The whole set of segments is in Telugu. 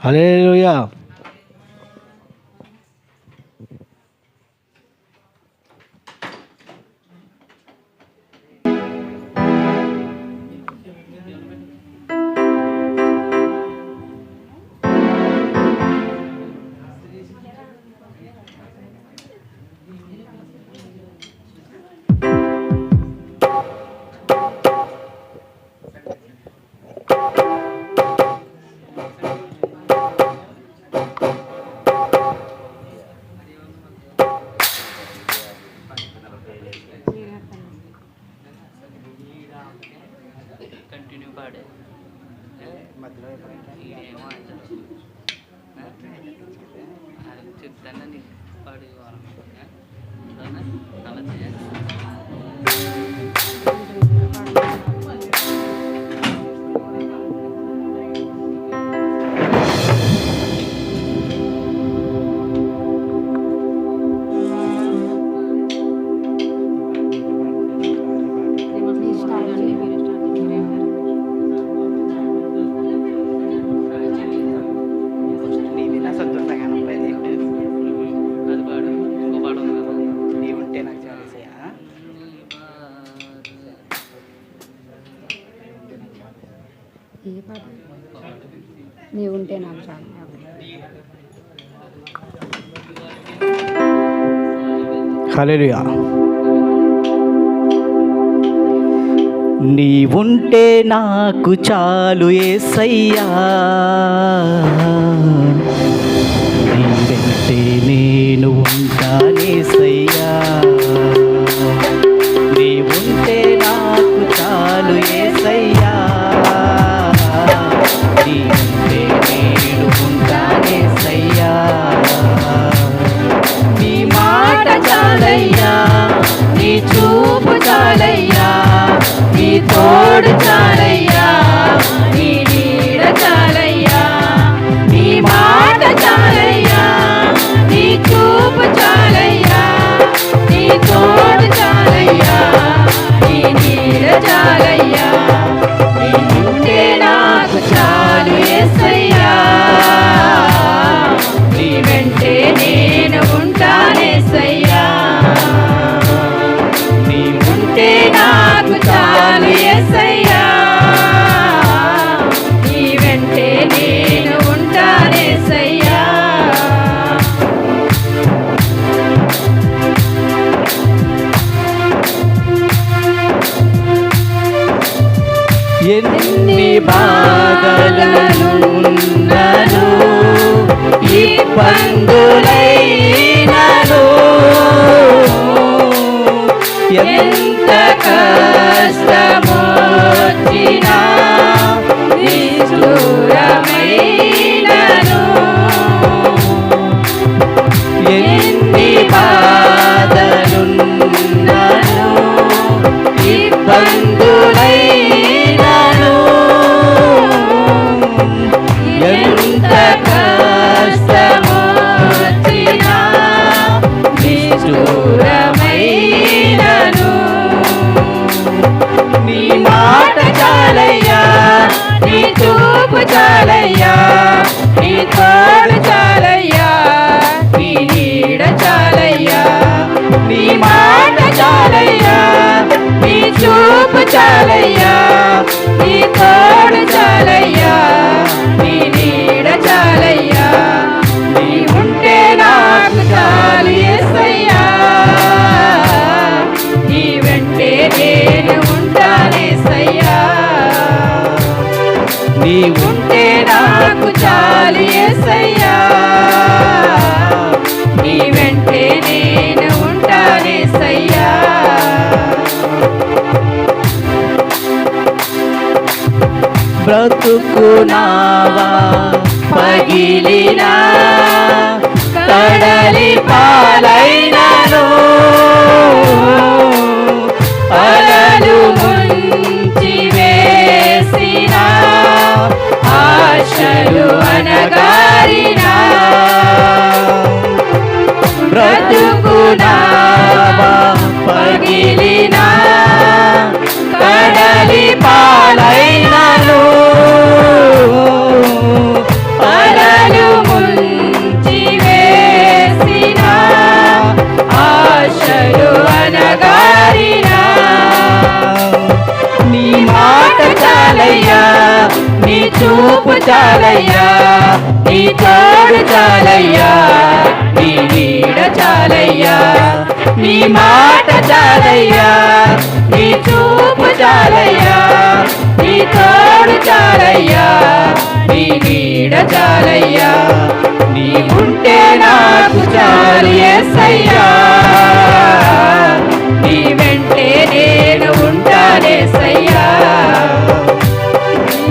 హల్లెలూయా. కంటిన్యూ పాడే మధ్యలో ఇదేమో చెప్తాను నీకు పాడేవాళ్ళం అలాగే నీవు ఉంటే నాకు చాలు. హల్లెలూయా. నీవుంటే నాకు చాలు యేసయ్యా, నీ వెంటే నేను ఉంటానేసయ్యా. నీవుంటే నాకు చాలు యేసయ్యా, నీ వెంటే నేను ఉంటానేసయ్యా. నీ మాట చాలయ్యా, నీ చూపు చాలయ్యా, నీ తోడు చాలయ్యా, నీ నీడ చాలయ్యా. నీ మాట చాలయ్యా, నీ చూపు చాలయ్యా, నీ తోడు చాలయ్యా, నీ నీడ చాలయ్యా. నీ ఉంటే నాకు చాలు యేసయ్యా, నీ వెంటే నేను ఉంటానేసయ్యా. నీ ఉంటే నాకు చాలు యేసయ్యా, నీ వెంటే నేను ఉంటానేసయ్యా. ఎన్ని బాధలున్నను, ఇబ్బందులైనను, ఎంత కష్టమొచ్చినా నిష్ఠూరమైనను, ఎన్ని బాధలున్నను, ఇబ్బందులైనను, ఎంత కష్టమొచ్చినా నిష్ఠూరమైనను. నీ మాట చాలయ్యా, నీ చూపు చాలయ్యా, నీ తోడు చాలయ్యా, నీ నీడ చాలయ్యా. నీ మాట చాలయ్యా, నీ చూపు చాలయ్యా, నీ తోడు చాలయ్యా, నీ నీడ చాలయ్యా. నీ ఉంటే నాకు చాలు యేసయ్యా, నీ వెంటే నేను ఉంటానేసయ్యా. నీ ఉంటే నాకు చాలు యేసయ్యా, నీ వెంటే నేను ఉంటానేసయ్యా. బ్రతుకునావా పగిలినా, కడలి పాలైనను, అలలు ముంచి వేసిన ఆశలు అనగారినా. బ్రతుకునావా పగిలినా, కడలి పాలైనను, అలలు చాలయ్యా నీ తోడు చాలయ్యా నీ నీడ చాలయ్యా నీ మాట చాలయ్యా నీ చూపు చాలయ్యా నీ తోడు చాలయ్యా నీ నీడ చాలయ్యా నీ ఉంటే నాకు చాలు యేసయ్యా నీ వెంటే నేను ఉంటానేసయ్యా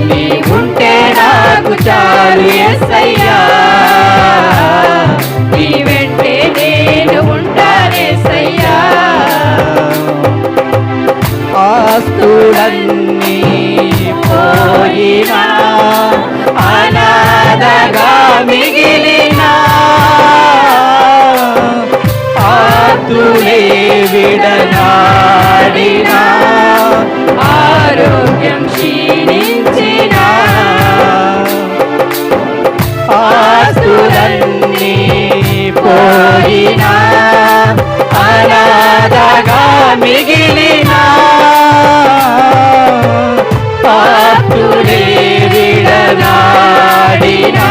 నీ ఉంటే నాకు చాలు యేసయ్యా నీ వెంటే నేను ఉంటానేసయ్యా ఆస్తులన్నీ పోయినా అనాథగా మిగిలినా ఆతులే విడనాడినా ఆరోగ్యం క్షీణించినా ఆస్తులన్నీ పోయినా అనాథగా మిగిలినా ఆతులే విడనాడినా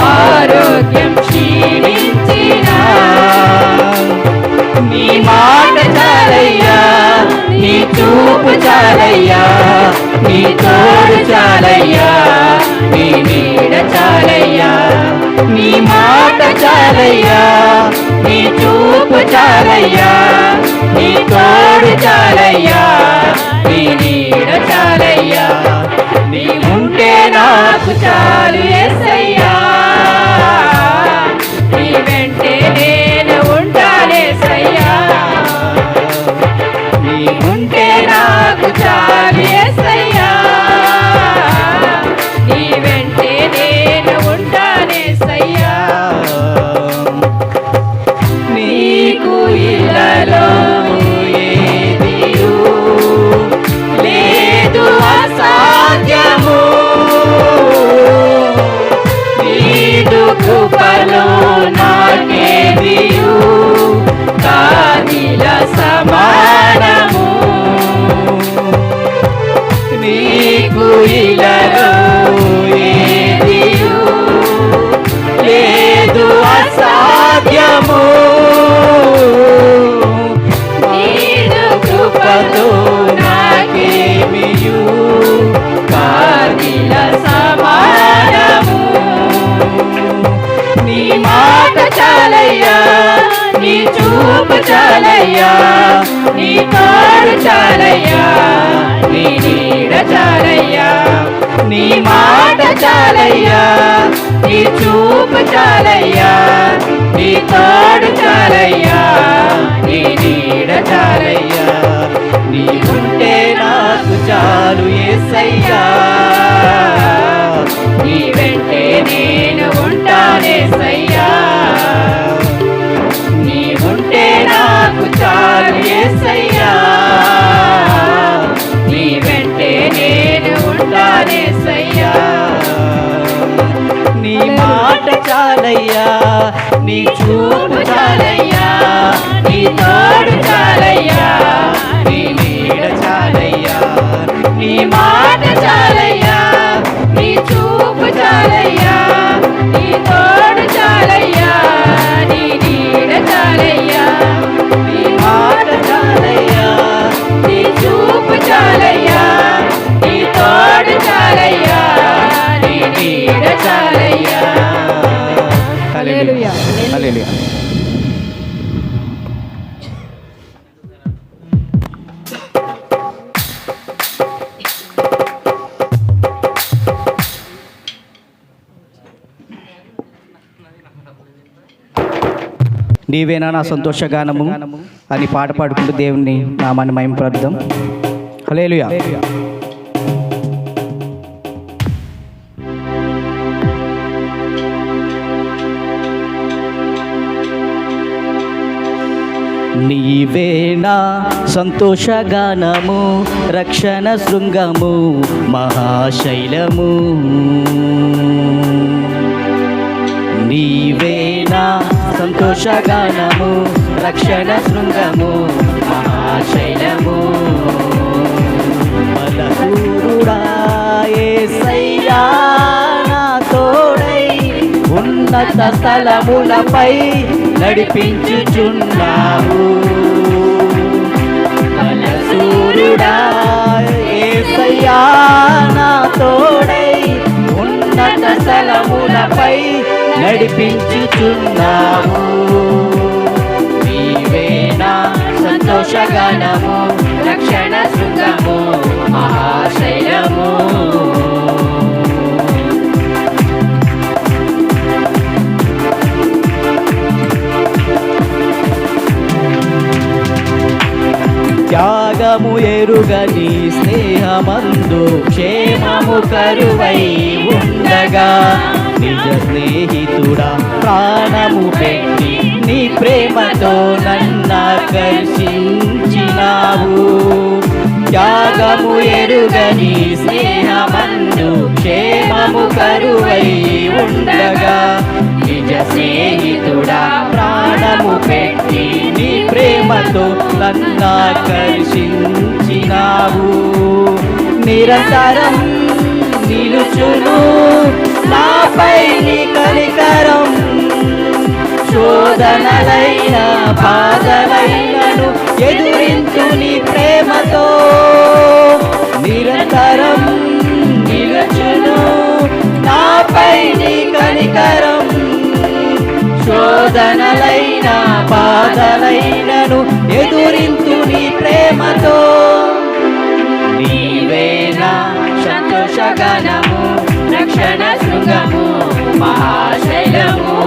ఆరోగ్యం క్షీణించినా నీ మాట చాలయ్యా నీ చూపు చాలయ్యా నీ తోడు చాలయ్యా నీ నీడ చాలయ్యా నీ మాట చాలయ్యా నీ చూపు చాలయ్యా నీ తోడు చాలయ్యా నీ నీడ చాలయ్యా నీ ఉంటే నాకు చాలు యేసయ్యా నీ వెంటే నేను ఉంటానేసయ్యా నీ ఉంటే నాకు చాలు యేసయ్యా నీ వెంటే నేను ఉంటానేసయ్యా నీకు ఇలలో ఏదియు లేదు అసాధ్యము నీదు కృపలో నాకేదియు కాదిల సమానము నీకు ఇలలో ఏదియు లేదు అసాధ్యము నీదు కృపలో నాకేమియు కాదిల సమానము నీ మాట చాలయ్యా నీ చూపు చాలయ్యా నీ తోడు చాలయ్యా నీ నీడ చాలయ్యా నీ మాట చాలయ్యా నీ చూపు చాలయ్యా నీ తోడు చాలయ్యా నీ నీడ చాలయ్యా నీ ఉంటే నాకు చాలు యేసయ్యా నీ వెంటే నేను ఉంటానేసయ్యా నీ ఉంటే నాకు చాలు యేసయ్యా నీ వెంటే నేను ఉంటానేసయ్యా నీ మాట చాలయ్యా నీ చూపు చాలయ్యా నీ తోడు చాలయ్యా నీ నీడ చాలయ్యా నీ మాట చాలయ్యా నీ చూపు చాలయ్యా నీ తోడు చాలయ్యా నీ నీడ చాలయ్యా నీ మాట చాలయ్యా నీ చూపు చాలయ్యా నీ తోడు చాలయ్యా నీ నీడ చాలయ్యా హల్లెలూయా. హల్లెలూయా. నీవేనా నా సంతోషగానము అని పాట పాడుకుంటూ దేవుని నామాన్ని మహిమపరుద్దాం. హల్లెలూయా. నీవేనా సంతోషగానము రక్షణ శృంగము మహాశైలము నీవేనా సంతోషగానము రక్షణ శృంగము మహాశైలము బలశూరుడా యేసయ్యా ఉన్నత స్థలములపై నడిపించుచున్నావు. బలశూరుడా యేసయ్యా నా తోడై ఉన్నత స్థలములపై నడిపించుచున్నావు. నీవే నా సంతోషగానము, రక్షణ శృంగము, మహాశైలము. త్యాగము ఎరుగని స్నేహమందు క్షేమము కరువై ఉండగా నిజ స్నేహితుడా ప్రాణము పెట్టి నీ ప్రేమతో నన్నాకర్షించినావు. త్యాగము ఎరుగని స్నేహమందు క్షేమము కరువై ఉండగా నిజ స్నేహితుడా ప్రాణము పెట్టి నీ ప్రేమతో నన్నాకర్షించినావు. నిరంతరం నిలుచును నాపై నీ కనికరం, శోధనలైన బాధలైనను ఎదురించు నీ ప్రేమతో. నిరంతరం నిలుచును నాపై నీ కనికరం, శోధనలైన బాధలైనను ఎదురించు నీ ప్రేమతో. నీవే నా సంతోషగానము, రక్షణ శృంగము, మహాశైలము.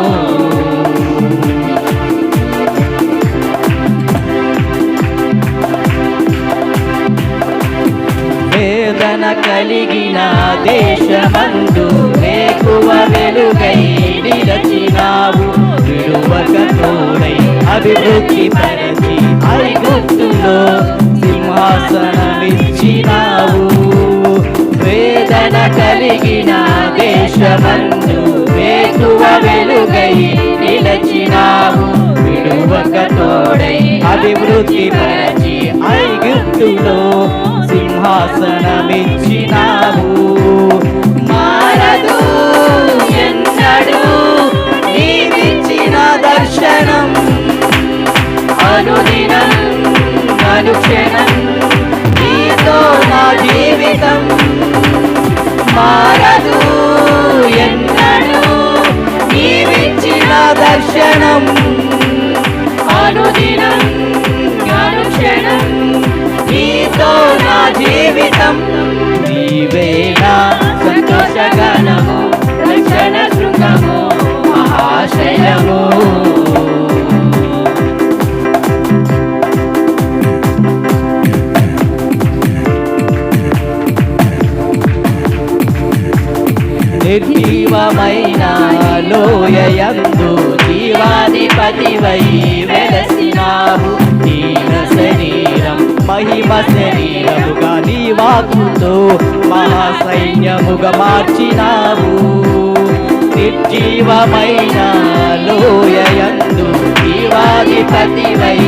వేదన కలిగిన దేశమందు వేకువ వెలుగై నిలచినావు. విడువక తోడై అభివృద్ధి పరచి ఐగుప్తులో సింహాసనమిచ్చినావు. వేదన కలిగిన దేశమందు వేకువ వెలుగై నిలచినావు. విడువక తోడై అభివృద్ధి పరచి ఐగుప్తులో సింహాసనమిచ్చినావు. మారదు ఎన్నడూ నీవిచ్చిన దర్శనం, అనుదినం అనుక్షణం నీతో నా జీవితం. మారదు ఎన్నడూ నీవిచ్చిన దర్శనం, అనుదినం అనుక్షణం నీతో నా జీవితం. నీవే నా సంతోషగానము, రక్షణ శృంగము, మహాశైలము. నిర్జీవమైన లోయయందు జీవాధిపతివై వెలసినావు. దీన శరీరం మహిమ శరీరముగా నీ వాక్కుతో మహాసైన్యముగా మార్చినావు. నిర్జీవమైన లోయయందు జీవాధిపతివై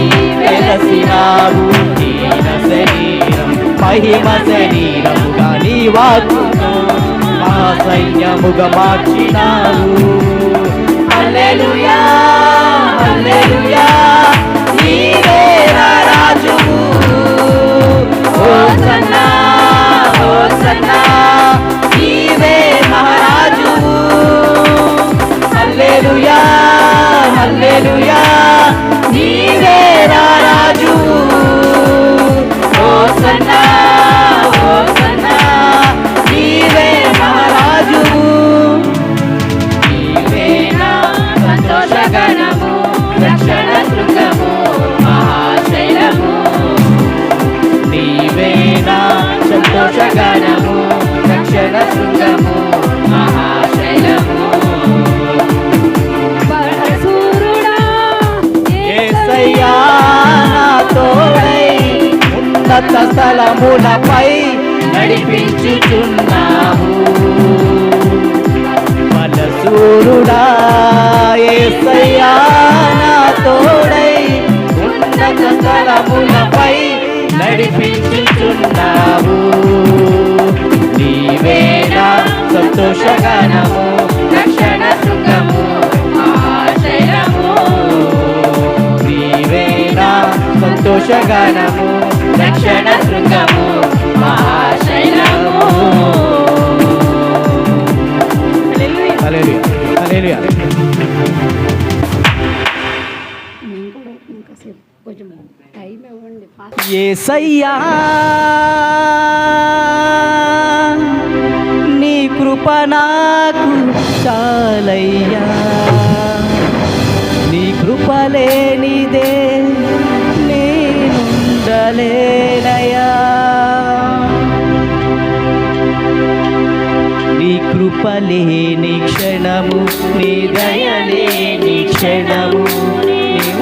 వెలసినావు. దీన శరీరం మహిమ శరీరముగా నీ వాక్కుతో మహాసైన్యముగా మార్చినావు. హల్లెలూయా హల్లెలూయా నీవే నా రాజువు. హోసన్నా హోసన్నా నీవే మహారాజువు. హల్లెలూయా హల్లెలూయా నీవే నా రాజువు. హోసన్నా హోసన్నా నీవే మహారాజువు. నీవే నా సంతోషగణము, రక్షణ శృంగము, మహాశైలము. నీవే నా సంతోషగణము, రక్షణ శృంగము, మహాశైలము. యేసయ్యా నా తోడై ఉన్నత స్థలములపై నడిపించుచున్నావు. బలశూరుడా యేసయ్యా నా తోడై ఉన్నత స్థలములపై నడిపించుచున్నావు. నీవే నా సంతోషగానము, రక్షణ శృంగము, సంతోషగానము రక్షణ శృంగము మహాశైలము. హల్లెలూయా హల్లెలూయా. మేము కూడా ఇంకాసేపు కొంచెం టైం ఇవ్వండి ఫాస్ట్. యేసయ్యా నీ కృప నాకు చాలయ్యా, నీ కృప లేనిదే నేనుండలేనయ్యా, నీ కృప లేని క్షణము నీ దయ లేని క్షణము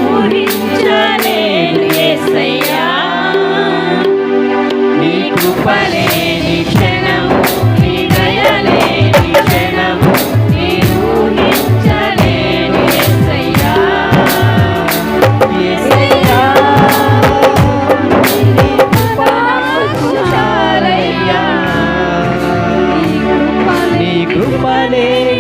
ఊహించలేను యేసయ్యా, నీ కృప లేని క్షణము నీ దయ లేని క్షణము ఊహించలేను యేసయ్యా, యేసయ్యా నీ కృప నాకు చాలయ్యా, నీ కృప లేని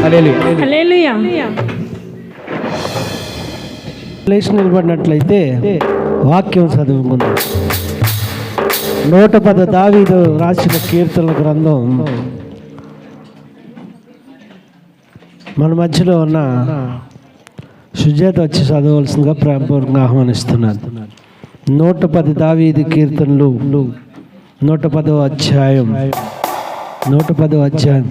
హల్లెలూయా. లేచి నిలబడినట్లయితే వాక్యం చదువుకుందాం. 110 దావీదు రాసిన కీర్తనల గ్రంథం మన మధ్యలో ఉన్న సుజాత వచ్చి చదవలసిందిగా ప్రేమపూర్వకంగా ఆహ్వానిస్తున్నాను. 110 దావీదు కీర్తనలు 110వ అధ్యాయం 110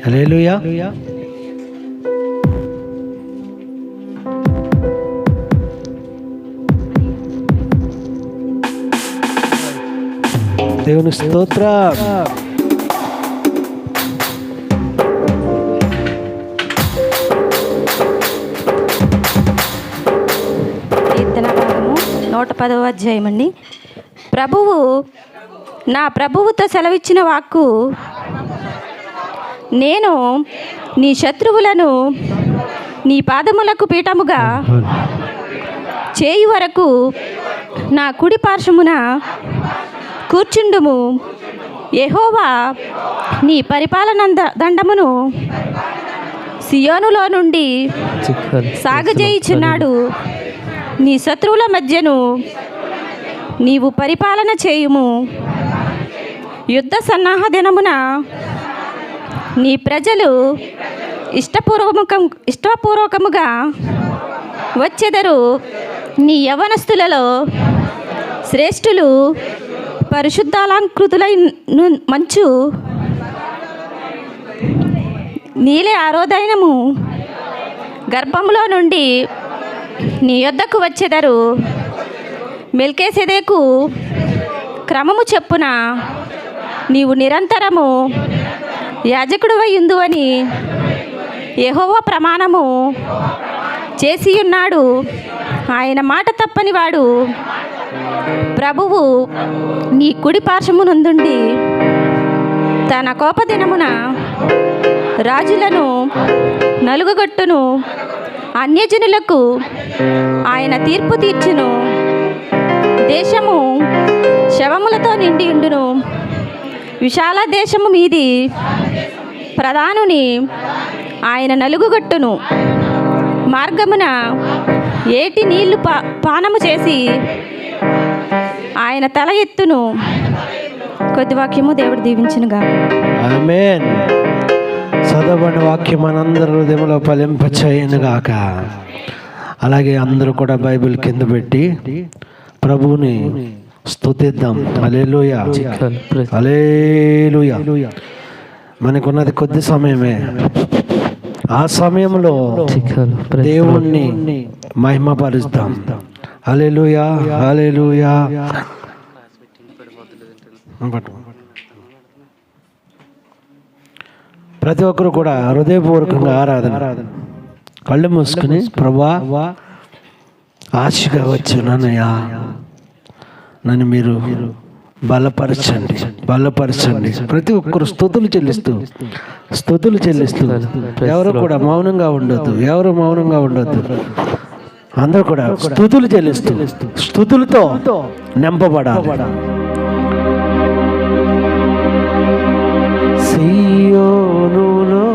హల్లెలూయా. దేవుని స్తోత్రం. కీర్తన భాగము 110వ అధ్యాయం అండి. నా ప్రభువుతో సెలవిచ్చిన వాక్కు, నేను నీ శత్రువులను నీ పాదములకు పీఠముగా చేయు వరకు నా కుడి పార్శ్వమున కూర్చుండుము. యెహోవా నీ పరిపాలన దండమును సియోనులో నుండి సాగజేయుచున్నాడు. నీ శత్రువుల మధ్యను నీవు పరిపాలన చేయుము. యుద్ధ సన్నాహ దినమున నీ ప్రజలు ఇష్టపూర్వకముగా వచ్చెదరు. నీ యవనస్తులలో శ్రేష్ఠులు పరిశుద్ధాలంకృతులై మంచు నీలే ఆరోదైనము గర్భములో నుండి నీ యొద్దకు వచ్చెదరు. మెల్కీసెదెకు క్రమము చెప్పున నీవు నిరంతరము యాజకుడివై ఉందువని యెహోవా ప్రమాణము చేసియున్నాడు. ఆయన మాట తప్పని వాడు. ప్రభువు నీ కుడి పార్శ్వమునందుండి తన కోపదినమున రాజులను నలుగుగొట్టును. అన్యజనులకు ఆయన తీర్పు తీర్చును. దేశము శవములతో నిండి ఉండును. విశాల దేశము మీది ప్రధానుని ఆయన నలుగుగొట్టును. మార్గమున ఏటి నీళ్లు పానము చేసి ఆయన తల ఎత్తును. కొద్ది వాక్యము దేవుడు దీవించునుగా. ఆమేన్. చదవని వాక్యం మనందరి హృదయంలో ఫలింపచేయునుగాక. అలాగే అందరూ కూడా బైబిల్ కింద పెట్టి ప్రభువుని స్తుతిద్దాం. హల్లెలూయా, హల్లెలూయా. మనకున్నది కొద్ది సమయమే. ఆ సమయంలో దేవుణ్ణి మహిమపరుస్తాం. హల్లెలూయా, హల్లెలూయా. ప్రతి ఒక్కరు కూడా హృదయపూర్వకంగా ఆరాధన కళ్ళు మూసుకుని, ప్రభువా ఆశగా వచ్చానయ్యా, నన్ను మీరు బలపరచండి, బలపరచండి. ప్రతి ఒక్కరు స్తుతులు చెల్లిస్తూ ఎవరు కూడా మౌనంగా ఉండొద్దు, ఎవరు మౌనంగా ఉండొద్దు. అందరూ కూడా స్తుతులు చెల్లిస్తూ స్తుతులతో నింపబడాలి. సియోనులో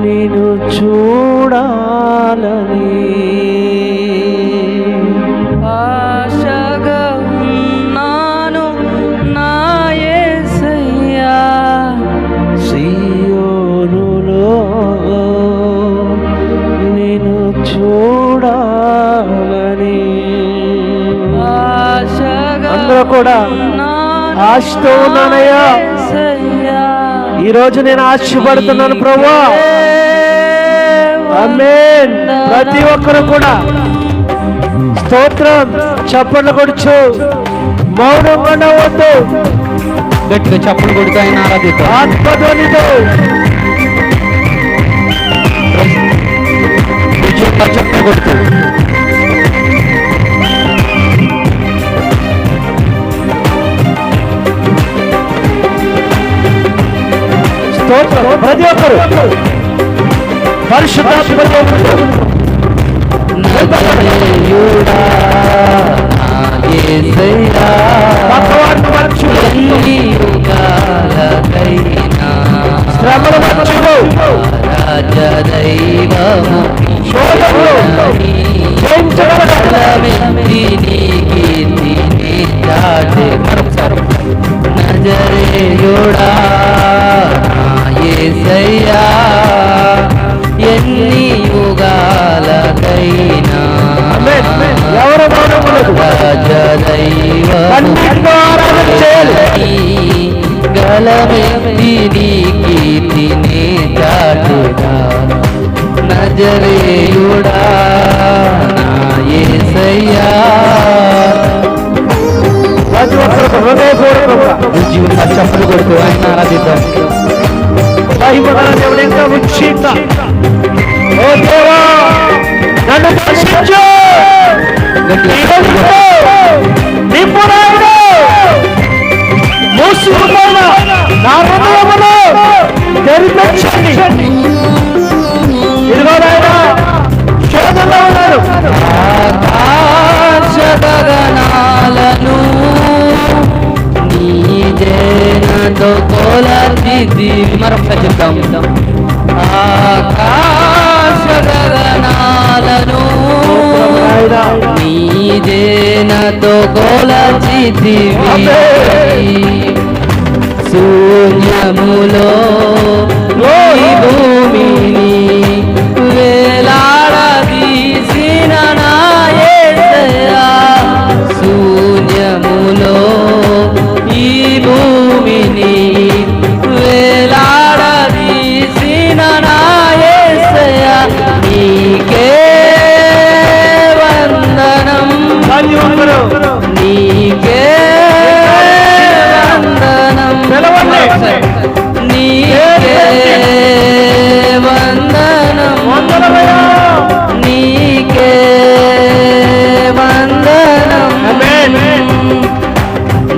నిన్ను చూడాలని ఆశగా ఉన్నాను నా యేసయ్యా. సియోనులో నిన్ను చూడాలని ఆశగా అందరూ కూడా ఆశతో ఉన్నానయ్యా. ఈరోజు నేను ఆశపడుతున్నాను ప్రభువా. ఆమేన్. ప్రతి ఒక్కరు కూడా స్తోత్రం చప్పట్లు కొడుచు, మౌనంగా ఉండవద్దు, గట్టిగా చప్పట్లు కొడుతూ ఆయన ఆరాధిద్దాం. ఆత్మధ్వనితో చప్పట్లు కొడుతూ స్తోత్రం ప్రతి ఒక్కరు పరిశుద్ధాత్మ దేవుడు నజరేయుడా నా యేసయ్యా పక్కవాడిని మర్చిపో, ఎన్ని యుగాలకైనా శ్రమలు మర్చిపో, రాజదైవము శోధనలు జయించగలగాలి. నజరేయుడా నా యేసయ్యా ఎన్ని యుగాలకైనా ఎవరు మౌనములేదు, కన్నీటితో ఆరాధన చేయాలి. గలమెత్తి నీ కీర్తిని చాటుగా నజరేయుడా నా యేసయ్యా ప్రతి ఒక్కరికి హృదయపూర్వకంగా జీవిత చప్పలు కొడుతూ ఆయన ఆరాధిద్దాం. మహిమగల దేవుడు ఇంకా ఉచిత. ఓ దేవా నన్ను దర్శించు, నిపుణుడు మూసుకుపోయిన నా హృదయమును తెరిపించండి. ఇదిగో నాయనా శోధనలో ఉన్నాను. ఆకాశ గగనాలను నీ జనతో కొలచితి. మరొకసారి చెప్తాం. ఆకాశ గగనాలను నీ జనతో కొలచితివి. శూన్యములో ఈ భూమిని వేలాడదీసిన నా యేసయ్యా శూన్యములో ఈ భూమిని వేలాడదీసిన నా యేసయ్యా నీకే వందనం, నీకే వందనం, నీకే వందనం, నీకే వందనం.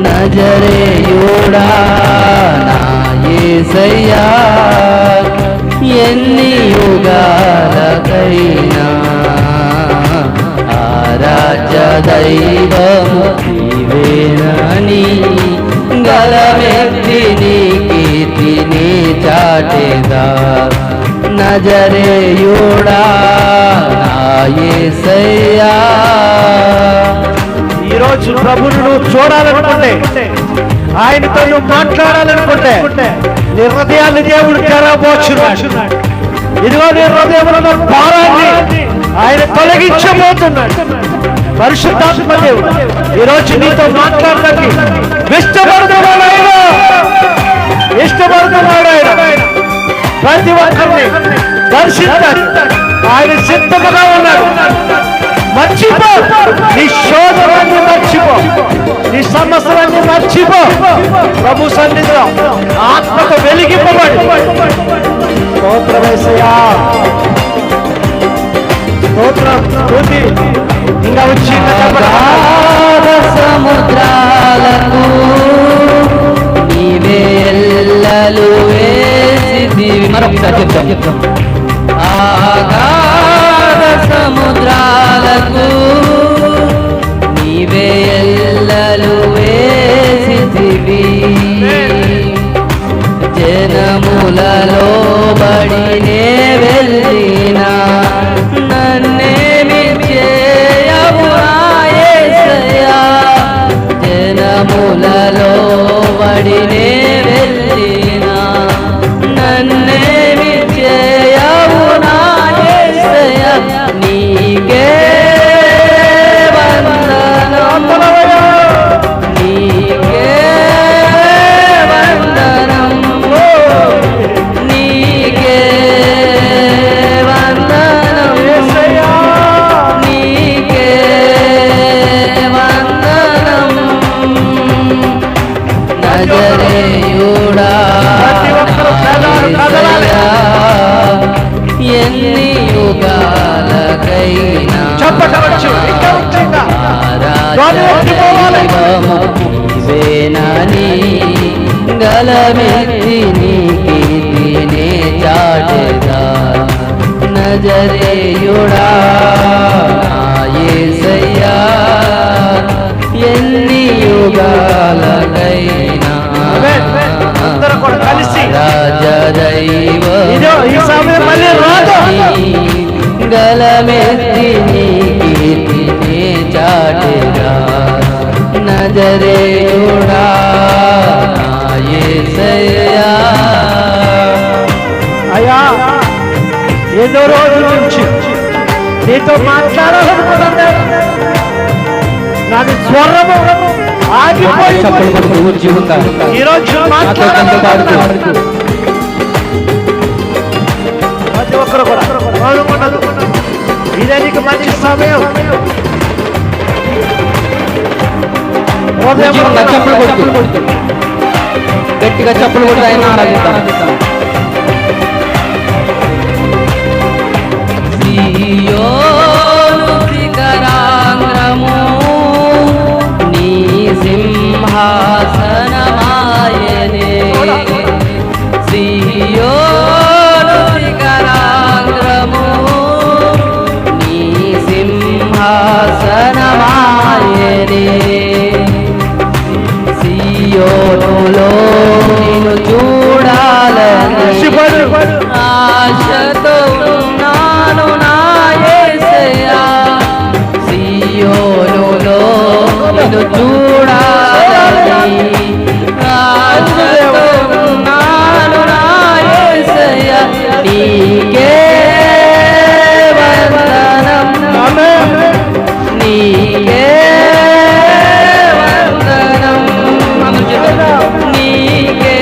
నజరేయుడా నా యేసయ్యా ఎన్ని యుగాలకైనా ఆరాధ్య దైవము నీవేనని గలమెత్తి నీ కీర్తిని చాటేదా నజరేయుడా నా యేసయ్యా. ఈరోజు ప్రభువును నువ్వు చూడాలనుకుంటే, ఆయనతో నువ్వు మాట్లాడాలనుకుంటే నీ హృదయాన్ని దేవుడు తెరవబోచున్నాడు. ఇదిగో నీ హృదయంలో భారాన్ని ఆయన తొలగించబోతున్నాడు. పరిశుద్ధాత్మ దేవుడు ఈరోజు నీతో మాట్లాడడానికి ఇష్టపడుతున్నాడు. ఆయన ప్రతి ఒక్కరిని దర్శించాలి. ఆయన సిద్ధముగా ఉన్నాడు. మర్చిపో, నీ శోధనాన్ని మర్చిపో, నీ సమస్యలన్నీ మర్చిపో. ప్రభు సన్నిధిలో ఆత్మకు వెలిగింపబడి స్తోత్రమేసయ్యా, స్తోత్రం. ఇంకా వచ్చి సముద్రాలకు నీవే ఎల్లలు వేసిదివి. మరొకసారి చెప్తాం. ఆగాధ సముద్రాలకు నీవే ఎల్లలు వేసిదివి. జనములలో బడినే వెళ్ళినా నన్నేమి చేయవు నా యేసయ్యా. జనములలో బడినే వెళ్ళినా నన్నేమి చేయవు నా యేసయ్యా. నీకే వందనం, నీకే వందనం, నీకే వందనం, నీకే వందనం. నజరేయుడా ఎన్ని యుగాలకైనా నీవేనని గలమెత్తి నీ కీర్తిని చాటెదా నజరేయుడా నా యేసయ్యా ఎన్ని యుగాలకైనా గలమెత్తి నీ కీర్తిని చాటెగా నజరేయుడా నా యేసయ్యా. అయ్యా ఎన్నో రోజుల నుంచి నీతో మాట్లాడాలనుకున్నాను, నాది స్వరము ఆగిపోయి ఈరోజు మాట్లాడాలనుకున్నాను. ప్రతి ఒక్కరు కూడా మౌనముండదు. ఇదే నీకు మంచి సమయం. గట్టిగా చప్పులు కొడుతూ ఆయన ఆరాధిద్దాం. సియోను శిఖరాంగ్రము నీ సింహాసనమాయనే. సియోను శిఖరాంగ్రము నీ సింహాసనమాయనే. సియోనులో నిన్ను చూడాలని ఆశతో ఉన్నాను నా యేసయ్యా. సియోనులో నిన్ను చూడాలని ఆశతో ఉన్నాను నా యేసయ్యా. నీకే వందనం, నీకే వందనం, నీకే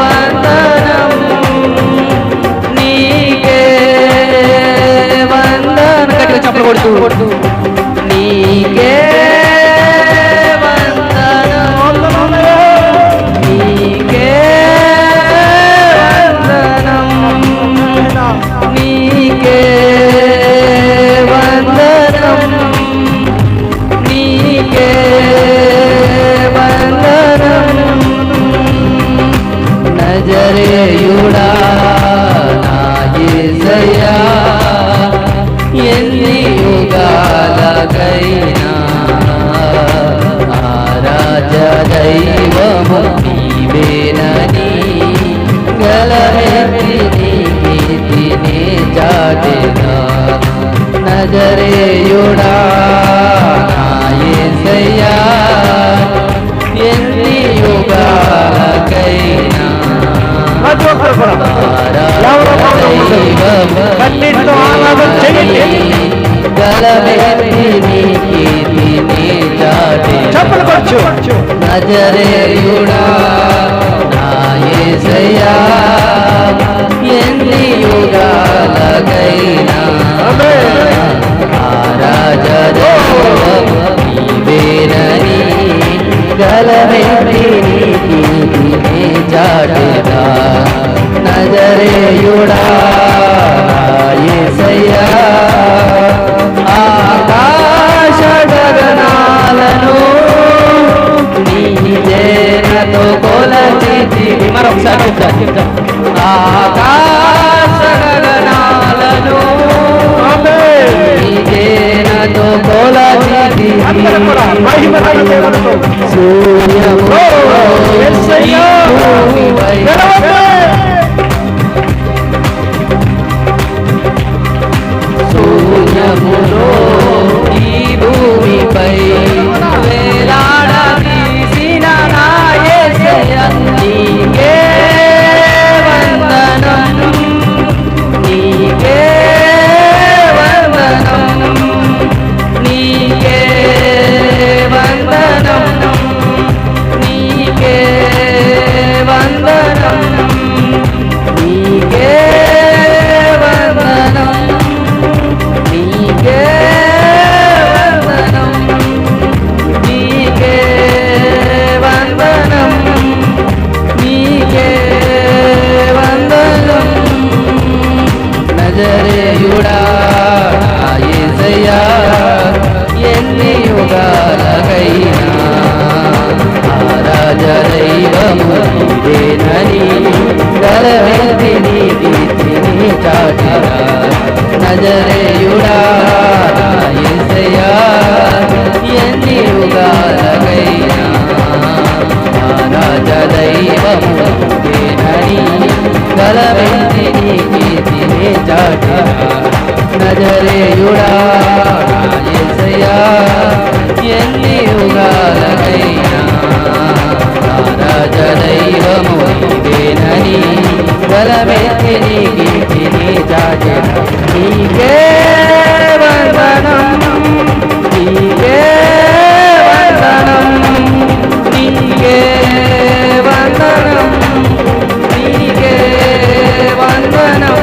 వందనం, నీకే వందనం. గట్టిగా చప్పులు కొడుతూ నీకే వందనం, నీకే వందనం, నీకే వందనం, నీకే వందనం. నజరేయుడా నా యేసయ్యా ఎన్ని యుగాలకైనా ఆరాధ్య దైవము నీవేనని గలమెత్తి నీ కీర్తిని చాటెగా నజరేయుడా నా యేసయ్యా ఎన్ని యుగాలకైనా నజరేయుడా నా యేసయ్యా ఎన్ని యుగాలకైనా ఆరాధ్య దైవము నీవేనని గలమెత్తి నీ కీర్తిని చాటెగా నజరేయుడా నా యేసయ్యా. ఆకాశ గగనాలను నీ జేనతో కొలచితివి. మరొకసారి చెప్తాం. ఆకాశ గగనాలను నీ జేనతో కొలచితివి. సూర్యము భూమిపై సూర్యములో ఈ భూమిపై వేలాడదీసిన నా యేసయ్యా నీకే వందనం, నీకే వందనం, నీకే వందనం, నీకే వందనం, నీకే వందనం, నీకే వందనం, నీకే వందనం, నీకే వందనం. నజరేయుడా నా యేసయ్యా ఎన్ని యుగాలకైనా ఆరాధ్య దైవము నీవేనని గలమెత్తి నీ కీర్తిని చాటెగా నజరేయుడా యేసయ్యా ఎన్ని యుగాలకైనా రాజ దైవము దేనని గలవెంటి నీ కీర్తినే చాటినా నజరేయుడా యేసయ్యా ఎన్ని యుగాలకైనా రాజ దైవము దేనని గలవెంటి నీ కీర్తినే చాటినా నీకే వందనం నీకే వందనం నీకే వందనం నీకే వందనం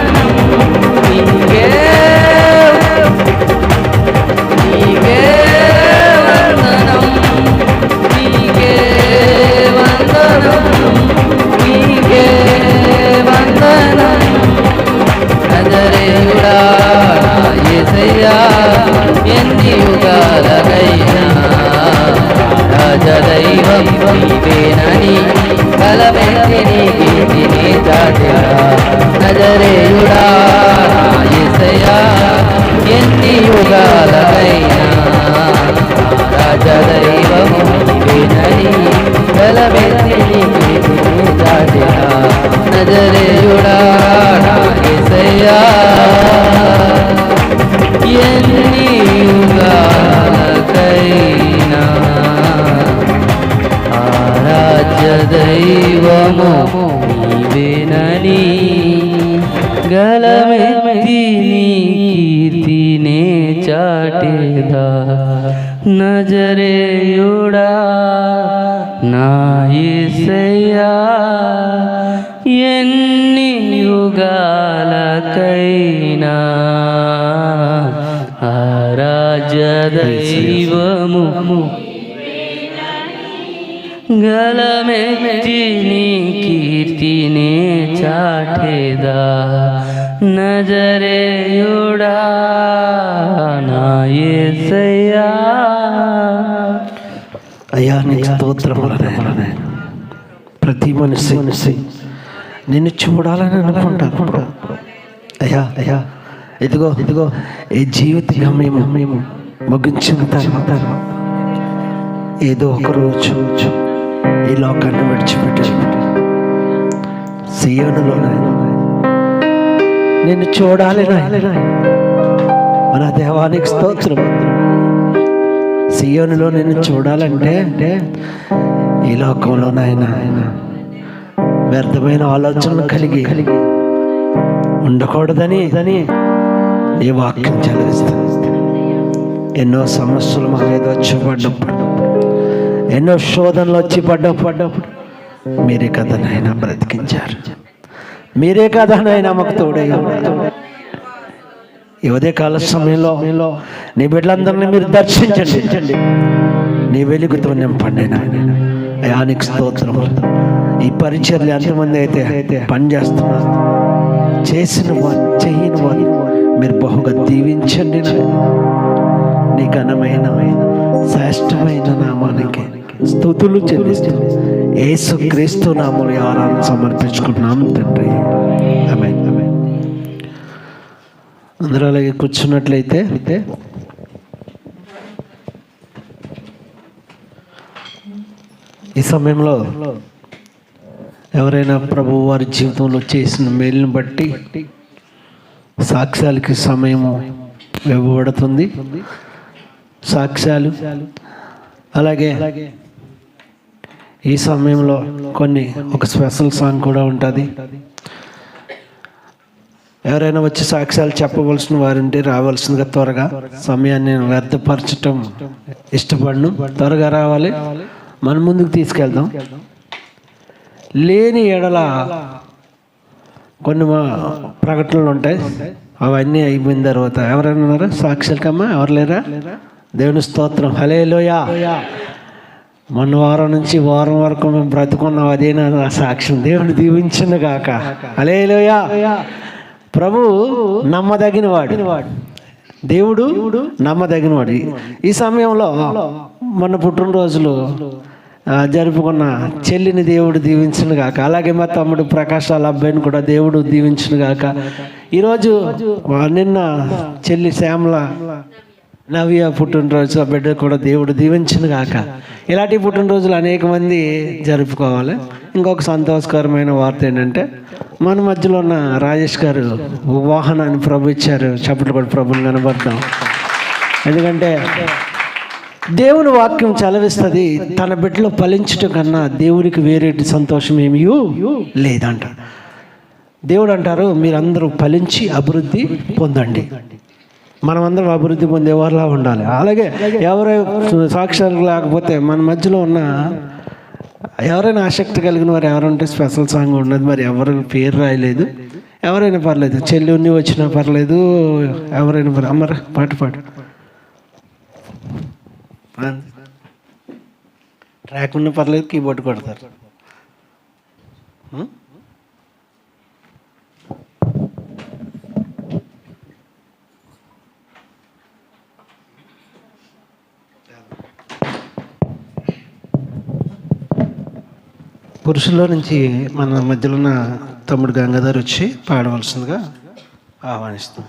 నీకే నీకే వందనం నీకే వందనం నీకే వందనం నజరేయుడా యేసయ్యా ఎన్ని యుగాలకైనా రాజదైవం నీవేనని కలవెంటి నీ కీర్తిని చాటినా నజరేయుడా యేసయ్యా ఎన్ని యుగాలకైనా రాజదైవం నీవేనని కలవెంటి నీ కీర్తిని చాటినా నజరేయుడా యేసయ్యా ఎన్ని యుగాలకైనా ఆరాధ్య దైవము నీవేనని గలమెత్తి నీ కీర్తినే చాటేదా నజరేయుడా నా యేసయ్యా ఎన్ని యుగాలకైనా ఆరాధ్య దైవము గలమెత్తి నీ కీర్తినే చాటేదా నజరేయుడా నా యేసయ్యా అయ్యా నీ స్తోత్రములనే ప్రతి మనిషి నిన్ను చూడాలని అనుకుంటారు. అయ్యా అయ్యా ఇదిగో ఇదిగో ఈ జీవిత గమ్యము ముగించిన తర్వాత ఏదో ఒక రోజు ఈ లోకాన్ని విడిచిపెట్టి సీయోనులో నిన్ను చూడాలి మన దేవానికి స్తోత్రం. సీయోనులో నిన్ను చూడాలంటే ఈ లోకంలో నాయన వ్యర్థమైన ఆలోచనలు కలిగి ఉండకూడదని ఈ వాక్యం చదివిస్తాను. ఎన్నో సమస్యలు మా మీద వచ్చి పడ్డప్పుడు, ఎన్నో శోధనలు వచ్చి పడ్డప్పుడు మీరే కదా నాయన బ్రతికించారు. మీరే కదా నాయన మాకు తోడై ఉన్నారు. ఈ ఉదయకాల సమయంలో నీ బిడ్డలందరినీ మీరు దర్శించండి, నీ వెలుగుతో నింపండి నాయన. అయానికి స్తోత్రం. ఈ పరిచర్లు ఎంతమంది అయితే పని చేస్తున్నారు, చేసిన వారు చేయని వారు మీరు బహుగా దీవించండి. నీ ఘనమైన శ్రేష్టమైన నామానికి స్తుతులు చెల్లిస్తూ యేసు క్రీస్తు నామములో ఆరాధన సమర్పించుకుంటున్నాం తండ్రి. ఆమేన్. అందరూ అలాగే కూర్చున్నట్లయితే ఈ సమయంలో ఎవరైనా ప్రభు వారి జీవితంలో చేసిన మేలుని బట్టి సాక్ష్యాలకి సమయము ఇవ్వబడుతుంది. సాక్ష్యాలు అలాగే ఈ సమయంలో ఒక స్పెషల్ సాంగ్ కూడా ఉంటుంది. ఎవరైనా వచ్చి సాక్ష్యాలు చెప్పవలసిన వారంటే రావాల్సిందిగా త్వరగా. సమయాన్ని నేను వ్యర్థపరచటం ఇష్టపడను. త్వరగా రావాలి, మన ముందుకు తీసుకెళ్దాం. లేని ఎడల కొన్ని ప్రకటనలు ఉంటాయి, అవన్నీ అయిపోయిన తర్వాత ఎవరైనా ఉన్నారా సాక్షులకమ్మా? ఎవరు లేరా? దేవుని స్తోత్రం. హల్లెలూయా. మొన్న వారం నుంచి వారం వరకు మేము బ్రతుకున్నాం, అదే నా సాక్ష్యం. దేవుని దీవించిన గాక. హల్లెలూయా. ప్రభు నమ్మదగినవాడు, దేవుడు నమ్మదగినవాడు. ఈ సమయంలో మన పుట్టినరోజులు జరుపుకున్న చెల్లిని దేవుడు దీవించును గాక. అలాగే మా తమ్ముడు ప్రకాష్ వాళ్ళ అబ్బాయిని కూడా దేవుడు దీవించును గాక. ఈరోజు నిన్న చెల్లి శ్యామల నవ్య పుట్టినరోజు, ఆ బిడ్డ కూడా దేవుడు దీవించును గాక. ఇలాంటి పుట్టినరోజులు అనేక మంది జరుపుకోవాలి. ఇంకొక సంతోషకరమైన వార్త ఏంటంటే మన మధ్యలో ఉన్న రాజేష్ గారు వాహనాన్ని ప్రభు ఇచ్చారు. చప్పట్లు కూడా ప్రభుని కనబడతాం. ఎందుకంటే దేవుని వాక్యం చలవిస్తుంది, తన బిడ్డలో ఫలించటం కన్నా దేవుడికి వేరేటి సంతోషం ఏమీ లేదంట. దేవుడు అంటారు, మీరందరూ ఫలించి అభివృద్ధి పొందండి. మనమందరం అభివృద్ధి పొందేవారిలా ఉండాలి. అలాగే ఎవరైనా సాక్ష్యాలు లేకపోతే మన మధ్యలో ఉన్న ఎవరైనా ఆసక్తి కలిగిన వారు ఎవరుంటే స్పెషల్ సాంగ్ ఉన్నది. మరి ఎవరు పేరు రాయలేదు, ఎవరైనా పర్లేదు, చెల్లి ఉన్ని వచ్చినా పర్లేదు, ఎవరైనా అమ్మరా పాటు ట్రాక్ ఉన్న పర్లేదు, కీబోర్డ్ కొడతారు. పురుషుల్లో నుంచి మన మధ్యలో ఉన్న తమ్ముడు గంగాధర్ వచ్చి పాడవలసిందిగా ఆహ్వానిస్తాం.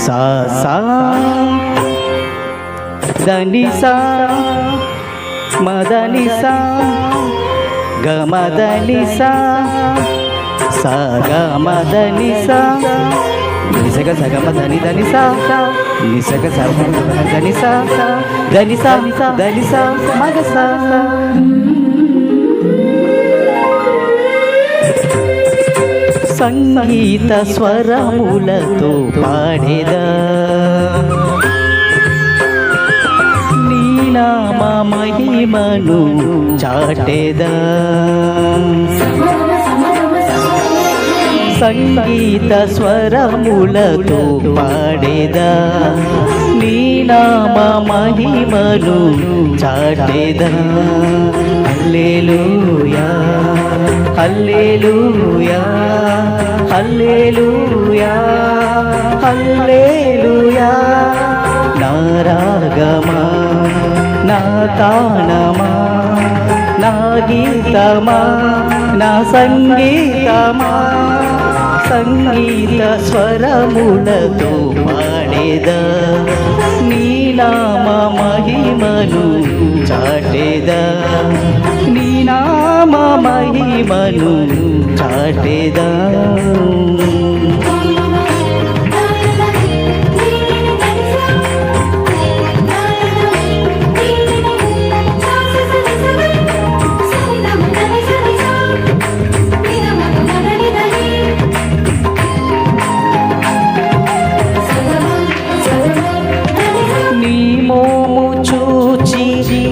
సా సా దని సా మదని సా గమదని సా సా గమదని సా నిసగ సగమదని దని సా నిసగ సగమదని సా దని సా దని సా మగ సా. సంగీత స్వరములతో పాడేదా నీ నామ మహిమను చాటేదా. సంగీత స్వరములతో పాడేదా నీ నామ మహిమను చాటేదా. హల్లెలూయా హల్లెలూయా హల్లెలూయా హల్లెలూయా. నా రాగమా నా తానమా నా గీతమా నా సంగీతమా సంగీత స్వరములతో పాడేదా నీ నామ మహిమను చాటేదా నీ నామ మహిమను చాటేదా.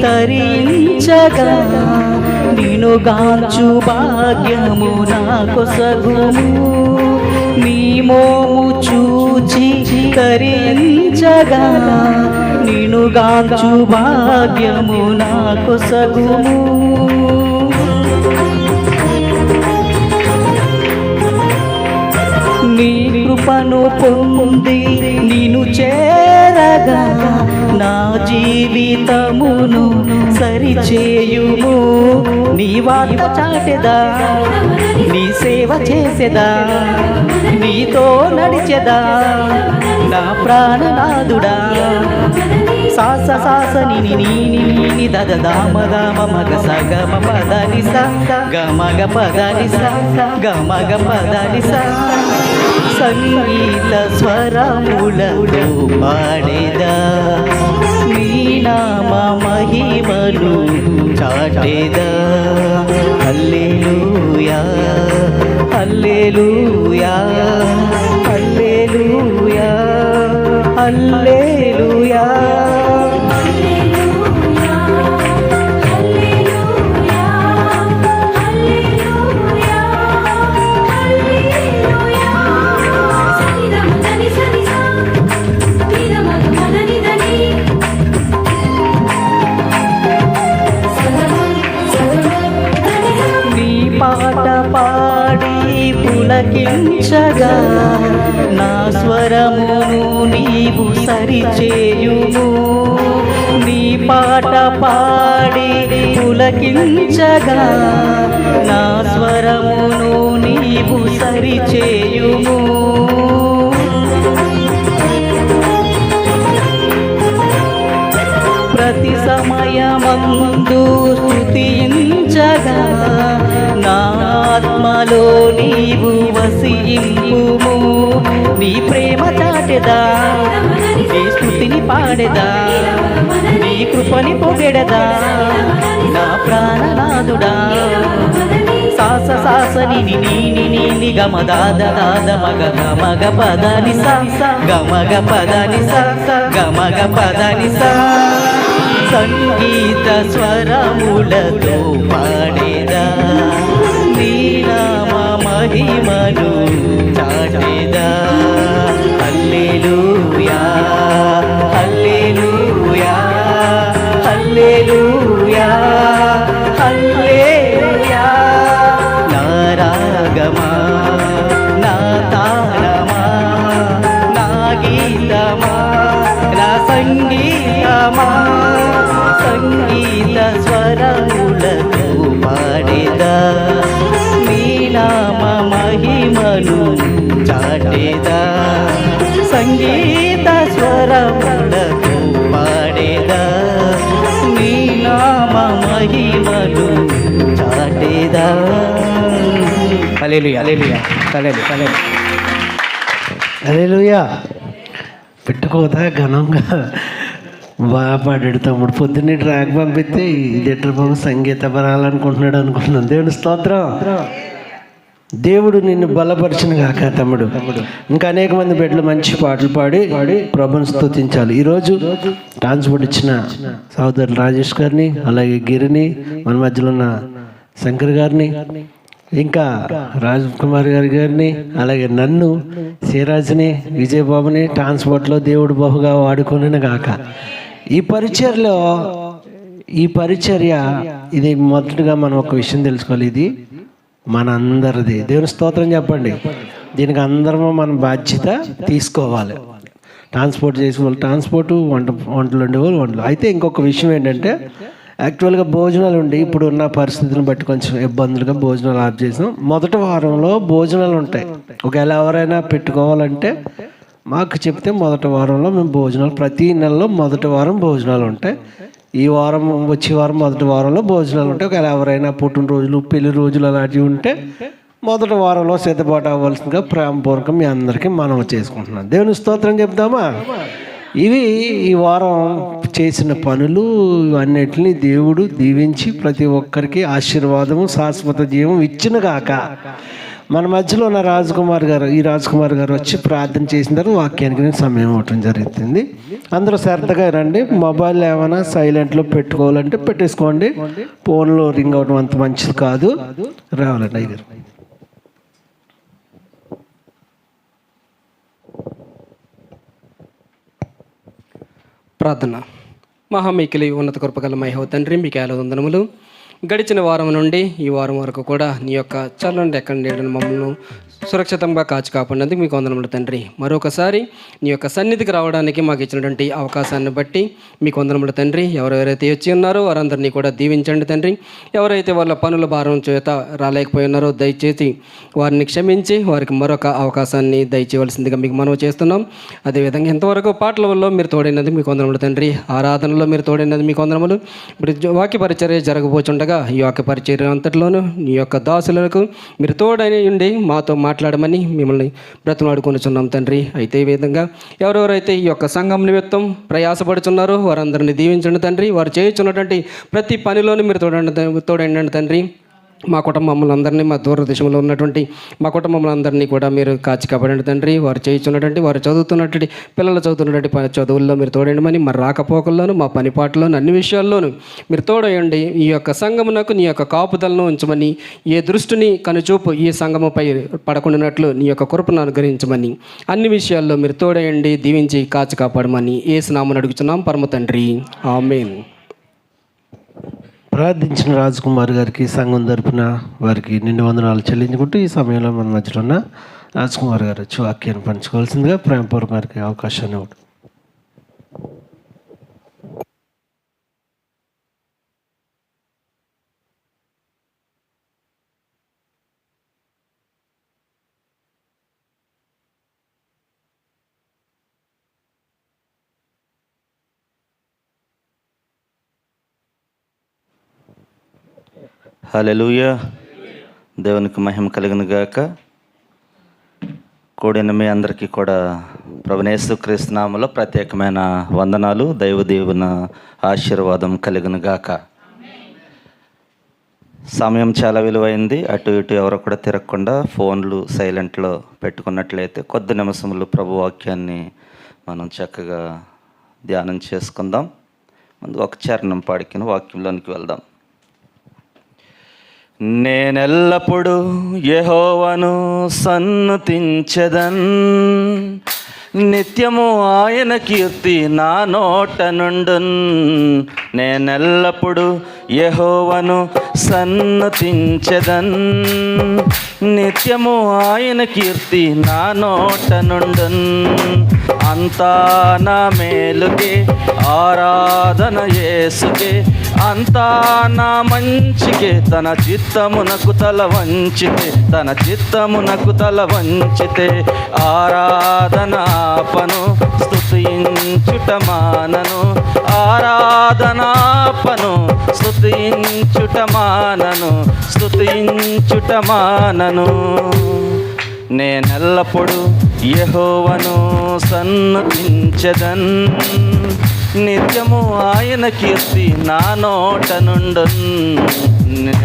తరించగా నిన్ను గాంచు భాగ్యము నాకు సగుము. నీ మోము చూచి తరించగా నిన్ను గాంచు భాగ్యము నాకు సగుము. నీ కృపను పొంది నిన్ను చేరగా నా జీవితమును సరిచేయుము. నీ వార్త చాటెదా నీ సేవ చేసేదా నీతో నడిచెదా నా ప్రాణనాథుడా. సాస సాస ని ని దద దామ దామ మగ స గమ పదని స గమగ పదని స గమగ పదని స. సంగీత స్వరములతో పాడేదా నీ నామ మహిమను చాటేదా. హల్లెలూయా హల్లెలూయా హల్లెలూయా హల్లెలూయా. పాట పాడి పులకించగా నా స్వరమును నీవు సరిచేయుము. నీ పాట పాడి పులకించగా నా స్వరమును నీవు సరిచేయుము. ప్రతి సమయమందు స్తుతించగా నా ఆత్మలో నీవు వసింపుము. నీ ప్రేమ చాటెదా, నీ స్తుతిని పాడెదా, నీ కృపని పొగెడదా నా ప్రాణనాథుడా. సాస సాసని నీ గమదాద దాద మగ గమగ పదని సా గమగ పదని సా గమగ పదని సా. సంగీత స్వరములతో పాడేదా, నీ నామ మహిమను చాటేదా. హల్లెలూయా హల్లెలూయా హల్లెలూయా హల్లెలూయా. నా రాగమా నా తాళమా నా గీతమా నా సంగీతమా సంగీత స్వరములతో పాడేదా, నీ నామ మహిమను చాటేదా. సంగీత స్వరములతో పాడేదా, నీ నామ మహిమను చాటేదా. హల్లెలూయా హల్లెలూయా హల్లెలూయా హల్లెలూయా. పెట్టుకోదా ఘనంగా బాగా పాడాడు తమ్ముడు. పొద్దున్నే ట్రాక్ పంపిస్తే ఇదెటర్ బాబు సంగీత బలాలనుకుంటున్నాడు అనుకుంటున్నాను. దేవుని స్తోత్రం. దేవుడు నిన్ను బలపరిచిన కాక తమ్ముడు. ఇంకా అనేక మంది బిడ్డలు మంచి పాటలు పాడి ప్రభుని స్తుతించాలి. ఈరోజు ట్రాన్స్పోర్ట్ ఇచ్చిన సోదరులు రాజేష్ గారిని, అలాగే గిరిని, మన మధ్యలో ఉన్న శంకర్ గారిని, ఇంకా రాజ్ కుమార్ గారిని, అలాగే నన్ను, సిరాజ్ని, విజయబాబుని ట్రాన్స్పోర్ట్లో దేవుడు బహుగా వాడుకొనిన గాక. ఈ పరిచర్య ఇది మొదటగా మనం ఒక విషయం తెలుసుకోవాలి. ఇది మన అందరిది. దేవుని స్తోత్రం చెప్పండి. దీనికి అందరము మన బాధ్యత తీసుకోవాలి. ట్రాన్స్పోర్ట్ చేసే వాళ్ళు ట్రాన్స్పోర్టు, వంటలు ఉండేవాళ్ళు వంటలు. అయితే ఇంకొక విషయం ఏంటంటే, యాక్చువల్గా భోజనాలు ఉండి ఇప్పుడు ఉన్న పరిస్థితులను బట్టి కొంచెం ఇబ్బందులుగా భోజనాలు ఆఫ్ చేసాం. మొదటి వారంలో భోజనాలు ఉంటాయి. ఒకవేళ ఎవరైనా పెట్టుకోవాలంటే మాకు చెప్తే మొదటి వారంలో మేము భోజనాలు, ప్రతి నెలలో మొదటి వారం భోజనాలు ఉంటాయి. ఈ వారం వచ్చే వారం మొదటి వారంలో భోజనాలు ఉంటాయి. ఒకవేళ ఎవరైనా పుట్టినరోజులు, పెళ్లి రోజులు అలాంటివి ఉంటే మొదటి వారంలో సిద్ధపాటు అవ్వాల్సిందిగా ప్రేమపూర్వకం మీ అందరికీ మనం చేసుకుంటున్నాం. దేవుని స్తోత్రం చెప్తామా. ఇవి ఈ వారం చేసిన పనులు ఇవన్నిటిని దేవుడు దీవించి ప్రతి ఒక్కరికి ఆశీర్వాదము, శాశ్వత జీవం ఇచ్చిన గాక. మన మధ్యలో ఉన్న రాజ్కుమార్ గారు వచ్చి ప్రార్థన చేసిన తర్వాత వాక్యానికి నేను సమయం ఇవ్వటం జరుగుతుంది. అందరూ శ్రద్ధగా రండి. మొబైల్ ఏమైనా సైలెంట్లో పెట్టుకోవాలంటే పెట్టేసుకోండి. ఫోన్లో రింగ్ అవడం అంత మంచిది కాదు. రావాలండి అయ్యారు. ప్రార్థన. మహామీకిలి ఉన్నత కృపగల మహిమ తండ్రి, మీకు వందనములు. గడిచిన వారం నుండి ఈ వారం వరకు కూడా నీ యొక్క చల్లని ఎక్కడ నీడని మమ్మల్ని సురక్షితంగా కాచి కాపాడినందుకు మీకు వందనములు తండ్రి. మరొకసారి నీ యొక్క సన్నిధికి రావడానికి మాకు ఇచ్చినటువంటి అవకాశాన్ని బట్టి మీకు వందనములు తండ్రి. ఎవరెవరైతే వచ్చి ఉన్నారో వారందరినీ కూడా దీవించండి తండ్రి. ఎవరైతే వాళ్ళ పనుల భారం చేత రాలేకపోయి ఉన్నారో దయచేసి వారిని క్షమించి వారికి మరొక అవకాశాన్ని దయచేయవలసిందిగా మీకు మనవి చేస్తున్నాం. అదేవిధంగా ఇంతవరకు పాటల వల్ల మీరు తోడైనది మీకు వందనములు తండ్రి. ఆరాధనలో మీరు తోడైనది మీకు వందనములు. ఇప్పుడు వాక్య పరిచర్య జరగబోచుండగా ఈ వాక్య పరిచర్య అంతటిలోనూ నీ యొక్క దాసులకు మీరు తోడై ఉండి మాతో మాట్లాడమని మిమ్మల్ని బ్రతిమాడుకొనుచున్నాం తండ్రి. అయితే ఈ విధంగా ఎవరెవరైతే ఈ యొక్క సంఘం నిమిత్తం ప్రయాసపడుచున్నారో వారందరినీ దీవించండి తండ్రి. వారు చేయుచున్నటువంటి ప్రతి పనిలోనూ మీరు తోడండి తండ్రి. మా కుటుంబములందరినీ, మా దూరదేశంలో ఉన్నటువంటి మా కుటుంబములందరినీ కూడా మీరు కాచి కాపాడండి తండ్రి. వారు చేయించున్నటువంటి, వారు చదువుతున్నటువంటి పిల్లలు చదువుతున్నటువంటి చదువుల్లో మీరు తోడండి. మా రాకపోకల్లోనూ, మా పనిపాట్లోనూ, అన్ని విషయాల్లోనూ మీరు తోడయండి. ఈ యొక్క సంఘమునకు నీ యొక్క కాపుదలను ఉంచమని, ఏ దృష్టిని కనుచూపు ఈ సంఘముపై పడకుండానట్లు నీ యొక్క కృపను అనుగ్రహించమని, అన్ని విషయాల్లో మీరు తోడయండి, దీవించి కాచి కాపాడమని యేసు నామమున అడుగుచున్నాం పరమ తండ్రి. ఆమేన్. ప్రార్థించిన రాజ్కుమార్ గారికి సంఘం తరపున వారికి నిండు వందనాలు చెల్లించుకుంటూ ఈ సమయంలో మన మధ్యలో ఉన్న రాజ్కుమార్ గారు వచ్చి వాక్యాన్ని పంచుకోవాల్సిందిగా ప్రేమపూర్వక గారికి అవకాశాన్ని ఇవ్వడం. హల్లెలూయా. దేవునికి మహిమ కలిగిన గాక. కూడిన మీ అందరికీ కూడా ప్రభువైన యేసుక్రీస్తు నామములో ప్రత్యేకమైన వందనాలు, దైవ దేవుని ఆశీర్వాదం కలిగిన గాక. సమయం చాలా విలువైంది. అటు ఇటు ఎవరు కూడా తిరగకుండా ఫోన్లు సైలెంట్లో పెట్టుకున్నట్లయితే కొద్ది నిమిషములు ప్రభు వాక్యాన్ని మనం చక్కగా ధ్యానం చేసుకుందాం. ముందు ఒక చరణం పాడుకుని వాక్యంలోనికి వెళ్దాం. నేనెల్లప్పుడూ యెహోవాను సన్నుతించెదన్, నిత్యము ఆయన కీర్తి నా నోట నుండున్. నేనెల్లప్పుడూ యెహోవాను సన్నుతించెదన్, నిత్యము ఆయన కీర్తి నా నోట నుండున్. అంతా నా మేలుకే ఆరాధన యేసుకే, అంతా నా మంచికే. తన చిత్తమునకు తల వంచితే, తన చిత్తమునకు తల వంచితే ఆరాధనాపను స్తుతించుట మానను, ఆరాధనాపను స్తుతించుట మానను, స్తుతించుట మానను. నేనెల్లప్పుడూ యెహోవాను సన్నుతించెదన్, నిత్యము ఆయన కీర్తి నా నోట నుండున్.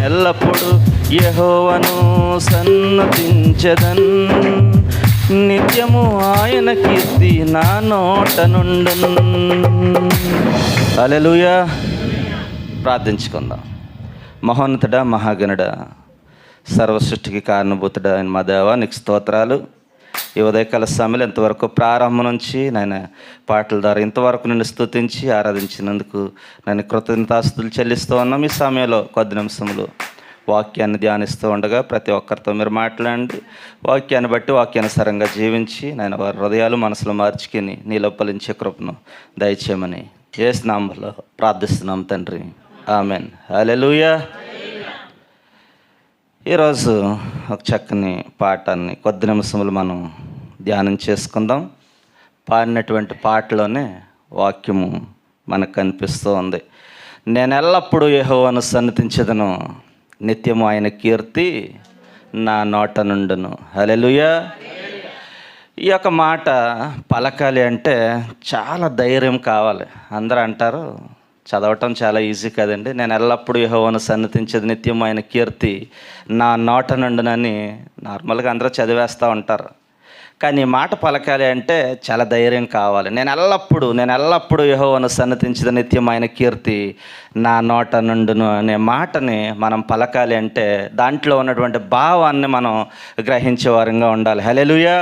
ఎల్లప్పుడూ యెహోవాను సన్నుతించెదన్, నిత్యము ఆయన కీర్తి నా నోట నుండున్. హల్లెలూయా. ప్రార్థించుకుందాం. మహోన్నతుడా, మహాగణుడా, సర్వసృష్టికి కారణభూతుడా ఆయన మా దేవా, నీకు స్తోత్రాలు. ఈ ఉదయకాల సమయంలో ఇంతవరకు ప్రారంభం నుంచి నేను పాటల ద్వారా ఇంతవరకు నిన్ను స్తుతించి ఆరాధించినందుకు నేను కృతజ్ఞతాస్తుతులు చెల్లిస్తూ ఉన్నాం. ఈ సమయంలో కొద్ది నిమిషములు వాక్యాన్ని ధ్యానిస్తూ ఉండగా ప్రతి ఒక్కరితో మీరు మాట్లాడండి. వాక్యాన్ని బట్టి వాక్యానుసారంగా జీవించి నేను వారి హృదయాలు మనసులో మార్చుకుని నీలో ఫలించే కృపను దయచేయమని యేసు నామములో ప్రార్థిస్తున్నాం తండ్రి. ఆమెన్. హల్లెలూయా. ఈరోజు ఒక చక్కని పాఠాన్ని కొద్ది నిమిషములు మనం ధ్యానం చేసుకుందాం. పాడినటువంటి పాటలోనే వాక్యము మనకు కనిపిస్తూ ఉంది. నేను ఎల్లప్పుడూ యెహోవాను సన్నిధించెదను, నిత్యము ఆయన కీర్తి నా నోట నుండును. హల్లెలూయా. ఈ యొక్క మాట పలకాలి అంటే చాలా ధైర్యం కావాలి. అందరూ అంటారు చదవటం చాలా ఈజీ కదండి. నేను ఎల్లప్పుడూ యెహోవాను సన్నిధించేది, నిత్యం ఆయన కీర్తి నా నోట నుండునని నార్మల్గా అందరూ చదివేస్తూ ఉంటారు. కానీ ఈ మాట పలకాలి అంటే చాలా ధైర్యం కావాలి. నేను ఎల్లప్పుడూ యెహోవాను సన్నిధించేది, నిత్యం ఆయన కీర్తి నా నోట నుండును అనే మాటని మనం పలకాలి అంటే దాంట్లో ఉన్నటువంటి భావాన్ని మనం గ్రహించే వారంగా ఉండాలి. హల్లెలూయా.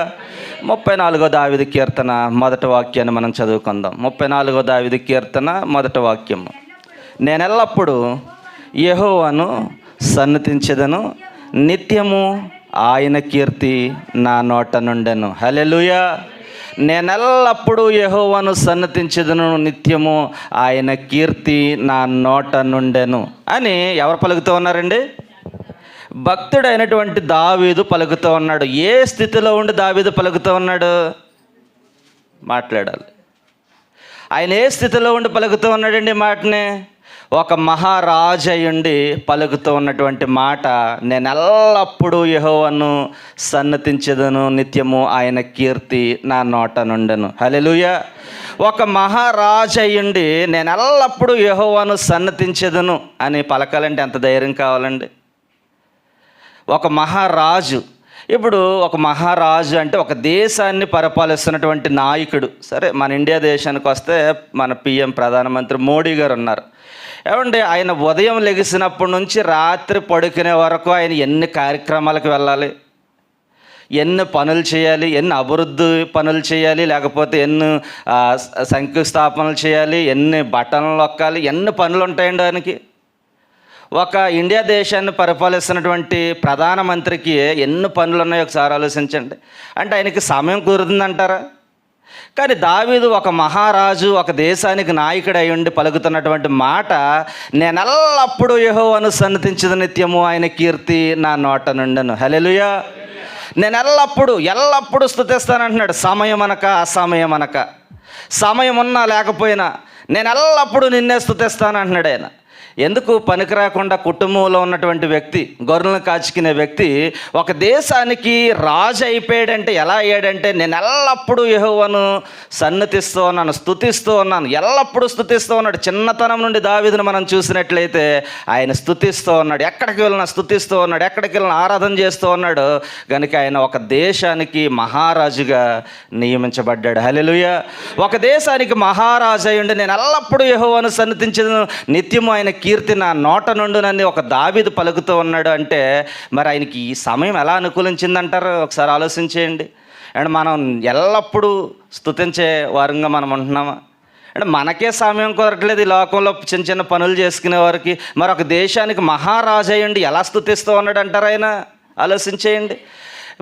34వ దావీదు కీర్తన మొదటి వాక్యాన్ని మనం చదువుకుందాం. 34వ దావీదు కీర్తన మొదటి వాక్యము. నేను ఎల్లప్పుడూ యెహోవాను సన్నిధించెదను, నిత్యము ఆయన కీర్తి నా నోట నుండెను. హల్లెలూయా. నేనెల్లప్పుడూ యెహోవాను సన్నిధించెదను, నిత్యము ఆయన కీర్తి నా నోట నుండెను అని ఎవరు పలుకుతూ ఉన్నారండి? భక్తుడైనటువంటి దావీదు పలుకుతూ ఉన్నాడు. ఏ స్థితిలో ఉండి దావీదు పలుకుతూ ఉన్నాడు? మాట్లాడాలి. ఆయన ఏ స్థితిలో ఉండి పలుకుతూ ఉన్నాడండి మాటని? ఒక మహారాజు అయ్యుండి పలుకుతూ ఉన్నటువంటి మాట, నేను ఎల్లప్పుడూ యెహోవాను సన్నతించెదను, నిత్యము ఆయన కీర్తి నా నోట నుండెను. హల్లెలూయా. ఒక మహారాజు అయ్యుండి నేను ఎల్లప్పుడూ యెహోవాను సన్నతించెదను అని పలకాలంటే ఎంత ధైర్యం కావాలండి. ఒక మహారాజు, ఇప్పుడు ఒక మహారాజు అంటే ఒక దేశాన్ని పరిపాలిస్తున్నటువంటి నాయకుడు. సరే, మన ఇండియా దేశానికి వస్తే మన పిఎం ప్రధానమంత్రి మోడీ గారు ఉన్నారు. ఏమండి, ఆయన ఉదయం లెగిసినప్పటి నుంచి రాత్రి పడుకునే వరకు ఆయన ఎన్ని కార్యక్రమాలకు వెళ్ళాలి, ఎన్ని పనులు చేయాలి, ఎన్ని అభివృద్ధి పనులు చేయాలి, లేకపోతే ఎన్ని శంకుస్థాపనలు చేయాలి, ఎన్ని బటన్లు నొక్కాలి, ఎన్ని పనులు ఉంటాయండి ఆయనకి. ఒక ఇండియా దేశాన్ని పరిపాలిస్తున్నటువంటి ప్రధానమంత్రికి ఎన్ని పనులు ఉన్నాయో ఒకసారి ఆలోచించండి. అంటే ఆయనకి సమయం కుదురుతుందంటారా? కానీ దావీదు ఒక మహారాజు, ఒక దేశానికి నాయకుడు అయి ఉండి పలుకుతున్నటువంటి మాట, నేను ఎల్లప్పుడూ యెహోవాను సన్నతించెదను, నిత్యము ఆయన కీర్తి నా నోట నుండెను. హల్లెలూయా. నేను ఎల్లప్పుడూ స్తుతిస్తానంటున్నాడు. సమయం అనక అసమయం అనక, సమయం ఉన్నా లేకపోయినా నేను ఎల్లప్పుడూ నిన్నే స్తుతిస్తానంటున్నాడు ఆయన. ఎందుకు పనికి రాకుండా కుటుంబంలో ఉన్నటువంటి వ్యక్తి, గొర్రెలను కాచుకునే వ్యక్తి ఒక దేశానికి రాజు అయిపోయాడంటే ఎలా అయ్యాడంటే, నేను ఎల్లప్పుడూ యెహోవాను సన్నతిస్తూ ఉన్నాను, స్తుతిస్తూ ఉన్నాను, ఎల్లప్పుడూ స్తుతిస్తూ ఉన్నాడు. చిన్నతనం నుండి దావీదును మనం చూసినట్లయితే ఆయన స్తుతిస్తూ ఉన్నాడు, ఎక్కడికి వెళ్ళినా స్తుతిస్తూ ఉన్నాడు, ఎక్కడికి వెళ్ళినా ఆరాధన చేస్తూ ఉన్నాడు. కనుక ఆయన ఒక దేశానికి మహారాజుగా నియమించబడ్డాడు. హల్లెలూయా. ఒక దేశానికి మహారాజు అయ్యుండి నేను ఎల్లప్పుడూ యెహోవాను సన్నతించెదను, నిత్యము ఆయన కీర్తి నా నోట నుండునని ఒక దావీదు పలుకుతూ ఉన్నాడు. అంటే మరి ఆయనకి ఈ సమయం ఎలా అనుకూలించిందంటారు? ఒకసారి ఆలోచించేయండి. అండ్ మనం ఎల్లప్పుడూ స్తుతించే వారంగా మనం ఉంటున్నామా? అంటే మనకే సమయం కొరట్లేదు ఈ లోకంలో చిన్న చిన్న పనులు చేసుకునే వారికి. మరి ఒక దేశానికి మహారాజు అయ్యండి ఎలా స్తుతిస్తూ ఉన్నాడు అంటారు ఆయన? ఆలోచించేయండి.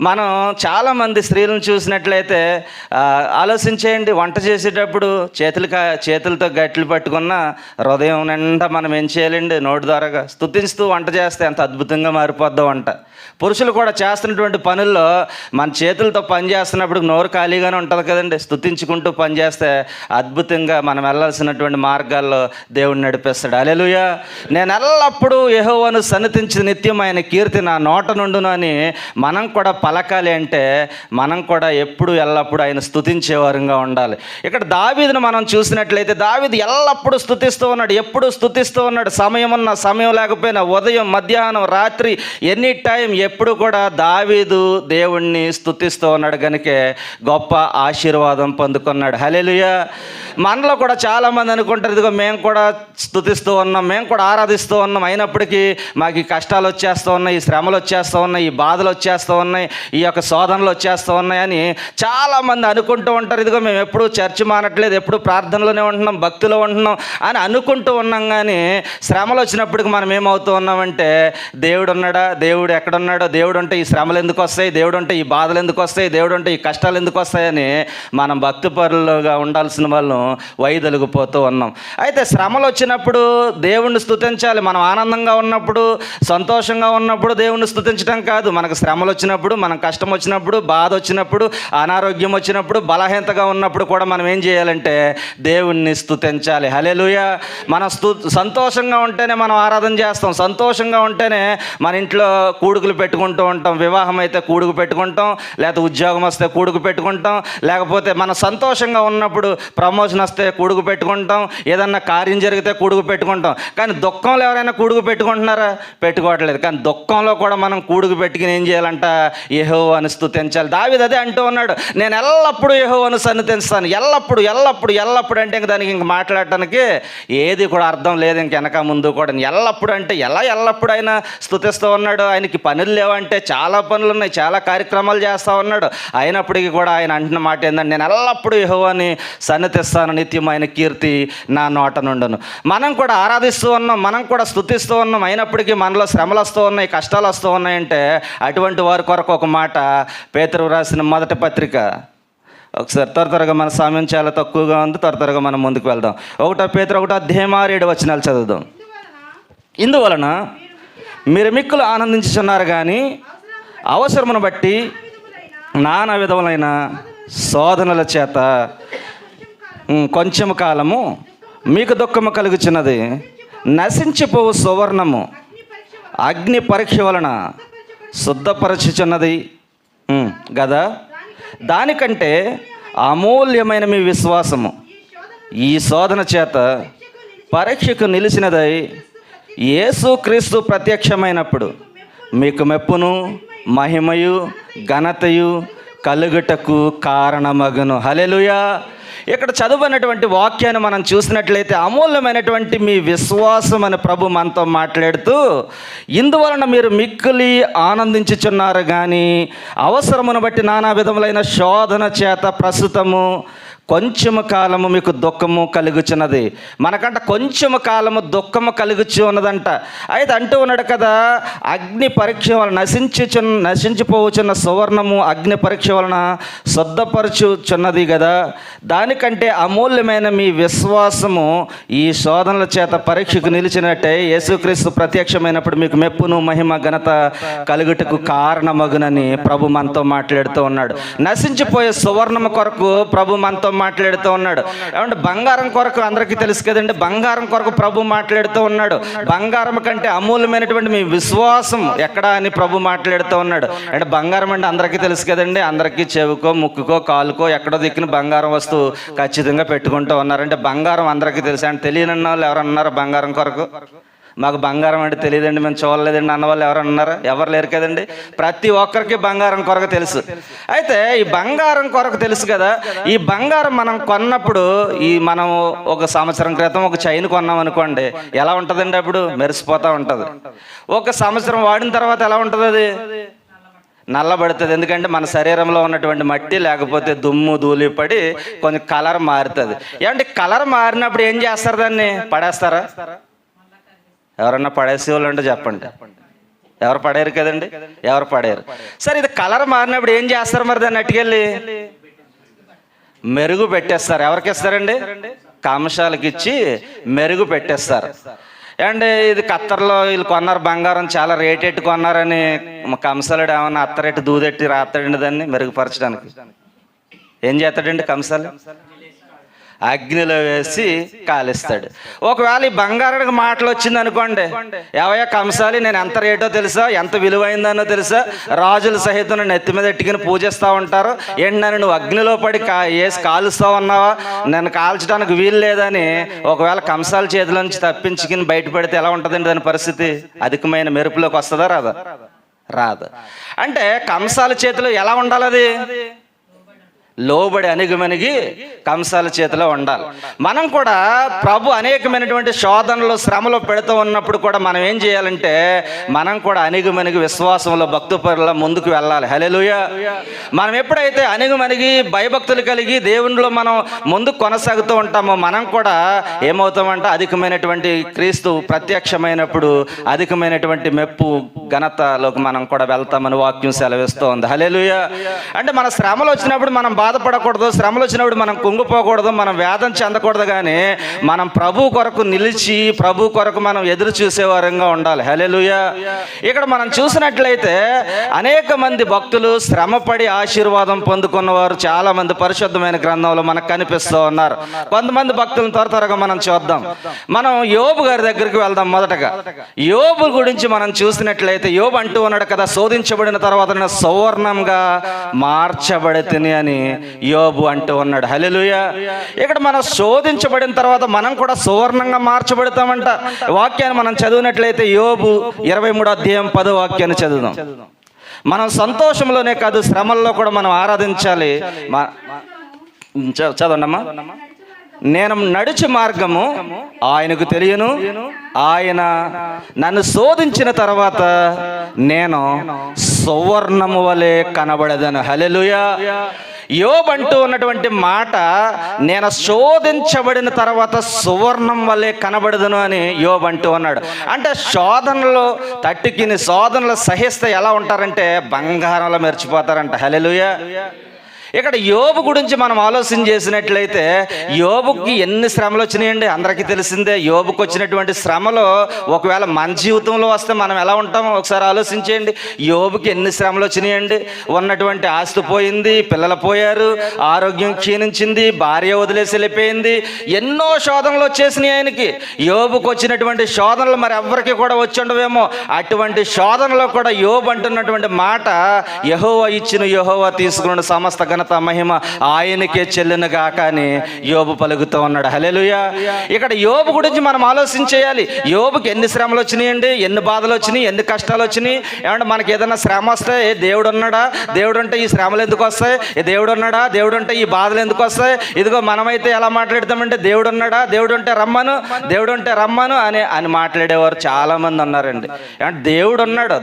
మనం చాలామంది స్త్రీలను చూసినట్లయితే ఆలోచించేయండి, వంట చేసేటప్పుడు చేతులతో గట్లు పట్టుకున్న హృదయం నిండా మనం ఏం చేయాలండి? నోటి ద్వారాగా స్తుతిస్తూ వంట చేస్తే ఎంత అద్భుతంగా మారిపోద్దాం వంట. పురుషులు కూడా చేస్తున్నటువంటి పనుల్లో మన చేతులతో పని చేస్తున్నప్పుడు నోరు ఖాళీగానే ఉంటుంది కదండి. స్తుతించుకుంటూ పని చేస్తే అద్భుతంగా మనం వెళ్ళాల్సినటువంటి మార్గాల్లో దేవుడు నడిపిస్తాడు. హల్లెలూయా. నేను ఎల్లప్పుడూ యెహోవాను సన్నతించి నిత్యం ఆయన కీర్తి నా నోట నుండును అని మనం కూడా పలకాలి. అంటే మనం కూడా ఎప్పుడు ఎల్లప్పుడూ ఆయన స్తుతించేవారంగా ఉండాలి. ఇక్కడ దావీదును మనం చూసినట్లయితే దావీదు ఎల్లప్పుడూ స్తుతిస్తూ ఉన్నాడు, ఎప్పుడు స్తుతిస్తూ ఉన్నాడు. సమయం ఉన్నా సమయం లేకపోయినా, ఉదయం మధ్యాహ్నం రాత్రి ఎనీ టైం ఎప్పుడు కూడా దావీదు దేవుణ్ణి స్తుతిస్తూ ఉన్నాడు. కనుకే గొప్ప ఆశీర్వాదం పొందుకున్నాడు. హల్లెలూయా. మనలో కూడా చాలామంది అనుకుంటారు, ఇదిగో మేము కూడా స్తుతిస్తూ ఉన్నాం, మేము కూడా ఆరాధిస్తూ ఉన్నాం, అయినప్పటికీ మాకు ఈ కష్టాలు వచ్చేస్తూ ఉన్నాయి, ఈ శ్రమలు వచ్చేస్తూ ఉన్నాయి, ఈ బాధలు వచ్చేస్తూ ఉన్నాయి, ఈ యొక్క శోధనలు వచ్చేస్తూ ఉన్నాయని చాలామంది అనుకుంటూ ఉంటారు. ఇదిగో మేము ఎప్పుడు చర్చ్ మానట్లేదు, ఎప్పుడు ప్రార్థనలోనే ఉంటున్నాం, భక్తిలో ఉంటున్నాం అని అనుకుంటూ ఉన్నాం. కానీ శ్రమలు వచ్చినప్పటికి మనం ఏమవుతూ ఉన్నామంటే, దేవుడు ఉన్నాడా? దేవుడు ఎక్కడున్నాడో? దేవుడు ఉంటే ఈ శ్రమలు ఎందుకు వస్తాయి? దేవుడు ఉంటే ఈ బాధలు ఎందుకు వస్తాయి? దేవుడు ఉంటే ఈ కష్టాలు ఎందుకు వస్తాయని మనం భక్తి పరులుగా ఉండాల్సిన వాళ్ళు వైదొలిగిపోతూ ఉన్నాం. అయితే శ్రమలు వచ్చినప్పుడు దేవుణ్ణి స్తుతించాలి. మనం ఆనందంగా ఉన్నప్పుడు, సంతోషంగా ఉన్నప్పుడు దేవుణ్ణి స్తుతించడం కాదు. మనకు శ్రమలు వచ్చినప్పుడు, మనం కష్టం వచ్చినప్పుడు, బాధ వచ్చినప్పుడు, అనారోగ్యం వచ్చినప్పుడు, బలహీనతగా ఉన్నప్పుడు కూడా మనం ఏం చేయాలంటే దేవుణ్ణి స్తుతించాలి. హల్లెలూయా. మనం సంతోషంగా ఉంటేనే మనం ఆరాధన చేస్తాం, సంతోషంగా ఉంటేనే మన ఇంట్లో కూడుకులు పెట్టుకుంటూ ఉంటాం. వివాహం అయితే కూడుకు పెట్టుకుంటాం, లేకపోతే ఉద్యోగం వస్తే కూడుకు పెట్టుకుంటాం, లేకపోతే మనం సంతోషంగా ఉన్నప్పుడు ప్రమోషన్ వస్తే కూడుకు పెట్టుకుంటాం, ఏదన్నా కార్యం జరిగితే కూడుకు పెట్టుకుంటాం. కానీ దుఃఖంలో ఎవరైనా కూడుకు పెట్టుకుంటున్నారా? పెట్టుకోవట్లేదు. కానీ దుఃఖంలో కూడా మనం కూడుకు పెట్టుకుని ఏం చేయాలంట? యెహోవాను స్తుతించాలి. దావీదు అదే అంటూ ఉన్నాడు, నేను ఎల్లప్పుడూ యెహోవాను సన్నతిస్తాను. ఎల్లప్పుడు ఎల్లప్పుడు ఎల్లప్పుడు అంటే ఇంక దానికి ఇంక మాట్లాడటానికి ఏది కూడా అర్థం లేదు, ఇంక వెనక ముందు కూడా. ఎల్లప్పుడు అంటే ఎలా ఎల్లప్పుడు ఆయన స్తుతిస్తూ ఉన్నాడు? ఆయనకి పనులు లేవంటే చాలా పనులు ఉన్నాయి, చాలా కార్యక్రమాలు చేస్తూ ఉన్నాడు. అయినప్పటికీ కూడా ఆయన అంటున్న మాట ఏంటంటే, నేను ఎల్లప్పుడూ యెహోవాని సన్నతిస్తాను, నిత్యం ఆయన కీర్తి నా నోట నుండును. మనం కూడా ఆరాధిస్తూ ఉన్నాం, మనం కూడా స్తుతిస్తూ ఉన్నాం, అయినప్పటికీ మనలో శ్రమలు వస్తూ ఉన్నాయి, కష్టాలు వస్తూ ఉన్నాయంటే అటువంటి వారి కొరకు ఒక మాట పేతురు రాసిన మొదటి పత్రిక. ఒకసారి త్వరగా మన సమయం చాలా తక్కువగా ఉంది, త్వరగా మనం ముందుకు వెళ్దాం. 1 పేతురు 1:6-7 చదువుదాం. ఇందువలన మీరు మిక్కులు ఆనందించుచున్నారు, కానీ అవసరమును బట్టి నానా విధములైన శోధనల చేత కొంచెం కాలము మీకు దుఃఖము కలుగుచున్నది. నశించిపోవు సువర్ణము అగ్ని పరీక్ష వలన శుద్ధపరచుచున్నది కదా, దానికంటే అమూల్యమైన మీ విశ్వాసము ఈ శోధన చేత పరీక్షకు నిలిచినదై యేసుక్రీస్తు ప్రత్యక్షమైనప్పుడు మీకు మెప్పును మహిమయు ఘనతయు కలుగుటకు కారణమగును. హల్లెలూయా. ఇక్కడ చదువుకున్నటువంటి వాక్యాన్ని మనం చూసినట్లయితే అమూల్యమైనటువంటి మీ విశ్వాసం అని ప్రభు మనతో మాట్లాడుతూ, ఇందువలన మీరు మిక్కిలి ఆనందించుచున్నారు కానీ అవసరమును బట్టి నానా విధములైన శోధన చేత ప్రస్తుతము కొంచెము కాలము మీకు దుఃఖము కలుగుచున్నది. మనకంట కొంచెము కాలము దుఃఖము కలుగుచు ఉన్నదంట. అయితే అంటూ ఉన్నాడు కదా, అగ్ని పరీక్ష వలన నశించిపోవచ్చున్న సువర్ణము అగ్ని పరీక్ష వలన శుద్ధపరచుచున్నది కదా, దానికంటే అమూల్యమైన మీ విశ్వాసము ఈ శోధనల చేత పరీక్షకు నిలిచినట్టే యేసుక్రీస్తు ప్రత్యక్షమైనప్పుడు మీకు మెప్పును మహిమ ఘనత కలుగుటకు కారణమగునని ప్రభు మనతో మాట్లాడుతూ ఉన్నాడు. నశించిపోయే సువర్ణము కొరకు ప్రభు మనతో మాట్లాడుతూ ఉన్నాడు. ఏమంటే బంగారం కొరకు అందరికీ తెలుసు కదండి, బంగారం కొరకు ప్రభు మాట్లాడుతూ ఉన్నాడు. బంగారం కంటే అమూల్యమైనటువంటి మీ విశ్వాసం ఎక్కడ అని ప్రభు మాట్లాడుతూ ఉన్నాడు. అంటే బంగారం అంటే అందరికీ తెలుసు కదండి, అందరికీ చెవుకో ముక్కుకో కాలుకో ఎక్కడో దిక్కున బంగారం వస్తువు ఖచ్చితంగా పెట్టుకుంటూ ఉన్నారు. అంటే బంగారం అందరికీ తెలుసు. అంటే తెలియని వాళ్ళు ఎవరన్నారా బంగారం కొరకు? మాకు బంగారం అంటే తెలియదండి, మేము చూడలేదండి అన్న వాళ్ళు ఎవరన్నారా? ఎవరు లేరు కదండి. ప్రతి ఒక్కరికి బంగారం కొరకు తెలుసు. అయితే ఈ బంగారం కొరకు తెలుసు కదా, ఈ బంగారం మనం కొన్నప్పుడు మనం ఒక సంవత్సరం క్రితం ఒక చైన్ కొన్నాం అనుకోండి, ఎలా ఉంటుందండి? అప్పుడు మెరిసిపోతూ ఉంటుంది. ఒక సంవత్సరం వాడిన తర్వాత ఎలా ఉంటుంది? అది నల్లబడుతుంది. ఎందుకంటే మన శరీరంలో ఉన్నటువంటి మట్టి లేకపోతే దుమ్ము ధూళి పడి కొంచెం కలర్ మారుతుంది. ఏమంటే కలర్ మారినప్పుడు ఏం చేస్తారు? దాన్ని పడేస్తారా? ఎవరన్నా పడేసే వాళ్ళు అంటే చెప్పండి. ఎవరు పడేరు కదండి, ఎవరు పడేరు. సరే, ఇది కలర్ మారినప్పుడు ఏం చేస్తారు మరి? దాన్ని అట్టుకెళ్ళి మెరుగు పెట్టేస్తారు. ఎవరికి ఇస్తారండి? కాంశాలకి ఇచ్చి మెరుగు పెట్టేస్తారు. అండ్ ఇది ఖత్తర్లో వీళ్ళు కొన్నారు బంగారం, చాలా రేట్ ఎట్టు కొన్నారని కంసాలుడు ఏమన్నా అత్తరెట్టు దూదెట్టి రాస్తాడండి దాన్ని మెరుగుపరచడానికి. ఏం చేస్తాడండి? కంసాలు అగ్నిలో వేసి కాలిస్తాడు. ఒకవేళ ఈ బంగారానికి మాటలు వచ్చింది అనుకోండి, ఏవయ్యా కంసాలి, నేను ఎంత రేటో తెలుసా, ఎంత విలువైందనో తెలుసా, రాజుల సహితం నన్ను ఎత్తి మీద ఎట్టుకుని పూజిస్తూ ఉంటారు, ఏంటి నన్ను నువ్వు అగ్నిలో పడి వేసి కాలుస్తావు అన్నావా, నన్ను కాల్చడానికి వీలు లేదని ఒకవేళ కంసాల చేతిలో నుంచి తప్పించుకుని బయటపడితే ఎలా ఉంటుందండి దాని పరిస్థితి? అధికమైన మెరుపులోకి వస్తుందా? రాదా? రాదు. అంటే కంసాల చేతిలో ఎలా ఉండాలి? అది లోబడి అణిగిమణిగి కంసాల చేతిలో ఉండాలి. మనం కూడా ప్రభు అనేకమైనటువంటి శోధనలు శ్రమలో పెడుతూ ఉన్నప్పుడు కూడా మనం ఏం చేయాలంటే, మనం కూడా అణిగిమణిగి విశ్వాసంలో భక్తిపరుల ముందుకు వెళ్ళాలి. హల్లెలూయా. మనం ఎప్పుడైతే అణిగిమణిగి భయభక్తులు కలిగి దేవునిలో మనం ముందుకు కొనసాగుతూ ఉంటామో, మనం కూడా ఏమవుతామంటే అధికమైనటువంటి క్రీస్తు ప్రత్యక్షమైనప్పుడు అధికమైనటువంటి మెప్పు ఘనతలోకి మనం కూడా వెళ్తామని వాక్యం సెలవిస్తూ ఉంది. హల్లెలూయా. అంటే మన శ్రమలు వచ్చినప్పుడు మనం బాధపడకూడదు, శ్రమలు వచ్చినప్పుడు మనం కుంగిపోకూడదు, మనం వేదన చెందకూడదు, కానీ మనం ప్రభు కొరకు నిలిచి ప్రభు కొరకు మనం ఎదురు చూసేవారంగా ఉండాలి. హల్లెలూయా. ఇక్కడ మనం చూసినట్లయితే అనేక మంది భక్తులు శ్రమపడి ఆశీర్వాదం పొందుకున్నవారు చాలా మంది పరిశుద్ధమైన గ్రంథంలో మనకు కనిపిస్తూ ఉన్నారు. కొంతమంది భక్తులను త్వరగా మనం చూద్దాం. మనం యోబు గారి దగ్గరికి వెళ్దాం. మొదటగా యోబు గురించి మనం చూసినట్లయితే యోబు అంటూ ఉన్నాడు కదా, శోధించబడిన తర్వాత నేను సువర్ణంగా మార్చబడితిని అని యోబు అంటూ ఉన్నాడు. హల్లెలూయా. ఇక్కడ మనం శోధించబడిన తర్వాత మనం కూడా సువర్ణంగా మార్చబడతామంట. వాక్యాన్ని మనం చదివినట్లయితే యోబు 23వ అధ్యాయం 10వ వాక్యాన్ని చదువుదాం. మనం సంతోషంలోనే కాదు శ్రమల్లో కూడా మనం ఆరాధించాలి. చదవండమ్మా. నేను నడిచి మార్గము ఆయనకు తెలియను, ఆయన నన్ను శోధించిన తర్వాత నేను సువర్ణము వలె కనబడదను. హల్లెలూయా. యోబు అంటూ ఉన్నటువంటి మాట, నేను శోధించబడిన తర్వాత సువర్ణం వల్లే కనబడదును అని యోబు అంటూ ఉన్నాడు. అంటే శోధనలు తట్టుకిని శోధనలు సహిస్తే ఎలా ఉంటారంటే బంగారంలో మెరిచిపోతారంట. హల్లెలూయా. ఇక్కడ యోబు గురించి మనం ఆలోచన చేసినట్లయితే యోబుకి ఎన్ని శ్రమలు వచ్చినాయండి? అందరికీ తెలిసిందే. యోబుకి వచ్చినటువంటి శ్రమలు ఒకవేళ మన జీవితంలో వస్తే మనం ఎలా ఉంటామో ఒకసారి ఆలోచించేయండి. యోబుకి ఎన్ని శ్రమలు వచ్చినాయండి? ఉన్నటువంటి ఆస్తి పోయింది, పిల్లలు పోయారు, ఆరోగ్యం క్షీణించింది, భార్య వదిలేసి వెళ్ళిపోయింది, ఎన్నో శోధనలు వచ్చేసినాయి ఆయనకి. యోబుకి వచ్చినటువంటి శోధనలు మరి ఎవరికి కూడా వచ్చి ఉండవేమో. అటువంటి శోధనలో కూడా యోబు అంటున్నటువంటి మాట, యెహోవా ఇచ్చిన యెహోవా తీసుకున్న సమస్త ఘనత మహిమ ఆయనకే చెల్లినగా కానీ యోబు పలుకుతూ ఉన్నాడు. హల్లెలూయా. ఇక్కడ యోబు గురించి మనం ఆలోచించేయాలి. యోబుకి ఎన్ని శ్రమలు వచ్చినాయండి? ఎన్ని బాధలు వచ్చినాయి? ఎన్ని కష్టాలు వచ్చినాయి? ఏమంటే మనకి ఏదైనా శ్రమ వస్తే దేవుడు ఉన్నాడా? దేవుడు అంటే ఈ శ్రమలు ఎందుకు వస్తాయి? దేవుడు ఉన్నాడా? దేవుడు అంటే ఈ బాధలు ఎందుకు వస్తాయి? ఇదిగో మనమైతే ఎలా మాట్లాడతామంటే దేవుడు ఉన్నాడా? దేవుడు అంటే రమ్మను, దేవుడు అంటే రమ్మను అని మాట్లాడేవారు చాలామంది ఉన్నారండి. అంటే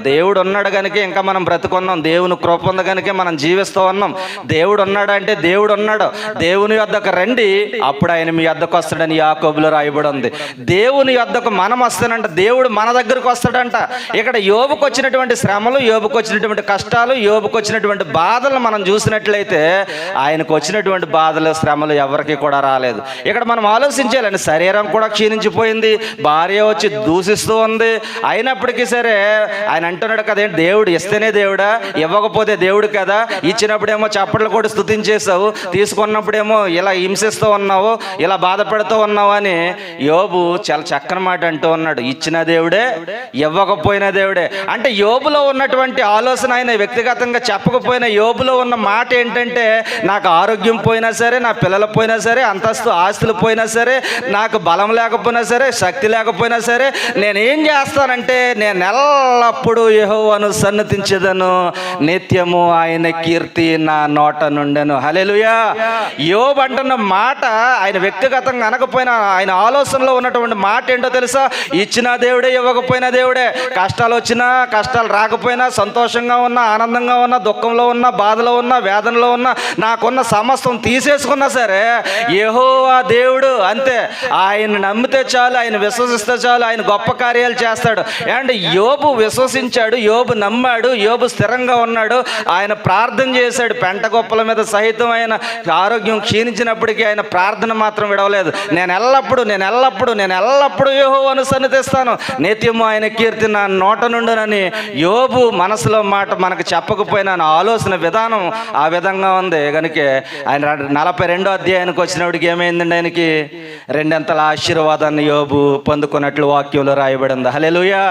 దేవుడు ఉన్నాడు కనుక ఇంకా మనం బ్రతుకున్నాం. దేవుని కృప ఉంది కనుక మనం జీవిస్తూ ఉన్నాం. దేవుడు ఉన్నాడు అంటే దేవుడు ఉన్నాడు. దేవుని యొద్దకు రండి, అప్పుడు ఆయన మీ యొద్దకు వస్తాడని యాకోబులో రాయబడి ఉంది. దేవుని యొద్దకు మనం వస్తానంట, దేవుడు మన దగ్గరకు వస్తాడంట. ఇక్కడ యోబుకు వచ్చినటువంటి శ్రమలు, యోబుకు వచ్చినటువంటి కష్టాలు, యోబుకు వచ్చినటువంటి బాధలు మనం చూసినట్లయితే ఆయనకు వచ్చినటువంటి బాధలు, శ్రమలు ఎవరికి కూడా రాలేదు. ఇక్కడ మనం ఆలోచించాలండి. శరీరం కూడా క్షీణించిపోయింది, భార్య వచ్చి దూషిస్తూ ఉంది. అయినప్పటికీ సరే ఆయన అంటున్నాడు కదేంటి, దేవుడు ఇస్తేనే దేవుడా, ఇవ్వకపోతే దేవుడు కదా, ఇచ్చినప్పుడేమో చప్పట్లు కూడా స్తుతించేసావు, తీసుకున్నప్పుడేమో ఇలా హింసిస్తూ ఉన్నావు, ఇలా బాధ పెడుతూ ఉన్నావు అని యోబు చాలా చక్కని మాట అంటూ ఉన్నాడు. ఇచ్చిన దేవుడే, ఇవ్వకపోయిన దేవుడే. అంటే యోబులో ఉన్నటువంటి ఆలోచన ఆయన వ్యక్తిగతంగా చెప్పకపోయినా యోబులో ఉన్న మాట ఏంటంటే, నాకు ఆరోగ్యం పోయినా సరే, నా పిల్లలు పోయినా సరే, అంతస్తు ఆస్తులు పోయినా సరే, నాకు బలం లేకపోయినా సరే, శక్తి లేకపోయినా సరే, నేనేం చేస్తానంటే నేను ఎల్లప్పుడూ యెహోవాను సన్నతించెదను, నిత్యము ఆయన కీర్తి నా నోట నుండెను. హల్లెలూయా. యోబు అంటున్న మాట ఆయన వ్యక్తిగతంగా అనకపోయినా ఆయన ఆలోచనలో ఉన్నటువంటి మాట ఏంటో తెలుసా? ఇచ్చిన దేవుడే, ఇవ్వకపోయినా దేవుడే. కష్టాలు వచ్చినా, కష్టాలు రాకపోయినా, సంతోషంగా ఉన్నా, ఆనందంగా ఉన్నా, దుఃఖంలో ఉన్నా, బాధలో ఉన్నా, వేదనలో ఉన్నా, నాకున్న సమస్తం తీసేసుకున్నా సరే యెహోవా దేవుడు అంతే. ఆయన నమ్మితే చాలు, ఆయన విశ్వసిస్తే చాలు, ఆయన గొప్ప కార్యాలు చేస్తాడు. అండ్ యోబు విశ్వసించాడు, యోబు నమ్మాడు, యోబు స్థిరంగా ఉన్నాడు. ఆయన ప్రార్థన చేశాడు. పెంట గొప్పల మీద సహితం ఆయన ఆరోగ్యం క్షీణించినప్పటికీ ఆయన ప్రార్థన మాత్రం విడవలేదు. నేను ఎల్లప్పుడూ యెహోవాను సన్నిధిస్తాను, నిత్యము ఆయన కీర్తి నా నోట నుండునని యోబు మనసులో మాట మనకు చెప్పకపోయినా ఆలోచన విధానం ఆ విధంగా ఉంది. కనుక ఆయన 42వ అధ్యాయానికి వచ్చినప్పటికి ఏమైందండి? ఆయనకి రెండంతల ఆశీర్వాదాన్ని యోబు పొందుకున్నట్లు వాక్యంలో రాయబడి ఉంది. హల్లెలూయా.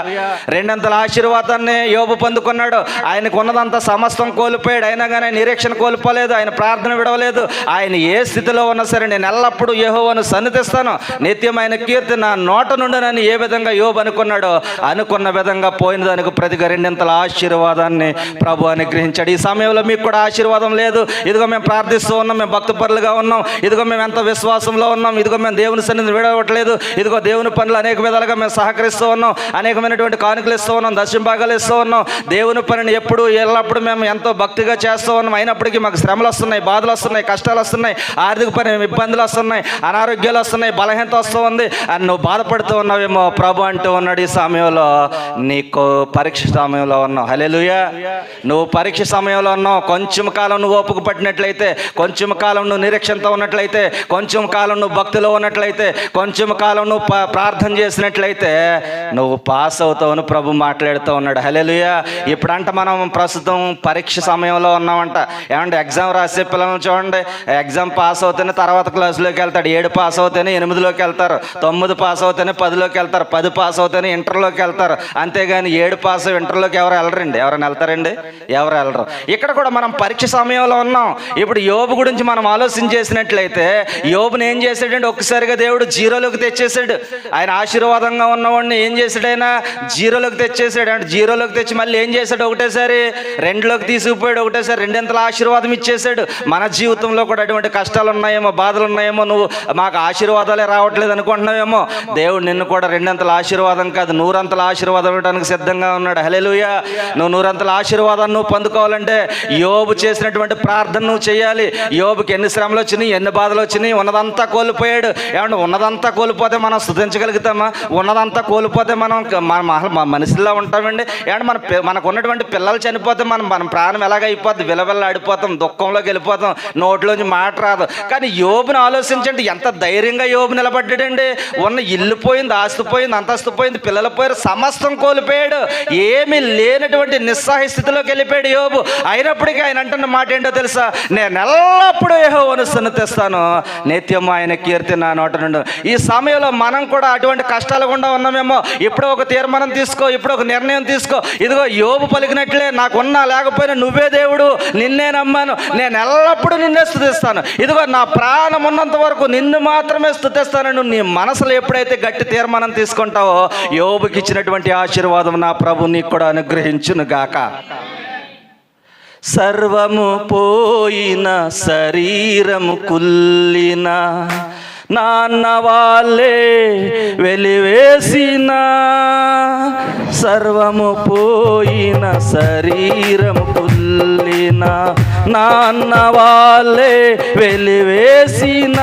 రెండంతల ఆశీర్వాదాన్ని యోబు పొందుకున్నాడు. ఆయనకు ఉన్నదంతా సమస్తం కోల్పోయాడు, అయినా కానీ నిరీక్షణ కోల్పోలేదు, ఆయన ప్రార్థన విడవలేదు. ఆయన ఏ స్థితిలో ఉన్నా సరే నేను ఎల్లప్పుడూ యెహోవాను సన్నిధిస్తాను, నిత్యమైన కీర్తి నా నోట నుండినని ఏ విధంగా యోబు అనుకున్నాడో అనుకున్న విధంగా పోయిన దానికి ప్రతిగా రెండింతల ఆశీర్వాదాన్ని ప్రభు అనుగ్రహించాడు. ఈ సమయంలో మీకు కూడా ఆశీర్వాదం లేదు. ఇదిగో మేము ప్రార్థిస్తూ ఉన్నాం, మేము భక్తిపరులుగా ఉన్నాం, ఇదిగో మేము ఎంతో విశ్వాసంలో ఉన్నాం, ఇదిగో మేము దేవుని సన్నిధిని విడవట్లేదు, ఇదిగో దేవుని పనులు అనేక విధాలుగా మేము సహకరిస్తూ ఉన్నాం, అనేకమైనటువంటి కానుకలు ఇస్తూ ఉన్నాం, దశంభాగాలు ఇస్తూ ఉన్నాం, దేవుని పనిని ఎప్పుడు ఎల్లప్పుడు మేము ఎంతో భక్తిగా చేస్తూ ఉన్నాం. అయినప్పటికీ మాకు శ్రమలు వస్తున్నాయి, బాధలు వస్తున్నాయి, కష్టాలు వస్తున్నాయి, ఆర్థిక పని ఇబ్బందులు వస్తున్నాయి, అనారోగ్యాలు వస్తున్నాయి, బలహీనత వస్తూ ఉంది అని నువ్వు బాధపడుతూ ఉన్నావేమో. ప్రభు అంటూ ఉన్నాడు, ఈ సమయంలో నీకు పరీక్ష సమయంలో ఉన్నావు. హల్లెలూయా. నువ్వు పరీక్ష సమయంలో ఉన్నావు. కొంచెం కాలం నువ్వు ఓపిక పట్టినట్లయితే, కొంచెం కాలం నువ్వు నిరీక్షణతో ఉన్నట్లయితే, కొంచెం కాలం నువ్వు భక్తిలో ఉన్నట్లయితే, కొంచెం కాలం నువ్వు ప్రార్థన చేసినట్లయితే నువ్వు పాస్ అవుతావని ప్రభు మాట్లాడుతూ ఉన్నాడు. హల్లెలూయా. ఇప్పుడంట మనం ప్రస్తుతం పరీక్ష సమయంలో ఉన్నామంట. ఏమంటే ఎగ్జామ్ రాసే పిల్లలను చూడండి, ఎగ్జామ్ పాస్ అవుతేనే తర్వాత క్లాసులోకి వెళ్తాడు, 7 పాస్ అవుతేనే 8లోకి వెళ్తారు, 9 పాస్ అవుతేనే 10లోకి వెళ్తారు, 10 పాస్ అవుతేనే ఇంటర్లోకి వెళ్తారు. అంతేగాని 7 పాస్ ఇంటర్లోకి ఎవరు వెళ్ళరండి. ఎవరైనా వెళ్తారండి? ఎవరు వెళ్ళరు. ఇక్కడ కూడా మనం పరీక్ష సమయంలో ఉన్నాం. ఇప్పుడు యోబు గురించి మనం ఆలోచన చేసినట్లయితే యోబుని ఏం చేశాడంటే ఒక్కసారిగా దేవుడు జీరోలోకి తెచ్చేసాడు. ఆయన ఆశీర్వాదంగా ఉన్నవాడిని ఏం చేశాడు? ఆయన జీరోలోకి తెచ్చేసాడు. అంటే జీరోలోకి తెచ్చి మళ్ళీ ఏం చేశాడు? ఒకటేసారి 2లోకి తీసుకుపోయాడు. ఒకటేసారి రెండింతల ఆశీర్వాదం ఇచ్చేసాడు. మన జీవితంలో కూడా అటువంటి కష్టాలు ఉన్నాయేమో, బాధలు ఉన్నాయేమో, నువ్వు మాకు ఆశీర్వాదాలే రావట్లేదు అనుకుంటున్నావేమో. దేవుడు నిన్ను కూడా రెండంతల ఆశీర్వాదం కాదు 100 ఆశీర్వాదం ఇవ్వడానికి సిద్ధంగా ఉన్నాడు. హల్లెలూయా. నువ్వు 100 ఆశీర్వాదాన్ని నువ్వు పొందుకోవాలంటే యోబు చేసినటువంటి ప్రార్థన నువ్వు చేయాలి. యోబుకి ఎన్ని శ్రమలు వచ్చినాయి, ఎన్ని బాధలు వచ్చినాయి, ఉన్నదంతా కోల్పోయాడు. ఏమంటే ఉన్నదంతా కోల్పోతే మనం స్తుతించగలుగుతామా? ఉన్నదంతా కోల్పోతే మనం మనిషిలా ఉంటామండి? ఏమంటే మనకు ఉన్నటువంటి పిల్లలు చనిపోతే మనం ప్రాణం ఎలాగైపోద్ది? విలవిల్లాడిపోతాం, దుఃఖంలోకి వెళ్ళిపోతాం, నోట్లోంచి మాట రాదు. కానీ యోబుని ఆలోచించండి, ఎంత ధైర్యంగా యోబు నిలబడ్డాడండి. ఉన్న ఇల్లు పోయింది, ఆస్తి పోయింది, అంతస్తు పోయింది, పిల్లలు పోయారు, సమస్తం కోల్పోయాడు. ఏమీ లేనటువంటి నిస్సహాయ స్థితిలోకి వెళ్ళిపోయాడు యోబు. అయినప్పటికీ ఆయన అంటున్న మాట ఏంటో తెలుసా? నేను ఎల్లప్పుడూ యెహోవాను స్తుతిస్తాను, నిత్యం ఆయన కీర్తి నా నోట నుండి. ఈ సమయంలో మనం కూడా అటువంటి కష్టాలు గుండా ఉన్నామేమో. ఇప్పుడు ఒక తీర్మానం తీసుకో, ఇప్పుడు ఒక నిర్ణయం తీసుకో. ఇదిగో యోబు పలికినట్లే, నాకున్నా లేకపోయినా నువ్వే దేవుడు, నిన్నే నమ్మాను, నేను ఎల్లప్పుడూ నిన్నే స్తుతిస్తాను. ఇదిగో నా ప్రాణం ఉన్నంత వరకు నిన్ను మాత్రమే స్తుతిస్తాను. నీ మనసులో ఎప్పుడైతే గట్టి తీర్మానం తీసుకుంటావో, యోబుకి ఇచ్చినటువంటి ఆశీర్వాదం నా ప్రభు నీకు కూడా అనుగ్రహించును గాక. సర్వము పోయిన శరీరము కుల్లిన నాన్న వాళ్ళే వెలివేసిన, సర్వము పోయిన శరీరము కుల్లిన నాన్న వాళ్ళే వెలివేసిన,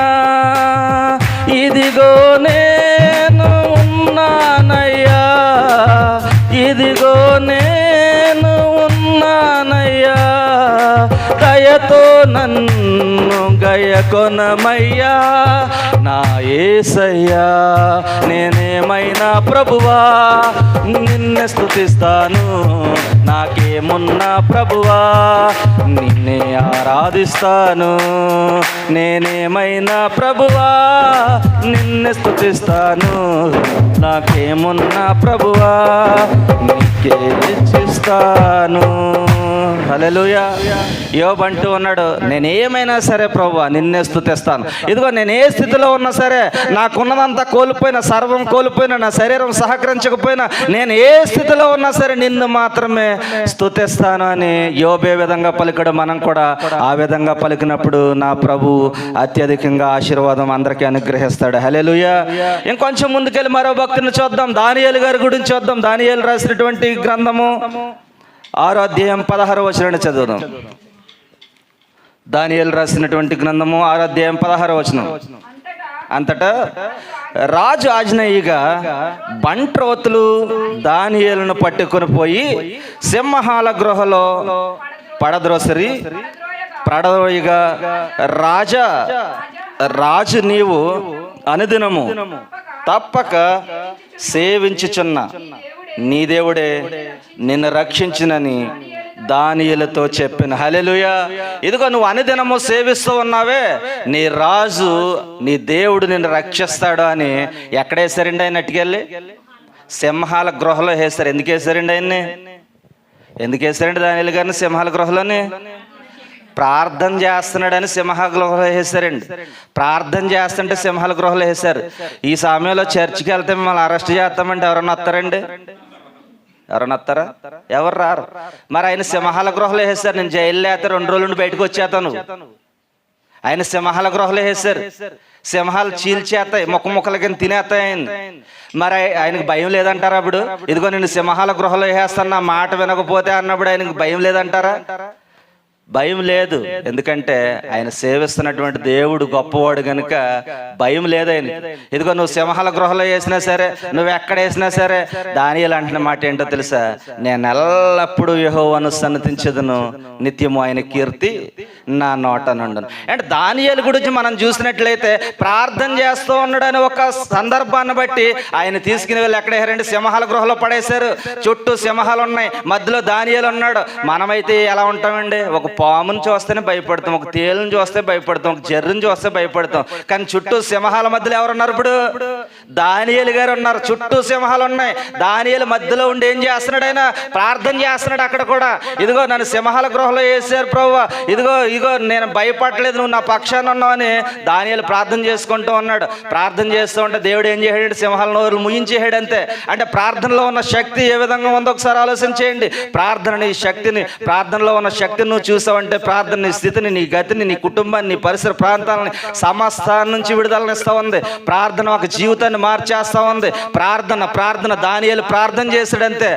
ఇదిగో నేను ఉన్నానయ్యా, ఇదిగో నేను ఉన్నానయ్యా, దయతో నన్ను గయకొనమయ్యా నా యేసయ్యా. నేనేమైనా ప్రభువా నిన్నే స్తుతిస్తాను, నాకేమున్నా ప్రభువా నిన్నే ఆరాధిస్తాను. నేనేమైనా ప్రభువా నిన్నే స్తుతిస్తాను, నాకేమున్నా ప్రభువా నీకే ఇచ్చిస్తాను. హల్లెలూయా. యోబు అంటూ ఉన్నాడు, నేనేమైనా సరే ప్రభువా నిన్నే స్తుతిస్తాను. ఇదిగో నేను ఏ స్థితిలో ఉన్నా సరే, నాకున్నదంతా కోల్పోయినా, సర్వం కోల్పోయినా, నా శరీరం సహకరించకపోయినా, నేను ఏ స్థితిలో ఉన్నా సరే నిన్ను మాత్రమే స్తుతిస్తాను అని యోబు ఏ విధంగా పలికాడు, మనం కూడా ఆ విధంగా పలికినప్పుడు నా ప్రభు అత్యధికంగా ఆశీర్వాదం అందరికీ అనుగ్రహిస్తాడు. హల్లెలూయా. ఇంకొంచెం ముందుకెళ్ళి మరో భక్తుని చూద్దాం, దానియేలు గారి గురించి చూద్దాం. దానియేలు రాసినటువంటి గ్రంథము 6వ అధ్యాయం 16వ వచనాన్ని చదువుదాం. దానియేలు రాసినటువంటి గ్రంథము 6వ అధ్యాయం 16వ వచనం. అంతటా రాజు ఆజ్ఞయిగా బంట్రోతులు దానియేలును పట్టుకొని పోయి సింహాల గృహలో పడద్రోసరి పడద్రోయిగా, రాజు నీవు అనుదినము తప్పక సేవించుచున్న నీ దేవుడే నిన్ను రక్షించునని దానియేలుతో చెప్పిన. హల్లెలూయా. ఇదిగో నువ్వు అనుదినము సేవిస్తూ ఉన్నావే, నీ రాజు నీ దేవుడు నిన్ను రక్షిస్తాడు అని ఎక్కడ వేసారండి ఆయన? అట్టుకెళ్ళి సింహాల గృహలో వేశారు. ఎందుకు వేసారండి ఆయన్ని? ఎందుకు వేసారండి దానియేలు గారిని సింహాల గృహలోని? ప్రార్థన చేస్తున్నాడని సింహాల గృహలో వేశారండి. ప్రార్థన చేస్తుంటే సింహాల గృహలో వేశారు. ఈ సమయంలో చర్చికి వెళ్తే మిమ్మల్ని అరెస్ట్ చేస్తామంటే ఎవరన్నా వస్తారండి? ఎవరన్నా వస్తారా? ఎవరు రారు. మరి ఆయన సింహాల గృహలో వేశారు. నేను జైల్లో అయితే 2 రోజుల నుండి బయటకు వచ్చేతాను. ఆయన సింహాల గృహలో వేశారు. సింహాలు చీల్చేస్తాయి, ముక్కల కింద తినేస్తాయి ఆయన. మరి ఆయనకు భయం లేదంటారా? అప్పుడు ఇదిగో నేను సింహాల గృహలో వేస్తాను, నా మాట వినకపోతే అన్నప్పుడు ఆయనకు భయం లేదంటారా? భయం లేదు. ఎందుకంటే ఆయన సేవిస్తున్నటువంటి దేవుడు గొప్పవాడు కనుక భయం లేదు ఆయన. ఇదిగో నువ్వు సింహాల గృహలో వేసినా సరే, నువ్వు ఎక్కడ వేసినా సరే, దానియేలు అంటున్న మాట ఏంటో తెలుసా? నేను ఎల్లప్పుడూ యెహోవాను సన్నతించదును, నిత్యము ఆయన కీర్తి నా నోట నుండును. అంటే దానియేలు గురించి మనం చూసినట్లయితే ప్రార్థన చేస్తూ ఉన్నాడని ఒక సందర్భాన్ని బట్టి ఆయన తీసుకుని వెళ్ళి ఎక్కడ వేసారండి? సింహాల గృహలో పడేశారు. చుట్టూ సింహాలు ఉన్నాయి, మధ్యలో దానియేలు ఉన్నాడు. మనమైతే ఎలా ఉంటామండి? ఒక పాముని చూస్తేనే భయపడతాం, ఒక తేలుని చూస్తే భయపడతాం, ఒక జర్రుని చూస్తే భయపడతాం. కానీ చుట్టూ సింహాల మధ్యలో ఎవరున్నారు? ఇప్పుడు దానియేలు గారు ఉన్నారు. చుట్టూ సింహాలు ఉన్నాయి. దానియేలు మధ్యలో ఉండి ఏం చేస్తున్నాడు? ఆయన ప్రార్థన చేస్తున్నాడు అక్కడ కూడా. ఇదిగో నన్ను సింహాల గృహలో వేసారు ప్రభువా, ఇదిగో నేను భయపడలేదు, నువ్వు నా పక్షాన ఉన్నావు అని దానియేలు ప్రార్థన చేసుకుంటూ ఉన్నాడు. ప్రార్థన చేస్తూ ఉంటే దేవుడు ఏం చేసాడు? సింహాల నోరులు ముయించేసాడు అంతే. అంటే ప్రార్థనలో ఉన్న శక్తి ఏ విధంగా ఉందో ఒకసారి ఆలోచన చేయండి. ప్రార్థనని శక్తిని, ప్రార్థనలో ఉన్న శక్తిని నువ్వు చూసావంటే ప్రార్థన నీ స్థితిని, నీ గతిని, నీ కుటుంబాన్ని, నీ పరిసర ప్రాంతాలని సమస్తాన్ని నుంచి విడుదలనిస్తూ ఉంది. ప్రార్థన ఒక జీవితాన్ని మార్చేస్తూ ఉంది. ప్రార్థన దానియేలు ప్రార్థన చేశాడంతే,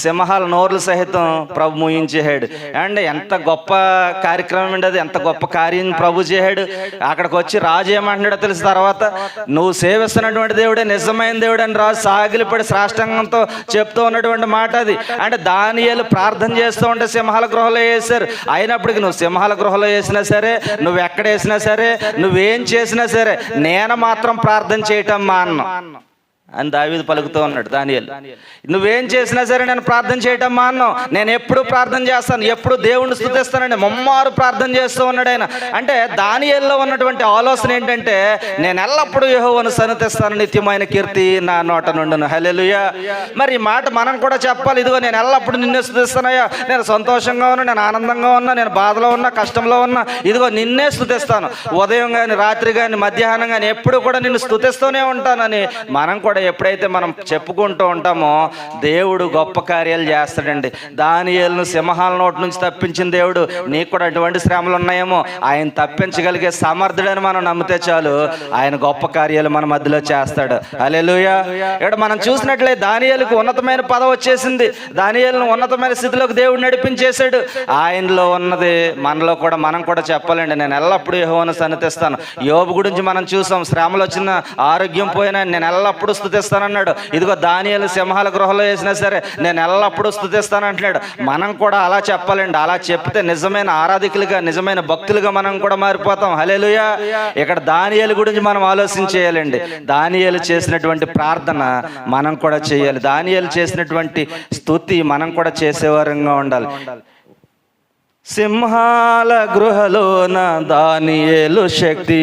సింహాల నోర్లు సహితం ప్రభు ముయించేసాడు. అండ్ ఎంత గొప్ప కార్యక్రమం సాయంత్రం అది ఎంత గొప్ప కార్యం ప్రభు చేశాడు. అక్కడికి వచ్చి రాజు ఏమంటున్నాడో తెలిసిన తర్వాత, నువ్వు సేవిస్తున్నటువంటి దేవుడే నిజమైన దేవుడు అని రాజు సాగిలిపడి సాష్టాంగంతో చెప్తూ ఉన్నటువంటి మాట అది. అంటే దానియేలు ప్రార్థన చేస్తూ ఉంటే సింహాల గృహలో వేశారు. అయినప్పటికీ నువ్వు సింహాల గృహలో వేసినా సరే, నువ్వు ఎక్కడ వేసినా సరే, నువ్వేం చేసినా సరే, నేను మాత్రం ప్రార్థన చేయటం మానను అని దావీదు పలుకుతూ ఉన్నాడు. దానియేలు, నువ్వేం చేసినా సరే నేను ప్రార్థన చేయటం మాను, నేను ఎప్పుడు ప్రార్థన చేస్తాను, ఎప్పుడు దేవుణ్ణి స్తుతిస్తానని ముమ్మారు ప్రార్థన చేస్తూ ఉన్నాడు ఆయన. అంటే దానియేలులో ఉన్నటువంటి ఆలోచన ఏంటంటే, నేను ఎల్లప్పుడూ యెహోవాను సన్నిధిస్తాను, నిత్యమైన కీర్తి నా నోట నుండును. హల్లెలూయా. మరి ఈ మాట మనం కూడా చెప్పాలి. ఇదిగో నేను ఎల్లప్పుడూ నిన్నే స్తుతిస్తానయ్యా, నేను సంతోషంగా ఉన్నా, నేను ఆనందంగా ఉన్నా, నేను బాధలో ఉన్నా, కష్టంలో ఉన్నా, ఇదిగో నిన్నే స్తుతిస్తాను. ఉదయం కానీ, రాత్రి కానీ, మధ్యాహ్నం కానీ ఎప్పుడు కూడా నిన్ను స్తుతిస్తూనే ఉంటానని మనం కూడా ఎప్పుడైతే మనం చెప్పుకుంటూ ఉంటామో దేవుడు గొప్ప కార్యాలు చేస్తాడండి. దానియేలును సింహాల నోటి నుంచి తప్పించిన దేవుడు నీకు కూడా అటువంటి శ్రమలు ఉన్నాయేమో, ఆయన తప్పించగలిగే సమర్థుడని మనం నమ్మితే చాలు, ఆయన గొప్ప కార్యాలు మన మధ్యలో చేస్తాడు. హల్లెలూయా. ఇక్కడ మనం చూసినట్లయితే దానియేలుకు ఉన్నతమైన పదవి వచ్చేసింది. దానియేలును ఉన్నతమైన స్థితిలోకి దేవుడు నడిపించేశాడు. ఆయనలో ఉన్నది మనలో కూడా మనం కూడా చెప్పాలండి, నేను ఎల్లప్పుడూ యెహోవాను సన్నిధిస్తాను. యోబు గురించి మనం చూసాం, శ్రమలు వచ్చిన, ఆరోగ్యం పోయినా నేను ఎల్లప్పుడూ స్తుతిస్తానన్నాడు. ఇదిగో దానియేలు సింహాల గృహలో వేసినా సరే నేను ఎల్లప్పుడూ స్తుతిస్తానంటున్నాడు. మనం కూడా అలా చెప్పాలండి. అలా చెప్తే నిజమైన ఆరాధికులుగా, నిజమైన భక్తులుగా మనం కూడా మారిపోతాం. హల్లెలూయా. ఇక్కడ దానియేలు గురించి మనం ఆలోచించేయాలండి. దానియేలు చేసినటువంటి ప్రార్థన మనం కూడా చేయాలి. దానియేలు చేసినటువంటి స్తుతి మనం కూడా చేసేవారంగా ఉండాలి. సింహాల గృహలోన దానియేలు శక్తి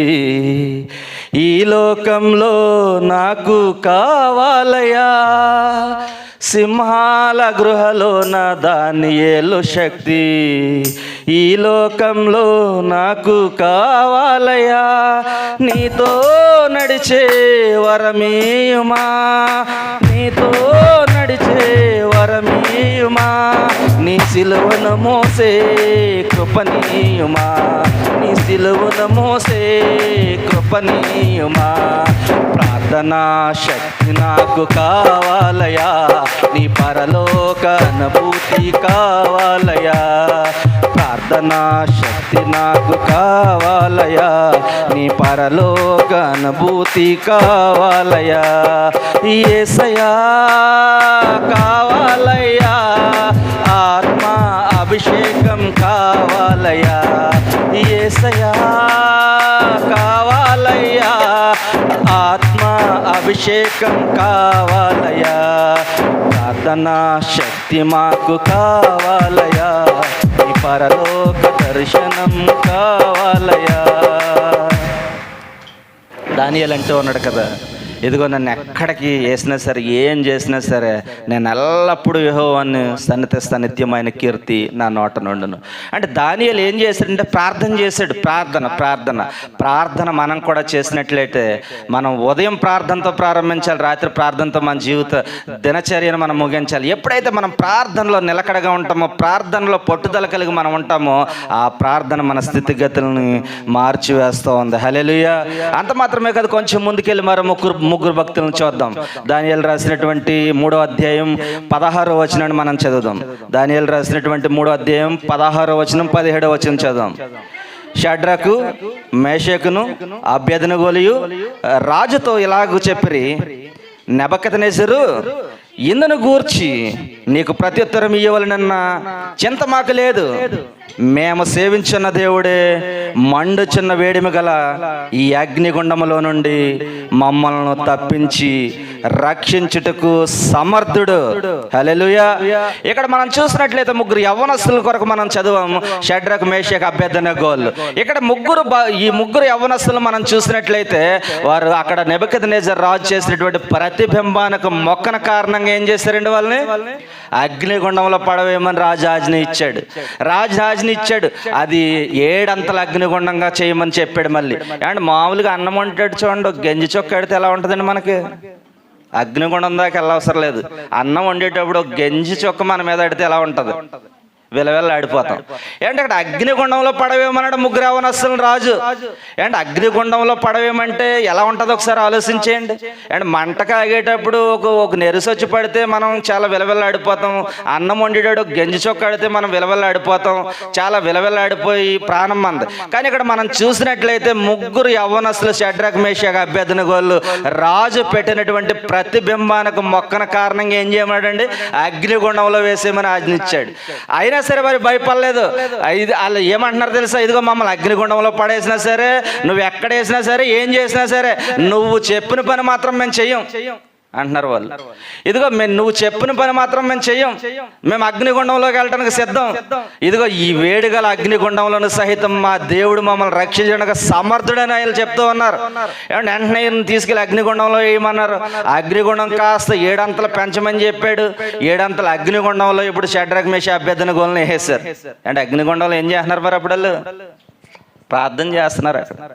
ఈ లోకంలో నాకు కావాలయా. సింహాల గృహలోన దానియేలు శక్తి ఈ లోకంలో నాకు కావాలయా. నీతో నడిచే వరమీయుమా, నీతో నడిచే వరమీయుమా, నీ సిలువను మోసే కృపనీయుమా, నీ సిలువను మోసే కృపనీయుమా. ప్రార్థనా శక్తి నాకు కావాలయా, నీ పరలోక అనుభూతి కావాలయా. ప్రార్థనా శక్తి నాకు కావాలయా, నీ పరలోక అనుభూతి కావాలయా. యేసయ్యా కావాలయ్యా, ఆత్మ అభిషేకం కావాలయ్యా. యేసయ్యా కావాలయ్యా, ఆత్మ అభిషేకం కావాలయ్యా. ప్రార్థనా శక్తి మాకు కావాలయ్యా, ఈ పరలోక దర్శనం కావాలయ్యా. దానియేలు అంటూ ఉన్నాడు కదా, ఇదిగో నన్ను ఎక్కడికి వేసినా సరే, ఏం చేసినా సరే, నేను ఎల్లప్పుడూ యెహోవాను సన్నిధిస్తాను, నిత్యమైన కీర్తి నా నోట నుండును. అంటే దానియేలు ఏం చేశాడంటే ప్రార్థన చేశాడు. ప్రార్థన మనం కూడా చేసినట్లయితే, మనం ఉదయం ప్రార్థనతో ప్రారంభించాలి, రాత్రి ప్రార్థనతో మన జీవిత దినచర్యను మనం ముగించాలి. ఎప్పుడైతే మనం ప్రార్థనలో నిలకడగా ఉంటామో, ప్రార్థనలో పట్టుదల కలిగి మనం ఉంటామో, ఆ ప్రార్థన మన స్థితిగతులని మార్చివేస్తూ ఉంది. హల్లెలూయా. అంత మాత్రమే కాదు, కొంచెం ముందుకెళ్ళి మరో ముగ్గురు భక్తులను చూద్దాం. దానియేలు రాసినటువంటి 3వ అధ్యాయం 16వ వచనాన్ని మనం చదువుదాం. దానియేలు రాసినటువంటి 3వ అధ్యాయం 16వ వచనం 17వ వచనం చదువుదాం. షడ్రకు, మేషకును, అబేద్నెగోలు రాజుతో ఇలాగ చెప్పిరి, నెబుకద్నెజరు ఇందును గూర్చి నీకు ప్రత్యుత్తరం ఇవ్వవలెనన్న చింత మాకు లేదు. మేము సేవించున్న దేవుడే మండుచున్న వేడిమి గల ఈ అగ్నిగుండములో నుండి మమ్మల్ని తప్పించి రక్షించుటకు సమర్థుడు. హల్లెలూయా. ఇక్కడ మనం చూసినట్లయితే ముగ్గురు యవ్వనస్తుల కొరకు మనం చదివాము, షడ్రకు, మేషకు, అబేద్నెగోలు. ఇక్కడ ఈ ముగ్గురు యవ్వనస్తులు మనం చూసినట్లయితే, వారు అక్కడ నెబుకద్నెజరు రాజు చేసినటువంటి ప్రతిబింబానికి మొక్కన కారణంగా ఏం చేశారండి, వాళ్ళని అగ్నిగుండంలో పడవేయమని రాజు ఆజ్ఞ ఇచ్చాడు. అది 7 అంతల అగ్నిగుండంగా చేయమని చెప్పాడు. మళ్ళీ అండ్ మామూలుగా అన్నం వంటాడు చూడండి, గంజి చొక్క ఎడితే ఎలా ఉంటుందండి, మనకి అగ్నిగుండం దాకా వెళ్ళవసరం లేదు. అన్నం వండేటప్పుడు గంజి చొక్క మన మీద అడితే ఎలా ఉంటుంది, విలవిల్లాడిపోతాం. ఏంటంటే అక్కడ అగ్నిగుండంలో పడవేమన్నాడు ముగ్గురు యవ్వనస్తులను రాజు. ఏంటి అగ్నిగుండంలో పడవేమంటే ఎలా ఉంటుందో ఒకసారి ఆలోచించేయండి. అండ్ మంట కాగేటప్పుడు ఒక నెరుసు వచ్చి పడితే మనం చాలా విలవిల్లాడిపోతాం. అన్నం వండేటాడు గంజి చొక్క ఆడితే మనం విలవిల్లాడిపోతాం, చాలా విలవిల్లాడిపోయి ప్రాణం మంది. కానీ ఇక్కడ మనం చూసినట్లయితే ముగ్గురు యవ్వనస్తులు షడ్రక్ మేషక్ అబేద్నెగోలు రాజు పెట్టినటువంటి ప్రతిబింబానికి మొక్కన కారణంగా ఏం చేయమన్నాడండి? అగ్నిగుండంలో వేసేయమని ఆజ్ఞించాడు. అయినా సరే మరి భయపడలేదు. వాళ్ళు ఏమంటున్నారు తెలుసా? ఇదిగో మమ్మల్ని అగ్నిగుండంలో పడేసినా సరే, నువ్వు ఎక్కడ వేసినా సరే, ఏం చేసినా సరే, నువ్వు చెప్పిన పని మాత్రం మేము చెయ్యం అంటున్నారు వాళ్ళు. ఇదిగో నువ్వు చెప్పిన పని మాత్రం మేము చెయ్యం, మేము అగ్నిగుండంలోకి వెళ్ళడానికి సిద్ధం. ఇదిగో ఈ వేడిగల అగ్నిగుండంలోనూ సహితం మా దేవుడు మమ్మల్ని రక్షించడానికి సమర్థుడని ఆయన చెప్తూ ఉన్నారు. ఏమంటే వెంటనే తీసుకెళ్ళి అగ్నిగుండంలో వేయమన్నారు. అగ్నిగుండం కాస్త 7 అంతలు పెంచమని చెప్పాడు. 7 అంతల అగ్నిగుండంలో ఇప్పుడు షడ్రక్ మేషక్ అబేద్నెగోలను వేసేశారు. అంటే అగ్నిగుండంలో ఏం చేస్తున్నారు మరి? అప్పుడు ప్రార్థన చేస్తున్నారు. అక్కడ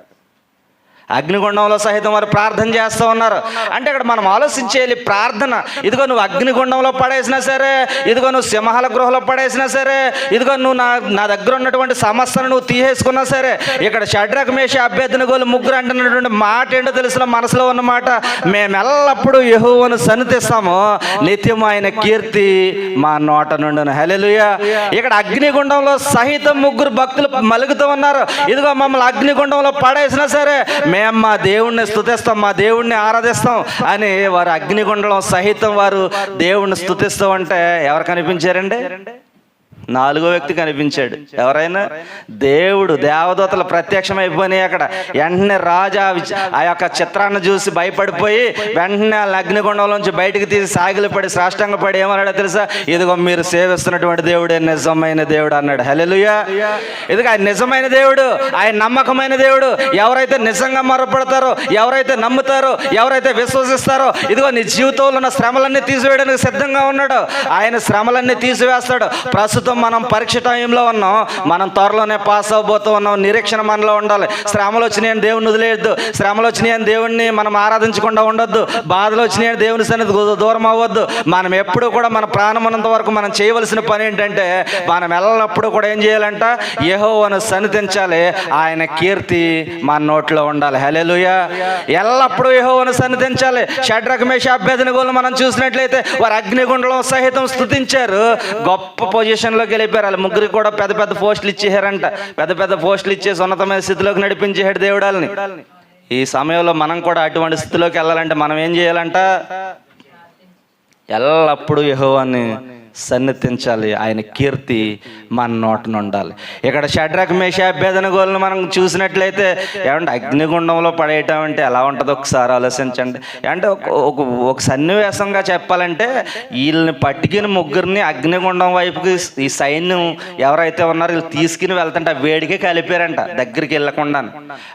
అగ్నిగుండంలో సహితం వారు ప్రార్థన చేస్తూ ఉన్నారు. అంటే ఇక్కడ మనం ఆలోచించేయాలి ప్రార్థన. ఇదిగో నువ్వు అగ్నిగుండంలో పడేసినా సరే, ఇదిగో నువ్వు సింహాల గృహలో పడేసినా సరే, ఇదిగో నువ్వు నా దగ్గర ఉన్నటువంటి సమస్యను నువ్వు తీసేసుకున్నా సరే, ఇక్కడ షడ్రక్ మేషక్ అబేద్నెగోలు ముగ్గురు అంటున్నటువంటి మాట ఏంటో తెలిసిన మనసులో ఉన్నమాట, మేము ఎల్లప్పుడూ యెహోవాను సన్నిధిస్తాము, నిత్యం ఆయన కీర్తి మా నోట నుండి. హల్లెలూయా. ఇక్కడ అగ్నిగుండంలో సహితం ముగ్గురు భక్తులు మలుగుతూ ఉన్నారు. ఇదిగో మమ్మల్ని అగ్నిగుండంలో పడేసినా సరే మేము మా దేవుణ్ణి స్తుతిస్తాం, మా దేవుణ్ణి ఆరాధిస్తాం అని వారు అగ్నిగుండంలో సహితం వారు దేవుణ్ణి స్తుతిస్తూ ఉంటే ఎవరు కనిపించారండి? 4వ వ్యక్తి కనిపించాడు. ఎవరైనా? దేవుడు. దేవదూతలు ప్రత్యక్షమైపోయినాయి అక్కడ. వెంటనే రాజు ఆ యొక్క చిత్రాన్ని చూసి భయపడిపోయి వెంటనే వాళ్ళ అగ్నిగుండంలోంచి బయటికి తీసి సాగిలపడి సాష్టాంగపడి ఏమన్నాడో తెలుసా? ఇదిగో మీరు సేవిస్తున్నటువంటి దేవుడే నిజమైన దేవుడు అన్నాడు. హల్లెలూయా. ఇదిగో ఆయన నిజమైన దేవుడు, ఆయన నమ్మకమైన దేవుడు. ఎవరైతే నిజంగా మొరపెడతారో, ఎవరైతే నమ్ముతారో, ఎవరైతే విశ్వసిస్తారో, ఇదిగో నీ జీవితంలో ఉన్న శ్రమలన్నీ తీసివేయడానికి సిద్ధంగా ఉన్నాడు. ఆయన శ్రమలన్నీ తీసివేస్తాడు. ప్రస్తుతం మనం పరీక్ష టైంలో ఉన్నాం, మనం త్వరలోనే పాస్ అవబోతూ ఉన్నాం. నిరీక్షణ మనలో ఉండాలి. శ్రమలు వచ్చినాయని దేవుని వదిలేయద్దు, శ్రమలు వచ్చినాయని దేవుణ్ణి మనం ఆరాధించకుండా ఉండొద్దు, బాధలు వచ్చినాయని దేవుని సన్నిధి దూరం అవ్వద్దు. మనం ఎప్పుడు కూడా మన ప్రాణం ఉన్నంత వరకు మనం చేయవలసిన పని ఏంటంటే, మనం ఎల్లప్పుడూ కూడా ఏం చేయాలంట? యెహోవాను సన్నిధించాలి, ఆయన కీర్తి మన నోట్లో ఉండాలి. హల్లెలూయా. ఎల్లప్పుడూ యెహోవాను సన్నిధించాలి. షడ్రక్ మేషక్ అబేద్నెగోలు మనం చూసినట్లయితే వారు అగ్నిగుండంలో సహితం స్తుతించారు. గొప్ప పొజిషన్లోకి వెళ్ళిపోయారు. వాళ్ళ ముగ్గురికి కూడా పెద్ద పెద్ద పోస్టులు ఇచ్చేసారంట. పెద్ద పెద్ద పోస్టులు ఇచ్చేసి ఉన్నతమైన స్థితిలోకి నడిపించేసాడు దేవుడాలని. ఈ సమయంలో మనం కూడా అటువంటి స్థితిలోకి వెళ్ళాలంటే మనం ఏం చేయాలంట? ఎల్లప్పుడూ యెహోవాని సన్నిధించాలి, ఆయన కీర్తి మన నోటను ఉండాలి. ఇక్కడ షడ్రక్ మేషక్ అబేద్నెగోలను మనం చూసినట్లయితే ఏమంటే అగ్నిగుండంలో పడేయటం అంటే ఎలా ఉంటుందో ఒకసారి ఆలోచించండి. అంటే ఒక సన్నివేశంగా చెప్పాలంటే వీళ్ళని పట్టుకుని ముగ్గురిని అగ్నిగుండం వైపుకి ఈ సైన్యం ఎవరైతే ఉన్నారో వీళ్ళు తీసుకుని వెళ్తుంటే ఆ వేడికే కాలిపోయారంట, దగ్గరికి వెళ్ళకుండా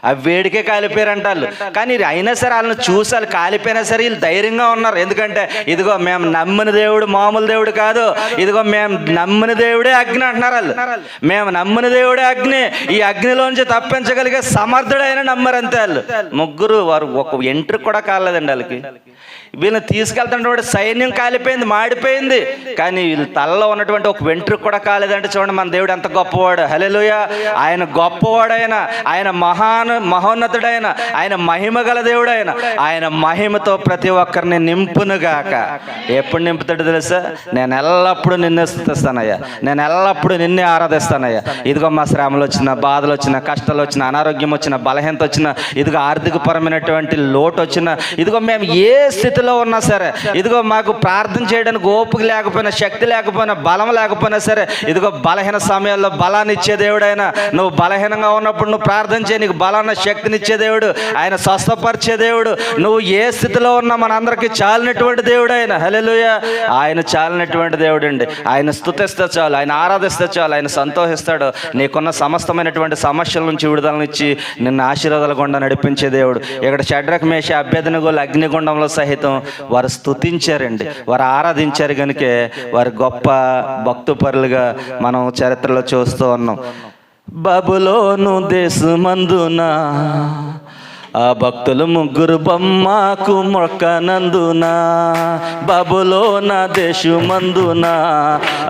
ఆ వేడికే కాలిపోయారంట వాళ్ళు. కానీ అయినా సరే వాళ్ళని చూసి వాళ్ళు కాలిపోయినా సరే వీళ్ళు ధైర్యంగా ఉన్నారు. ఎందుకంటే ఇదిగో మేము నమ్మిన దేవుడు మామూలు దేవుడు కాదు, ఇదిగో మేము నమ్మిన దేవుడే అగ్ని అంటున్నారు వాళ్ళు. మేము నమ్మిన దేవుడే అగ్ని, ఈ అగ్నిలోంచి తప్పించగలిగే సమర్థుడైన నమ్మరంతే వాళ్ళు ముగ్గురు. వారు ఒక ఎంట్రీ కూడా కాలేదండి వాళ్ళకి. వీళ్ళని తీసుకెళ్తున్నటువంటి సైన్యం కాలిపోయింది, మాడిపోయింది, కానీ వీళ్ళ తలలో ఉన్నటువంటి ఒక వెంట్రుక కూడా కాలేదంటే చూడండి మన దేవుడు ఎంత గొప్పవాడు. హల్లెలూయా. ఆయన గొప్పవాడైన, ఆయన మహోన్నతుడైన, ఆయన మహిమ గల దేవుడైన, ఆయన మహిమతో ప్రతి ఒక్కరిని నింపునుగాక. ఎప్పుడు నింపుతాడు తెలుసా? నేను ఎల్లప్పుడూ నిన్నే స్తుతిస్తానయ్యా, నేను ఎల్లప్పుడూ నిన్నే ఆరాధిస్తానయ్యా. ఇదిగో మా శ్రమలు వచ్చిన, బాధలు వచ్చిన, కష్టాలు వచ్చిన, అనారోగ్యం వచ్చిన, బలహీనత వచ్చిన, ఇదిగో ఆర్థికపరమైనటువంటి లోటు వచ్చిన, ఇదిగో మేము ఏ స్థితిలో ఉన్నా సరే, ఇదిగో మాకు ప్రార్థన చేయడానికి ఓపిక లేకపోయినా, శక్తి లేకపోయినా, బలం లేకపోయినా సరే, ఇదిగో బలహీన సమయాల్లో బలాన్ని ఇచ్చే దేవుడైనా, నువ్వు బలహీనంగా ఉన్నప్పుడు నువ్వు ప్రార్థన చేయి, నీకు బలాన్ని శక్తినిచ్చే దేవుడు, ఆయన స్వస్థపరిచే దేవుడు. నువ్వు ఏ స్థితిలో ఉన్నా మనందరికీ చాలినటువంటి దేవుడు ఆయన. హల్లెలూయా. ఆయన చాలినటువంటి దేవుడు అండి. ఆయన స్తుతిస్తే చాలు, ఆయన ఆరాధిస్తే చాలు, ఆయన సంతోషిస్తాడు. నీకున్న సమస్తమైనటువంటి సమస్యల నుంచి విడుదలనిచ్చి నిన్ను ఆశీర్వాదాల గుండా నడిపించే దేవుడు. ఇక్కడ షడ్రక్ మేషక్ అబేద్నెగోలు అగ్నిగుండంలో సహితం వారు స్తుతించారండి, వారు ఆరాధించారు. కనుకే వారు గొప్ప భక్తుపరులుగా మనం చరిత్రలో చూస్తూ ఉన్నాం. బబులోను దేశమందున ఆ భక్తులు ముగ్గురు బొమ్మకు మొక్కనందున బబులోన దేశమందున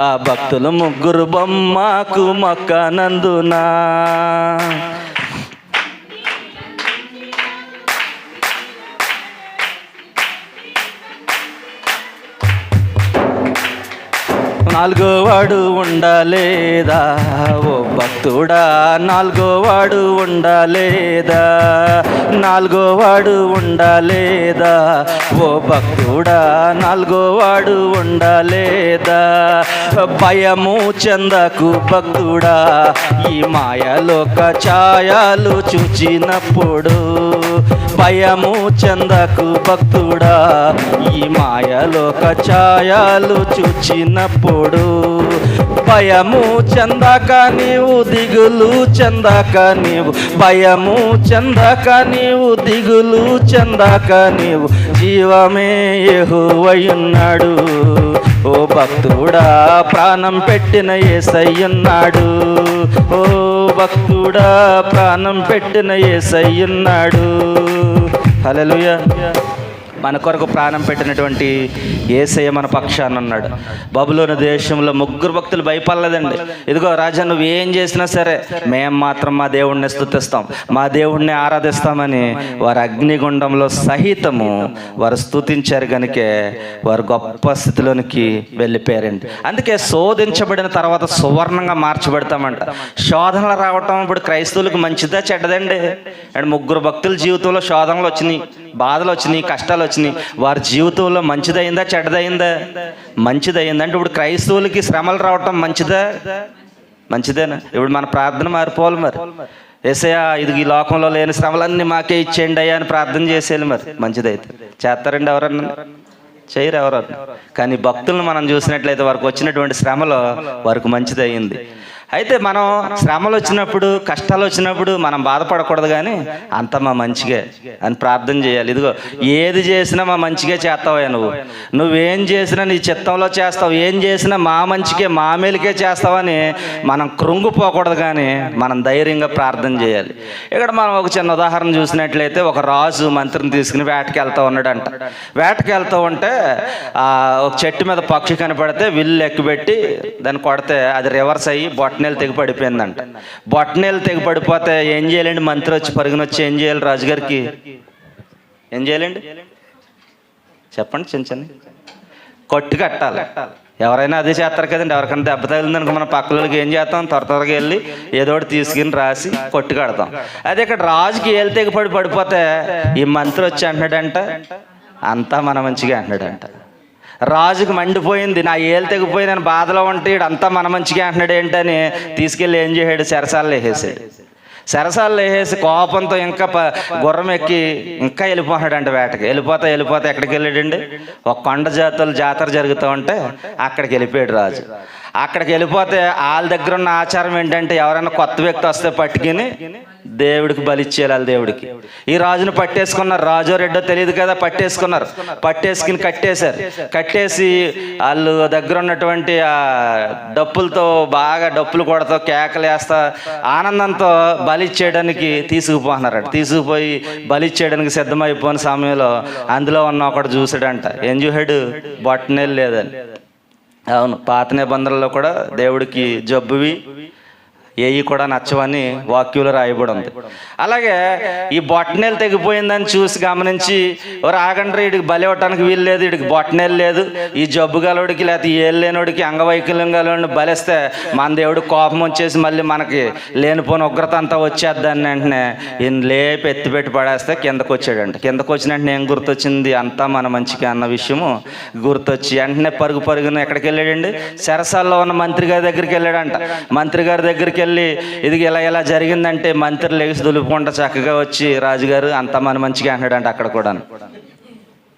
ఆ భక్తులు ముగ్గురు బొమ్మకు మొక్కనందున నాలుగో వాడు ఉండలేదా ఓ భక్తుడా, నాలుగో వాడు ఉండలేదా, నాలుగో వాడు ఉండలేదా ఓ భక్తుడా, నాలుగో వాడు ఉండలేదా. భయము చెందకు భక్తుడా, ఈ మాయలోక ఛాయలు చూచినప్పుడు. భయము చెందకు భక్తుడా, ఈ మాయలోక ఛాయలు చూచినప్పుడు. భయము చెందక నీవు దిగులు చెందక నీవు, భయము చెందక నీవు దిగులు చెందక నీవు, జీవమే యెహోవాయున్నాడు. ఓ భక్తుడా, ప్రాణం పెట్టిన యేసయ్యున్నాడు. ఓ భక్తుడా, ప్రాణం పెట్టిన యేసయ్యున్నాడు. హల్లెలూయా. మన కొరకు ప్రాణం పెట్టినటువంటి యేసయ్య మన పక్షాన ఉన్నాడు. బబులోను దేశంలో ముగ్గురు భక్తులు భయపడలేదండి. ఇదిగో రాజా, నువ్వు ఏం చేసినా సరే మేము మాత్రం మా దేవుణ్ణి స్తుతిస్తాం, మా దేవుణ్ణి ఆరాధిస్తామని వారు అగ్నిగుండంలో సహితము వారు స్తుతించారు కనుకే వారు గొప్ప స్థితిలోనికి వెళ్ళిపోయారండి. అందుకే శోధించబడిన తర్వాత సువర్ణంగా మార్చబడతామంట. శోధనలు రావటం ఇప్పుడు క్రైస్తవులకు మంచిదా చెడ్డదండి? అండ్ ముగ్గురు భక్తుల జీవితంలో శోధనలు వచ్చినాయి, బాధలు వచ్చినాయి, కష్టాలు వచ్చినాయి. వారి జీవితంలో మంచిదయిందా చెడ్డదయిందా? మంచిదయిందా? అంటే ఇప్పుడు క్రైస్తవులకి శ్రమలు రావటం మంచిదా? మంచిదేనా? ఇప్పుడు మన ప్రార్థన మారిపోవాలి. మరి యేసయ్యా, ఇది ఈ లోకంలో లేని శ్రమలన్నీ మాకే ఇచ్చేయండి అయ్యా అని ప్రార్థన చేసేయాలి. మరి మంచిదైతే చేస్తారండి ఎవరన్నా? చేయరు ఎవరు. కానీ భక్తులను మనం చూసినట్లయితే వారికి వచ్చినటువంటి శ్రమలో వారికి మంచిదయ్యింది. అయితే మనం శ్రమలు వచ్చినప్పుడు, కష్టాలు వచ్చినప్పుడు మనం బాధపడకూడదు, కానీ అంత మా మంచిగా అని ప్రార్థన చేయాలి. ఇదిగో, ఏది చేసినా మా మంచిగా చేస్తావా నువ్వేం చేసినా నీ చిత్తంలో చేస్తావు, ఏం చేసినా మా మంచికే మా మేలుకే చేస్తావని మనం కృంగిపోకూడదు, కానీ మనం ధైర్యంగా ప్రార్థన చేయాలి. ఇక్కడ మనం ఒక చిన్న ఉదాహరణ చూసినట్లయితే, ఒక రాజు మంత్రిని తీసుకుని వేటకి వెళ్తూ ఉన్నాడంట. వేటకి వెళ్తూ ఉంటే ఒక చెట్టు మీద పక్షి కనపడితే విల్లు ఎక్కుపెట్టి దాన్ని కొడితే అది రివర్స్ అయ్యి బొట్టనేలు తెగి పడిపోయిందంట. బొట్టనేలు తెగి పడిపోతే ఏం చేయాలండి? మంత్రి వచ్చి పరుగునొచ్చి ఏం చేయాలి? రాజుగారికి ఏం చేయాలండి చెప్పండి? చిన్న కొట్టు కట్టాలి. ఎవరైనా అదే చేస్తారు కదండి. ఎవరికైనా దెబ్బ తగిలిందనుకో మన పక్కలకి ఏం చేస్తాం? త్వరగా వెళ్ళి ఏదో ఒకటి తీసుకుని రాసి కొట్టు కడతాం. అదే ఇక్కడ రాజుకి ఏళ్ళు తెగి పడిపోతే ఈ మంత్రి వచ్చి అంటున్నాడంట, అంతా మన మంచిగా అంటున్నాడంట. రాజుకు మండిపోయింది, నా ఏళ్ళు తెగిపోయి నేను బాధలో ఉంటే అంతా మన మంచిగా అంటున్నాడు ఏంటని తీసుకెళ్ళి ఏం చేసాడు? చెరసాలలో వేసేసాడు. చెరసాలలో వేసేసి కోపంతో ఇంకా గుర్రం ఎక్కి ఇంకా వెళ్ళిపోతున్నాడంట వేటకి. వెళ్ళిపోతే ఎక్కడికి వెళ్ళాడండి? ఒక కొండ జాతర జరుగుతూ ఉంటే అక్కడికి వెళ్ళిపోయాడు రాజు. అక్కడికి వెళ్ళిపోతే వాళ్ళ దగ్గర ఉన్న ఆచారం ఏంటంటే, ఎవరైనా కొత్త వ్యక్తి వస్తే పట్టుకుని దేవుడికి బలిచ్చేయాలి. వాళ్ళ దేవుడికి ఈ రాజును పట్టేసుకున్నారు. రాజో రెడ్డో తెలియదు కదా, పట్టేసుకుని కట్టేసి వాళ్ళు దగ్గర ఉన్నటువంటి ఆ డప్పులతో బాగా డప్పులు కొడతా కేకలు వేస్తా ఆనందంతో బలిచ్చేయడానికి తీసుకుపోయి బలిచ్చేయడానికి సిద్ధమైపోయిన సమయంలో అందులో ఉన్న ఒకడు చూసాడంట. ఏం చూసాడు? బొట్టనేలు లేదని. అవును, పాత నిబంధనలో కూడా దేవుడికి జబ్బువి ఏవి కూడా నచ్చవని వాక్యంలో రాయబడి ఉంది. అలాగే ఈ బొట్టనేలు తెగిపోయిందని చూసి గమనించి, ఎవరు ఆగండ్రి, వీడికి బలి ఇవ్వటానికి వీలు లేదు, వీడికి బొట్టనేలు లేదు, ఈ జబ్బు గలవాడికి లేకపోతే ఏళ్ళు లేనివాడికి అంగవైకల్యం గలవాడిని బలిస్తే మన దేవుడు కోపం వచ్చేసి మళ్ళీ మనకి లేనిపోని ఉగ్రత అంతా వచ్చేద్దాన్ని వెంటనే ఈయన లేపి ఎత్తిపెట్టి పడేస్తే కిందకు వచ్చాడంట. కిందకు వచ్చిన వెంటనే ఏం గుర్తొచ్చింది? అంతా మన మంచిగా అన్న విషయము గుర్తొచ్చి వెంటనే పరుగున ఎక్కడికి వెళ్ళాడండి? చెరసాల్లో ఉన్న మంత్రి గారి దగ్గరికి వెళ్ళాడంట. మంత్రి గారి దగ్గరికి ఇది ఇలా జరిగిందంటే మంత్రి లేచి దులుపుకుంటా చక్కగా వచ్చి, రాజుగారు అంతా మన మంచిగా అంటాడంట. అక్కడ కూడా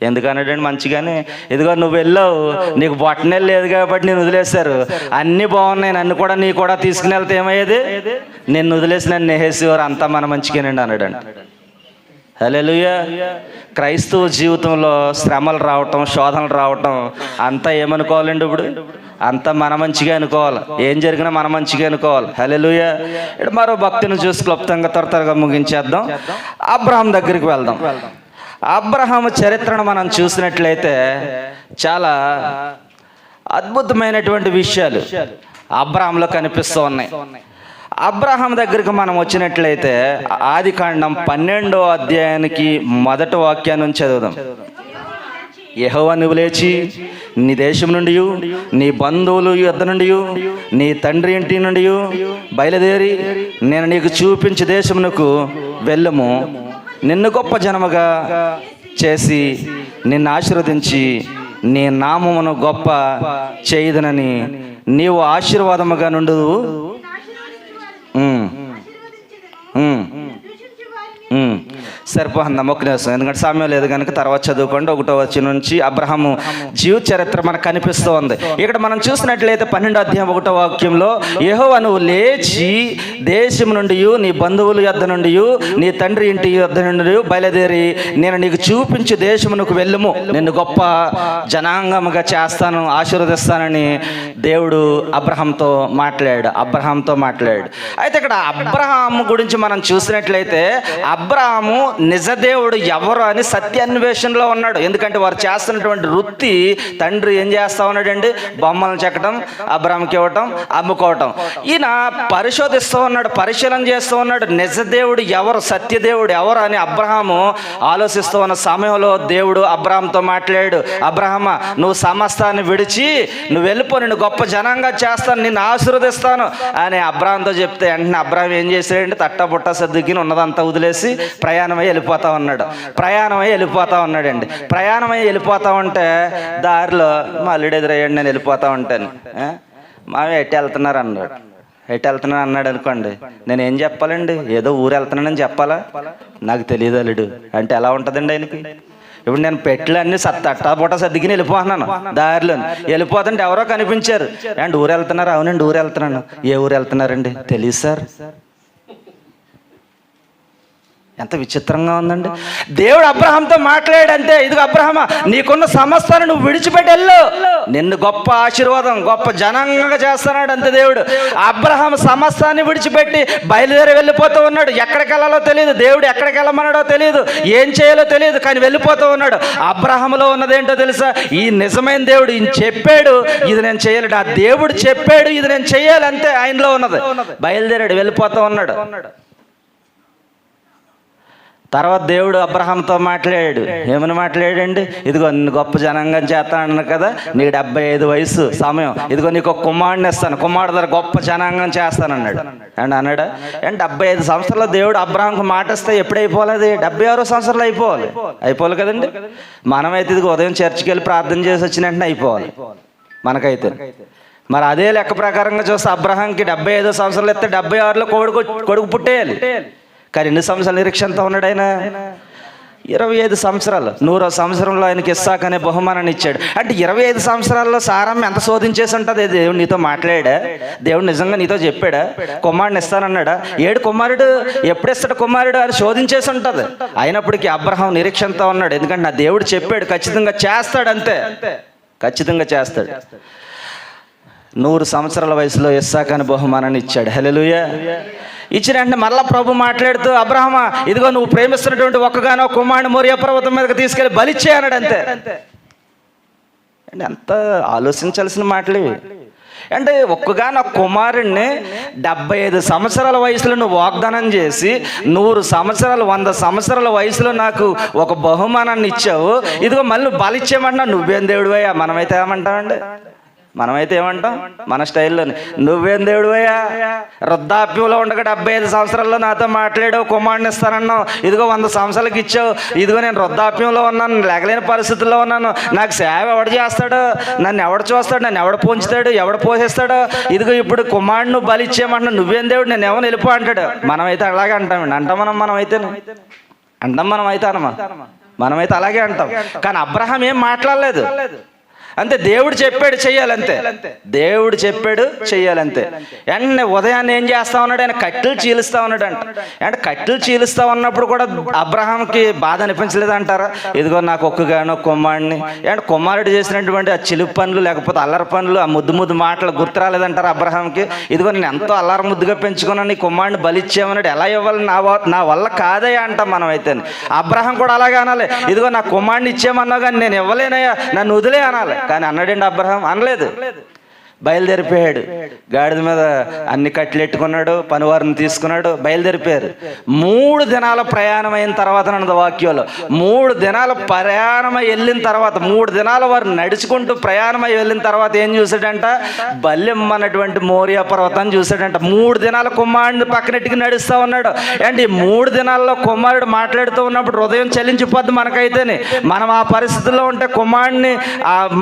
ఎందుకు అన్నాడండి? మంచిగానే, ఇదిగో నువ్వు వెళ్ళావు, నీకు బొట్టనేలు లేదు కాబట్టి నేను వదిలేశారు, అన్నీ బాగున్నాయి, నన్ను కూడా నీ కూడా తీసుకుని వెళ్తే ఏమయ్యేది? నిన్ను వదిలేసి నన్ను నేసేవారు, అంతా మన మంచిగానండి అన్నాడంట. హల్లెలూయా. క్రైస్తవ జీవితంలో శ్రమలు రావటం, శోధనలు రావటం అంతా ఏమనుకోవాలండి? ఇప్పుడు అంతా మన మంచిగా అనుకోవాలి. ఏం జరిగినా మన మంచిగా అనుకోవాలి. హల్లెలూయా. ఇక్కడ మరో భక్తిని చూసి క్లుప్తంగా త్వరగా ముగించేద్దాం. అబ్రహాం దగ్గరికి వెళ్దాం. అబ్రహాం చరిత్రను మనం చూసినట్లయితే చాలా అద్భుతమైనటువంటి విషయాలు అబ్రహాంలో కనిపిస్తూ ఉన్నాయి. అబ్రహాం దగ్గరికి మనం వచ్చినట్లయితే ఆదికాండం 12వ అధ్యాయానికి మొదటి వాక్యాన్ని నుంచి చదువుదాం. యెహోవా నువ్వు లేచి నీ దేశం నుండి, నీ బంధువులు యొద్ద నుండి, నీ తండ్రి ఇంటి నుండి బయలుదేరి నేను నీకు చూపించే దేశమునకు వెళ్ళము. నిన్ను గొప్ప జనముగా చేసి నిన్ను ఆశీర్వదించి నీ నామమును గొప్ప చేయుదునని నీవు ఆశీర్వాదముగా నుండు. సరిపోతుందా? మొక్క నిమిషం, ఎందుకంటే సమయం లేదు కనుక తర్వాత చదువుకోండి. 1వ వచనం నుంచి అబ్రహాము జీవిత చరిత్ర మనకు కనిపిస్తూ ఉంది. ఇక్కడ మనం చూసినట్లయితే 12వ అధ్యాయం 1వ వాక్యంలో యెహోవా నువ్వు లేచి దేశం నుండి, నీ బంధువుల యొద్ద నుండి, నీ తండ్రి ఇంటి యొద్ద నుండి బయలుదేరి నేను నీకు చూపించే దేశమునకు వెళ్ళుము. నిన్ను గొప్ప జనాంగముగా చేస్తాను, ఆశీర్వదిస్తానని దేవుడు అబ్రహాంతో మాట్లాడాడు. అయితే ఇక్కడ అబ్రహాము గురించి మనం చూసినట్లయితే అబ్రహాము నిజదేవుడు ఎవరు అని సత్యాన్వేషణలో ఉన్నాడు. ఎందుకంటే వారు చేస్తున్నటువంటి వృత్తి, తండ్రి ఏం చేస్తా ఉన్నాడండి? బొమ్మలను చెక్కడం, అబ్రహాంకి ఇవ్వటం, అమ్ముకోవటం. ఈయన పరిశోధిస్తూ ఉన్నాడు, పరిశీలన చేస్తూ ఉన్నాడు. నిజదేవుడు ఎవరు, సత్యదేవుడు ఎవరు అని అబ్రహాము ఆలోచిస్తూ ఉన్న సమయంలో దేవుడు అబ్రహాంతో మాట్లాడాడు. అబ్రహామా, నువ్వు సమస్తాన్ని విడిచి నువ్వు వెళ్ళిపో, నిన్ను గొప్ప జనంగా చేస్తాను, నిన్ను ఆశీర్వదిస్తాను అని అబ్రహాంతో చెప్తే వెంటనే అబ్రహాం ఏం చేశాడంటే తట్టబుట్ట సర్దుకుని ఉన్నదంతా వదిలేసి ప్రయాణమై వెళ్ళిపోతా ఉన్నాడండి. ప్రయాణమై వెళ్ళిపోతా ఉంటే దారిలో మా అల్లుడు ఎదురయ్యాడు. నేను వెళ్ళిపోతా ఉంటాను. మావి ఎట్టి వెళ్తున్నారు అన్నాడు అనుకోండి. నేను ఏం చెప్పాలండి? ఏదో ఊరు వెళ్తున్నానని చెప్పాలా? నాకు తెలియదు అల్లుడు అంటే ఎలా ఉంటుందండి ఆయనకి? ఇప్పుడు నేను పెట్లన్నీ తట్టబుట్ట సర్దుకుని వెళ్ళిపోతున్నాను. దారిలో వెళ్ళిపోతుంటే ఎవరో కనిపించారు. అండ్ ఊరు వెళ్తున్నారు? అవునండి ఊరు వెళ్తున్నాను. ఏ ఊరు వెళ్తున్నారండి? తెలియదు సార్. ఎంత విచిత్రంగా ఉందండి. దేవుడు అబ్రహాంతో మాట్లాడంటే, ఇదిగో అబ్రహామా, నీకున్న సమస్తాన్ని నువ్వు విడిచిపెట్టి వెళ్ళు, నిన్ను గొప్ప ఆశీర్వాదం, గొప్ప జనంగా చేస్తున్నాడు అంతే దేవుడు. అబ్రహాం సమస్తాన్ని విడిచిపెట్టి బయలుదేరి వెళ్ళిపోతూ ఉన్నాడు. ఎక్కడికి వెళ్ళాలో తెలియదు, దేవుడు ఎక్కడికి వెళ్ళమన్నాడో తెలియదు, ఏం చేయాలో తెలియదు, కానీ వెళ్ళిపోతూ ఉన్నాడు. అబ్రహాంలో ఉన్నదేంటో తెలుసా? ఈ నిజమైన దేవుడు ఈయన చెప్పాడు ఇది నేను చేయాలి, ఆ దేవుడు చెప్పాడు ఇది నేను చేయాలి, అంతే ఆయనలో ఉన్నది. బయలుదేరాడు, వెళ్ళిపోతూ ఉన్నాడు. తర్వాత దేవుడు అబ్రహాంతో మాట్లాడాడు. ఏమని మాట్లాడండి? ఇదిగో నిన్ను గొప్ప జనంగా చేస్తాను కదా, నీకు 75 వయసు సమయం, ఇదిగో నీకు ఒక కుమారుడిని ఇస్తాను, కుమారుడు ద్వారా గొప్ప జనాంగం చేస్తానన్నాడు. అండ్ అన్నాడా? అండ్ 75 సంవత్సరాల్లో దేవుడు అబ్రహాంకు మాట ఇస్తే ఎప్పుడు అయిపోలేదు? 76వ సంవత్సరాలు అయిపోవాలి కదండి. మనమైతే ఇదిగో ఉదయం చర్చికి వెళ్ళి ప్రార్థన చేసి వచ్చిన వెంటనే అయిపోవాలి మనకైతే. మరి అదే లెక్క ప్రకారంగా చూస్తే అబ్రహాంకి 75 సంవత్సరాలు ఇస్తే 76లో కొడుకు పుట్టేయాలి. కానీ ఎన్ని సంవత్సరాలు నిరీక్షణతో ఉన్నాడు ఆయన? 25 సంవత్సరాలు. 100వ సంవత్సరంలో ఆయనకి ఇస్సాకు అనే బహుమానాన్ని ఇచ్చాడు. అంటే 25 సంవత్సరాల్లో సారమ్మ ఎంత శోధించేసి ఉంటుంది? దేవుడు నీతో మాట్లాడా? దేవుడు నిజంగా నీతో చెప్పాడా? కుమారుడిని ఇస్తానన్నాడా? ఏడు కుమారుడు ఎప్పుడు ఇస్తాడు కుమారుడు అని శోధించేసి ఉంటుంది. అయినప్పటికీ అబ్రహాం నిరీక్షణతో ఉన్నాడు. ఎందుకంటే నా దేవుడు చెప్పాడు, ఖచ్చితంగా చేస్తాడు, అంతే, ఖచ్చితంగా చేస్తాడు. 100 సంవత్సరాల వయసులో ఇస్సాకు అనే బహుమానాన్ని ఇచ్చాడు. హల్లెలూయా. ఇచ్చిన వెంటనే మరలా ప్రభు మాట్లాడుతూ, అబ్రహామా, ఇదిగో నువ్వు ప్రేమిస్తున్నటువంటి ఒక్కగానో కుమారుని మోరియా పర్వతం మీదకి తీసుకెళ్ళి బలిచ్చే అన్నాడు, అంతే. అంటే ఎంత ఆలోచించాల్సిన మాటలు ఇవి. అంటే ఒక్కగానో కుమారుణ్ణి 75 సంవత్సరాల వయసులో నువ్వు వాగ్దానం చేసి 100 సంవత్సరాలు 100 సంవత్సరాల వయసులో నాకు ఒక బహుమానాన్ని ఇచ్చావు, ఇదిగో మళ్ళీ నువ్వు బలిచ్చేయమంటున్నా. నువ్వేం దేవుడివయ్యా? మనమైతే ఏమంటామండి? మన స్టైల్లోనే నువ్వేం దేవుడివయ్యా? వృద్ధాప్యంలో ఉండగా 75 సంవత్సరాల్లో నాతో మాట్లాడావు, కుమారుని ఇస్తానన్నావు, ఇదిగో 100 సంవత్సరాలకి ఇచ్చావు, ఇదిగో నేను వృద్ధాప్యంలో ఉన్నాను, లేకలేని పరిస్థితుల్లో ఉన్నాను, నాకు సేవ ఎవడు చేస్తాడు? నన్ను ఎవడు చూస్తాడు? నన్ను ఎవడు పోంచుతాడు? ఎవడు పోషిస్తాడు? ఇదిగో ఇప్పుడు కుమారుని బలి ఇచ్చేయమంటున్నా, నువ్వేం దేవుడు? నేను ఎవరు వెళ్ళిపో అంటాడు. మనమైతే అలాగే అంటామండి. మనమైతే అలాగే అంటాం. కానీ అబ్రహాం ఏం మాట్లాడలేదు. అంతే. దేవుడు చెప్పాడు చెయ్యాలంతే, దేవుడు చెప్పాడు చెయ్యాలంతే. వెంటనే ఉదయాన్నే ఏం చేస్తా ఉన్నాడు, ఆయన కట్టెలు చీలుస్తా ఉన్నాడు అంట. అంటే కట్టెలు చీలుస్తా ఉన్నప్పుడు కూడా అబ్రహాంకి బాధ అనిపించలేదంటారా? ఇదిగో నాకు ఒక్కగానో కుమారుడిని, అంటే కుమారుడు చేసినటువంటి ఆ చిలుపు పనులు లేకపోతే అల్లరి పనులు, ఆ ముద్దు ముద్దు మాటలు గుర్తు రాలేదంటారా అబ్రహాంకి? ఇదిగో నేను ఎంతో అల్లరి ముద్దుగా పెంచుకున్నాను, నీ కుమారుడిని బలిచ్చామన్నాడు, ఎలా ఇవ్వాలి, నా వల్ల కాదయ్యా అంటాం మనం అయితే. అబ్రహాం కూడా అలాగే అనాలి, ఇదిగో నా కుమారుడిని ఇచ్చామన్నావు కానీ నేను ఇవ్వలేనయ్యా, నన్ను వదిలే అనాలి. కానీ అన్నాడండి అబ్రహాం? అనలేదు. బయలుదేరిపోయాడు. గాడిద మీద అన్ని కట్టెలెట్టుకున్నాడు, పనివారిని తీసుకున్నాడు, బయలుదేరిపోయారు. 3 దినాల ప్రయాణం అయిన తర్వాత అన్నది వాక్యంలో, 3 దినాల ప్రయాణమై వెళ్ళిన తర్వాత, 3 దినాల వారు నడుచుకుంటూ ప్రయాణమై వెళ్ళిన తర్వాత ఏం చూశాడంట, బల్యం అన్నటువంటి మోరియా పర్వతాన్ని చూశాడంట. 3 దినాల కుమారుడిని పక్కనెట్టుకు నడుస్తూ ఉన్నాడు. అంటే ఈ 3 దినాల్లో కుమారుడు మాట్లాడుతూ ఉన్నప్పుడు హృదయం చలించిపోద్ది మనకైతేనే. మనం ఆ పరిస్థితుల్లో ఉంటే కుమారుడిని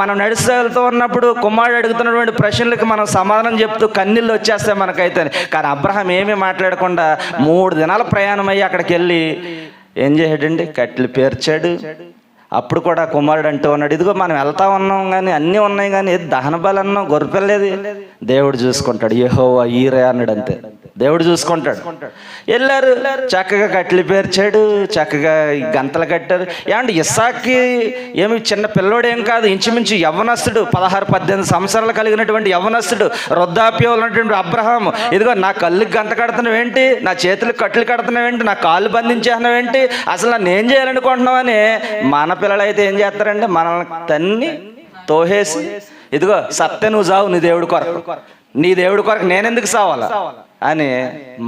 మనం నడుస్తూ వెళ్తూ ఉన్నప్పుడు కుమారుడు అడుగుతున్నటువంటి ప్రశ్నలకు మనం సమాధానం చెప్తూ కన్నీళ్ళు వచ్చేస్తాయి మనకైతే. కానీ అబ్రహాం ఏమీ మాట్లాడకుండా 3 దినాల ప్రయాణం అయ్యి అక్కడికి వెళ్ళి ఏం చేశాడండి, కట్టెలు పేర్చాడు. అప్పుడు కూడా కుమారుడు అంటూ ఉన్నాడు, ఇదిగో మనం వెళ్తా ఉన్నాం కానీ అన్నీ ఉన్నాయి కానీ దహన బలి అన్నాం, గొర్రెపిల్లేది. దేవుడు చూసుకుంటాడు, యెహోవా ఈరే అన్నాడు. అంతే, దేవుడు చూసుకుంటాడు. వెళ్ళారు, చక్కగా కట్టెలు పేర్చాడు, చక్కగా గంతలు కట్టారు. ఏమంటే ఇస్సాక్కి ఏమి చిన్న పిల్లోడేం కాదు, ఇంచుమించు యవ్వనస్తుడు, 16-18 సంవత్సరాలు కలిగినటువంటి యవ్వనస్తుడు, వృద్ధాప్యం ఉన్నటువంటి అబ్రహాము. ఇదిగో నా కళ్ళుకి గంత కడుతున్నావు ఏంటి, నా చేతులకు కట్టెలు కడుతున్నావు ఏంటి, నా కాళ్ళు బంధించేస్తున్నావు ఏంటి, అసలు నన్ను ఏం చేయాలనుకుంటున్నావు అని మన పిల్లలైతే ఏం చేస్తారంటే మనల్ని తన్ని తోహేసి, ఇదిగో సత్తే నువ్వు చావు నీ దేవుడి కొరకు, నీ దేవుడి కొరకు నేనెందుకు సావాలా అని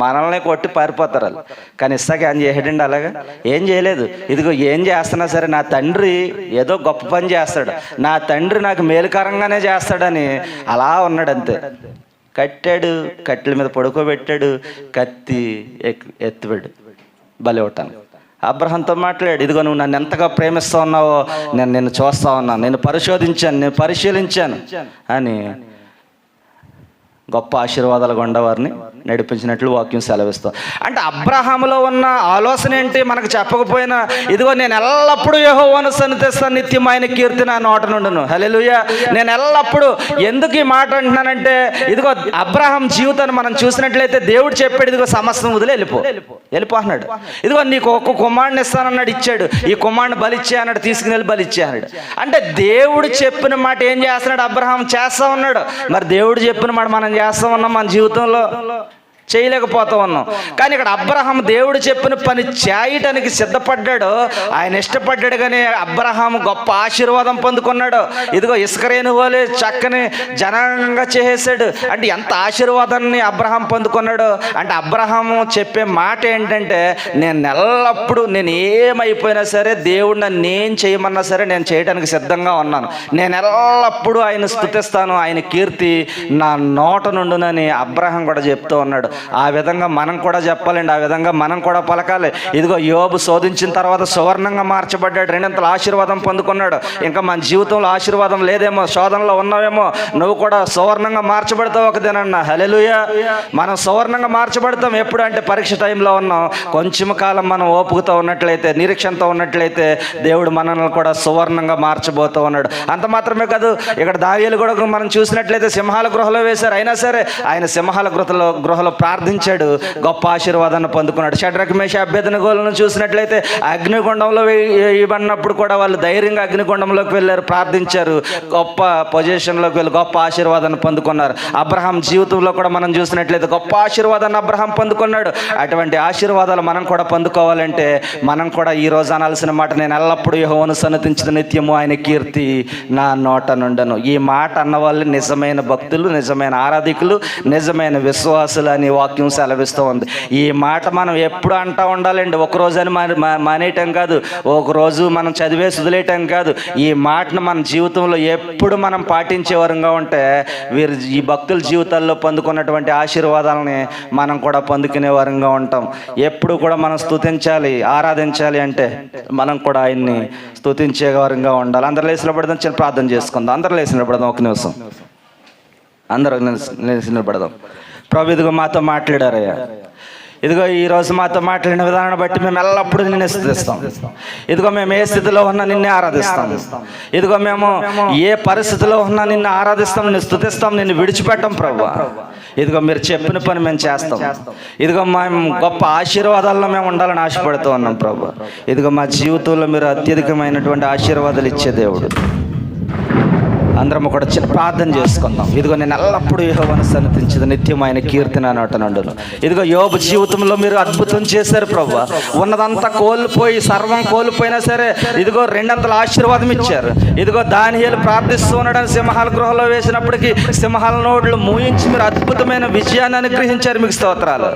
మనల్ని కొట్టి పారిపోతారు వాళ్ళు. కానీ ఇస్సాకు ఏం చేసాడండి, అలాగా ఏం చేయలేదు. ఇదిగో ఏం చేస్తున్నా సరే నా తండ్రి ఏదో గొప్ప పని చేస్తాడు, నా తండ్రి నాకు మేలుకరంగానే చేస్తాడని అలా ఉన్నాడు. అంతే, కట్టాడు, కట్టెల మీద పడుకోబెట్టాడు, కత్తి ఎత్తిపెట్టాడు బలి ఇవ్వటానికి. అబ్రహాంతో మాట్లాడు, ఇదిగో నువ్వు నన్ను ఎంతగా ప్రేమిస్తా ఉన్నావో నేను నిన్ను చూస్తా ఉన్నాను, నేను పరిశోధించాను, నేను పరిశీలించాను అని గొప్ప ఆశీర్వాదాలు గుండా వారిని నడిపించినట్లు వాక్యం సెలవిస్తాం. అంటే అబ్రహాములో ఉన్న ఆలోచన ఏంటి మనకు చెప్పకపోయినా, ఇదిగో నేను ఎల్లప్పుడూ యెహోవాను సన్నిధిస్తాను, నిత్యం ఆయన కీర్తి నా నోట నుండును. హల్లెలూయా. నేను ఎల్లప్పుడూ, ఎందుకు ఈ మాట అంటున్నానంటే, ఇదిగో అబ్రహాం జీవితాన్ని మనం చూసినట్లయితే దేవుడు చెప్పాడు, ఇదిగో సమస్తం వదిలే వెళ్ళిపో అన్నాడు. ఇదిగో నీకు ఒక్క కుమారుని ఇస్తానన్నాడు, ఇచ్చాడు. ఈ కుమారుని బలిచ్చే అన్నాడు, తీసుకుని వెళ్ళి బలిచ్చే అన్నాడు. అంటే దేవుడు చెప్పిన మాట ఏం చేస్తున్నాడు, అబ్రహాం చేస్తా ఉన్నాడు. మరి దేవుడు చెప్పిన మాట మనం చేస్తా ఉన్నాం, మన జీవితంలో చేయలేకపోతూ ఉన్నాం. కానీ ఇక్కడ అబ్రహాం దేవుడు చెప్పిన పని చేయటానికి సిద్ధపడ్డాడు, ఆయన ఇష్టపడ్డాడు. కానీ అబ్రహాం గొప్ప ఆశీర్వాదం పొందుకున్నాడు. ఇదిగో ఇస్కరేణి వలె చక్కని జనాంగంగా చేసేసాడు. అంటే ఎంత ఆశీర్వాదాన్ని అబ్రహాం పొందుకున్నాడు అంటే, అబ్రహాము చెప్పే మాట ఏంటంటే, నేను ఎల్లప్పుడూ నేను ఏమైపోయినా సరే దేవుడు నన్ను నేను చేయమన్నా సరే నేను చేయడానికి సిద్ధంగా ఉన్నాను, నేను ఎల్లప్పుడూ ఆయన స్తుతిస్తాను, ఆయన కీర్తి నా నోట నుండునని అబ్రహాం కూడా చెప్తూ ఉన్నాడు. ఆ విధంగా మనం కూడా చెప్పాలండి, ఆ విధంగా మనం కూడా పలకాలి. ఇదిగో యోబు శోధించిన తర్వాత సువర్ణంగా మార్చబడ్డాడు, 2 ఆశీర్వాదం పొందుకున్నాడు. ఇంకా మన జీవితంలో ఆశీర్వాదం లేదేమో, శోధనలో ఉన్నావేమో, నువ్వు కూడా సువర్ణంగా మార్చబడతావు ఒకదేనన్నా. హల్లెలూయా. మనం సువర్ణంగా మార్చబడతాం ఎప్పుడు అంటే పరీక్ష టైంలో ఉన్నాం. కొంచెం కాలం మనం ఓపుకుతో ఉన్నట్లయితే, నిరీక్షణతో ఉన్నట్లయితే దేవుడు మనల్ని కూడా సువర్ణంగా మార్చబోతూ ఉన్నాడు. అంత మాత్రమే కాదు, ఇక్కడ దానియేలు కూడా మనం చూసినట్లయితే సింహాల గృహలో వేశారు, అయినా సరే ఆయన సింహాల గృహలో ప్రార్థించాడు, గొప్ప ఆశీర్వాదాన్ని పొందుకున్నాడు. షడ్రక్ మేషక్ అబేద్నెగోలను చూసినట్లయితే అగ్నిగుండంలో ఇవ్వబడినప్పుడు కూడా వాళ్ళు ధైర్యంగా అగ్నిగుండంలోకి వెళ్ళారు, ప్రార్థించారు, గొప్ప పొజిషన్లోకి వెళ్ళి గొప్ప ఆశీర్వాదాన్ని పొందుకున్నారు. అబ్రహాం జీవితంలో కూడా మనం చూసినట్లయితే గొప్ప ఆశీర్వాదాన్ని అబ్రహాం పొందుకున్నాడు. అటువంటి ఆశీర్వాదాలు మనం కూడా పొందుకోవాలంటే మనం కూడా ఈ రోజు అనాల్సిన మాట, నేను ఎల్లప్పుడూ యెహోవాను సన్నిధించిన నిత్యము ఆయన కీర్తి నా నోట నుండను. ఈ మాట అన్న వాళ్ళు నిజమైన భక్తులు, నిజమైన ఆరాధికులు, నిజమైన విశ్వాసులు అని వాక్యం సెలవిస్తూ ఉంది. ఈ మాట మనం ఎప్పుడు అంటూ ఉండాలండి. ఒకరోజు అని మానేయటం కాదు, ఒకరోజు మనం చదివేసి వదిలేయటం కాదు. ఈ మాటను మన జీవితంలో ఎప్పుడు మనం పాటించే వరంగా ఉంటే వీరు ఈ భక్తుల జీవితాల్లో పొందుకున్నటువంటి ఆశీర్వాదాలని మనం కూడా పొందుకునే వరంగా ఉంటాం. ఎప్పుడు కూడా మనం స్తుతించాలి, ఆరాధించాలి అంటే మనం కూడా ఆయన్ని స్తుతించే వరంగా ఉండాలి. అందరు లేచిన పడదాం, చిన్న ప్రార్థన చేసుకుందాం. అందరు లేచిన పడదాం, ఒక నిమిషం అందరూ లేచిన పడదాం. ప్రభు ఇదిగో మాతో మాట్లాడారయ్యా, ఇదిగో ఈరోజు మాతో మాట్లాడిన విధానాన్ని బట్టి మేము ఎల్లప్పుడూ నిన్నే స్తుతిస్తాం. ఇదిగో మేము ఏ స్థితిలో ఉన్నా నిన్నే ఆరాధిస్తాం. ఇదిగో మేము ఏ పరిస్థితిలో ఉన్నా నిన్ను ఆరాధిస్తాం, నిన్ను స్తుతిస్తాం, నిన్ను విడిచిపెట్టాం ప్రభువా. ఇదిగో మీరు చెప్పిన పని మేము చేస్తాం. ఇదిగో మేము గొప్ప ఆశీర్వాదాల్లో మేము ఉండాలని ఆశపడుతూ ఉన్నాం ప్రభువా. ఇదిగో మా జీవితంలో మీరు అత్యధికమైనటువంటి ఆశీర్వాదాలు ఇచ్చే దేవుడు. అందరం కూడా చిన్న ప్రార్థన చేసుకుందాం. ఇదిగో నేను ఎల్లప్పుడూ యెహోవాను సన్నిధించేది నిత్యం ఆయన కీర్తన నోటనుండును. ఇదిగో యోబు జీవితంలో మీరు అద్భుతం చేశారు ప్రభువా. ఉన్నదంతా కోల్పోయి సర్వం కోల్పోయినా సరే ఇదిగో 200 ఆశీర్వాదం ఇచ్చారు. ఇదిగో దానియేలు ప్రార్థిస్తూ ఉండడానికి సింహాల గృహంలో వేసినప్పటికీ సింహాల నోళ్ళు మూయించి మీరు అద్భుతమైన విజయాన్ని అనుగ్రహించారు. మీకు స్తోత్రాలు.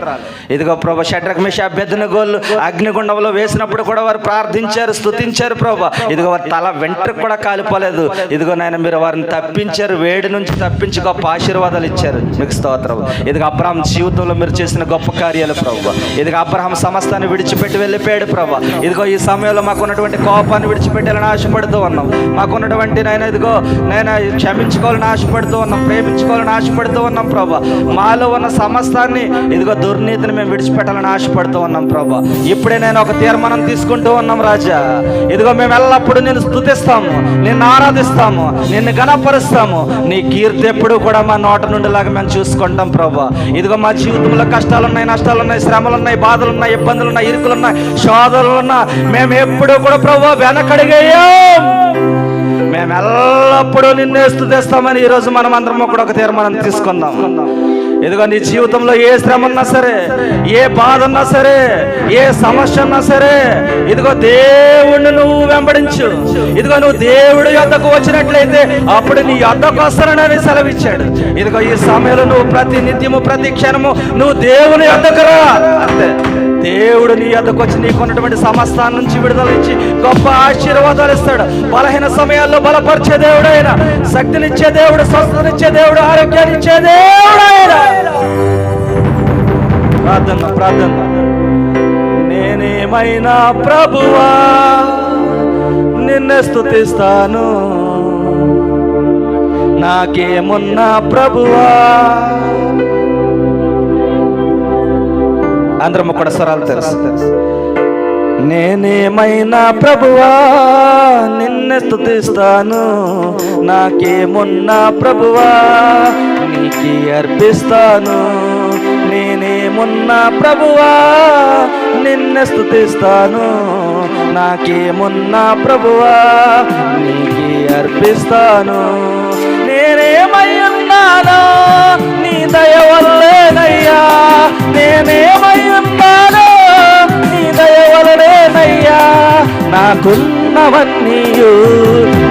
ఇదిగో ప్రభు షడ్రక్ మేషాక్ అబేద్నెగోలు అగ్నిగుండంలో వేసినప్పుడు కూడా వారు ప్రార్థించారు, స్తుతించారు ప్రభు. ఇదిగో వారి తల వెంట్రుక కూడా కాలిపోలేదు. ఇదిగో నాయన మీరు వారిని తప్పించారు, వేడి నుంచి తప్పించి గొప్ప ఆశీర్వాదాలు ఇచ్చారు. మీకు స్తోత్రం. ఇదిగో అబ్రహాం జీవితంలో మీరు చేసిన గొప్ప కార్యాలు ప్రభు. ఇదిగో అబ్రహాం సమస్తాన్ని విడిచిపెట్టి వెళ్ళిపోయాడు ప్రభు. ఇదిగో ఈ సమయంలో మాకున్నటువంటి కోపాన్ని విడిచిపెట్టాలని ఆశపడుతూ ఉన్నాం. మాకున్నటువంటి నాయన ఇదిగో నాయన క్షమించుకోవాలని ఆశపడుతూ ఉన్నాం, ప్రేమించుకోవాలని ఆశపడుతూ ఉన్నాం ప్రభు. మాలో ఉన్న సమస్తాన్ని ఇదిగో దుర్నీతిని మేము విడిచిపెట్టాలని ఆశపడుతూ ఉన్నాం ప్రభు. ఇప్పుడే నేను ఒక తీర్మానం తీసుకుంటూ ఉన్నాం రాజా. ఇదిగో మేము ఎల్లప్పుడూ నిన్ను స్తుతిస్తాము, నిన్ను ఆరాధిస్తాము, నిన్ను గణపరుస్తాము. నీ కీర్తి ఎప్పుడు కూడా మా నోట నుండి లాగా మేము చూసుకుంటాం ప్రభా. ఇదిగో మా జీవితంలో కష్టాలు ఉన్నాయి, నష్టాలు ఉన్నాయి, శ్రమలు ఉన్నాయి, బాధలు ఉన్నాయి, ఇబ్బందులు ఉన్నాయి, ఇరుకులు ఉన్నాయి, శోధనలు ఉన్నాయి. మేము ఎప్పుడు కూడా ప్రభా వెనకడిగేయం. మేము ఎల్లప్పుడూ నిన్నే స్తుతిస్తామని ఈరోజు మనం అందరం కూడా ఒక తీర్మానం తీసుకుందాం. ఇదిగో నీ జీవితంలో ఏ శ్రమ ఉన్నా సరే, ఏ బాధ ఉన్నా సరే, ఏ సమస్య ఉన్నా సరే, ఇదిగో దేవుణ్ణి నువ్వు వెంబడించు. ఇదిగో నువ్వు దేవుడి యొద్దకు వచ్చినట్లయితే అప్పుడు నీ యొద్దకు వస్తానని సెలవిచ్చాడు. ఇదిగో ఈ సమయంలో నువ్వు ప్రతి నిత్యము ప్రతి క్షణము నువ్వు దేవుని యొద్దకు రా. అంతే, దేవుడు నీ యొద్దకు వచ్చి నీకున్నటువంటి సమస్తాన్ని నుంచి విడుదల ఇచ్చి గొప్ప ఆశీర్వాదాలు ఇస్తాడు. బలహీన సమయాల్లో బలపరిచే దేవుడు ఆయన, శక్తినిచ్చే దేవుడు, స్వస్థతనిచ్చే దేవుడు, ఆరోగ్యాన్ని ఇచ్చే దేవుడు ఆయన. ప్రార్థన ప్రార్థన. నేనేమైనా ప్రభువా నిన్నే స్తుతిస్తాను, నాకేమున్నా ప్రభువా. అందరం కూడా స్వరాలు తెలుసు. నేనేమైనా ప్రభువా నిన్నే స్తుతిస్తాను, నాకేమున్నా ప్రభువా నీకే అర్పిస్తాను. నేనేమున్నా ప్రభువా నిన్నే స్తుతిస్తాను, నాకేమున్నా ప్రభువా నీకే అర్పిస్తాను. నేనేమై ఉన్నానో నీ దయ వల్లేనయ్యా, నేనేమై ఉన్నానో నీ దయ వలనేనయ్యా. నాకున్నవన్నీయు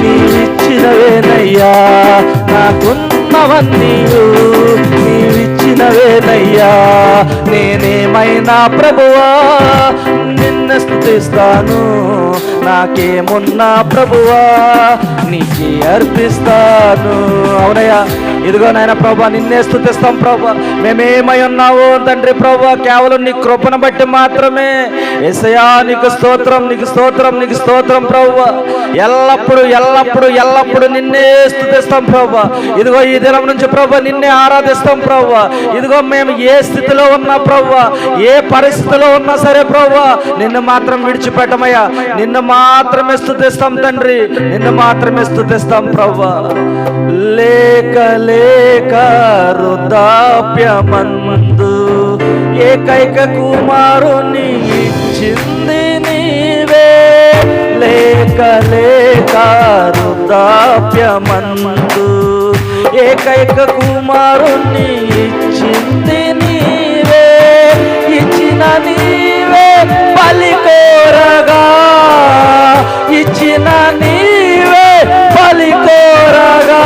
నీవిచ్చినవేనయ్యా, నాకున్నవన్నీయు నీవిచ్చినవేనయ్యా. నేనేమైనా ప్రభువా నిన్ను స్తుతిస్తాను, నాకేమున్నా ప్రభువా నీకే అర్పిస్తాను. అవునయ్యా, ఇదిగో నాయన ప్రభా నిన్నే స్తుతిస్తాం ప్రభా. మేమేమై ఉన్నావో తండ్రి ప్రభా కేవలం నీ కృపను బట్టి మాత్రమే. యేసయ్యా నీకు స్తోత్రం, నీకు స్తోత్రం, నీకు స్తోత్రం ప్రభా. ఎల్లప్పుడు ఎల్లప్పుడు ఎల్లప్పుడు నిన్నే స్తుతిస్తాం ప్రభా. ఇదిగో ఈ దినం నుంచి ప్రభా నిన్నే ఆరాధిస్తాం ప్రభా. ఇదిగో మేము ఏ స్థితిలో ఉన్నా ప్రభా, ఏ పరిస్థితిలో ఉన్నా సరే ప్రభా నిన్ను మాత్రం విడిచిపెట్టమయ్యా. నిన్ను మాత్రమే స్తుతిస్తాం తండ్రి, నిన్ను మాత్రమే స్తుతిస్తాం ప్రభా. లేక లేక వృద్ధాప్యమందు ఏకైక కుమారుని ఇచ్చింది నీవే. లేక లేక వృద్ధాప్యమందు ఏకైక కుమారుని ఇచ్చింది నీవే. ఇచ్చిన నీవే బలి కోరగా, ఇచ్చిన నీవే బలి కోరగా,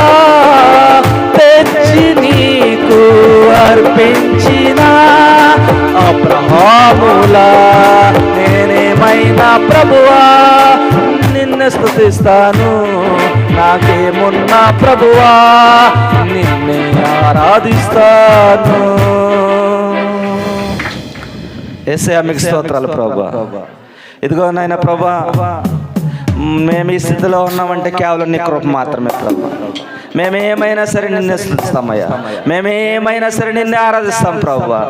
తెచ్చి నీకు అర్పించిన అబ్రహాములా నేనేమైనా ప్రభువా నిన్ను స్తుతిస్తాను, నాకేమున్నా ప్రభువా నిన్నే ఆరాధిస్తాను. యేసయ్యా మీకు స్తోత్రాలు ప్రభువా. ఇదిగో నాయన ప్రభువా మేము ఈ స్థితిలో ఉన్నామంటే కేవలం నీ కృప మాత్రమే ప్రభువా. మేమేమైనా సరే నిన్నే స్తుతిస్తామయ్యా, మేమేమైనా సరే నిన్నే ఆరాధిస్తాం ప్రభువా.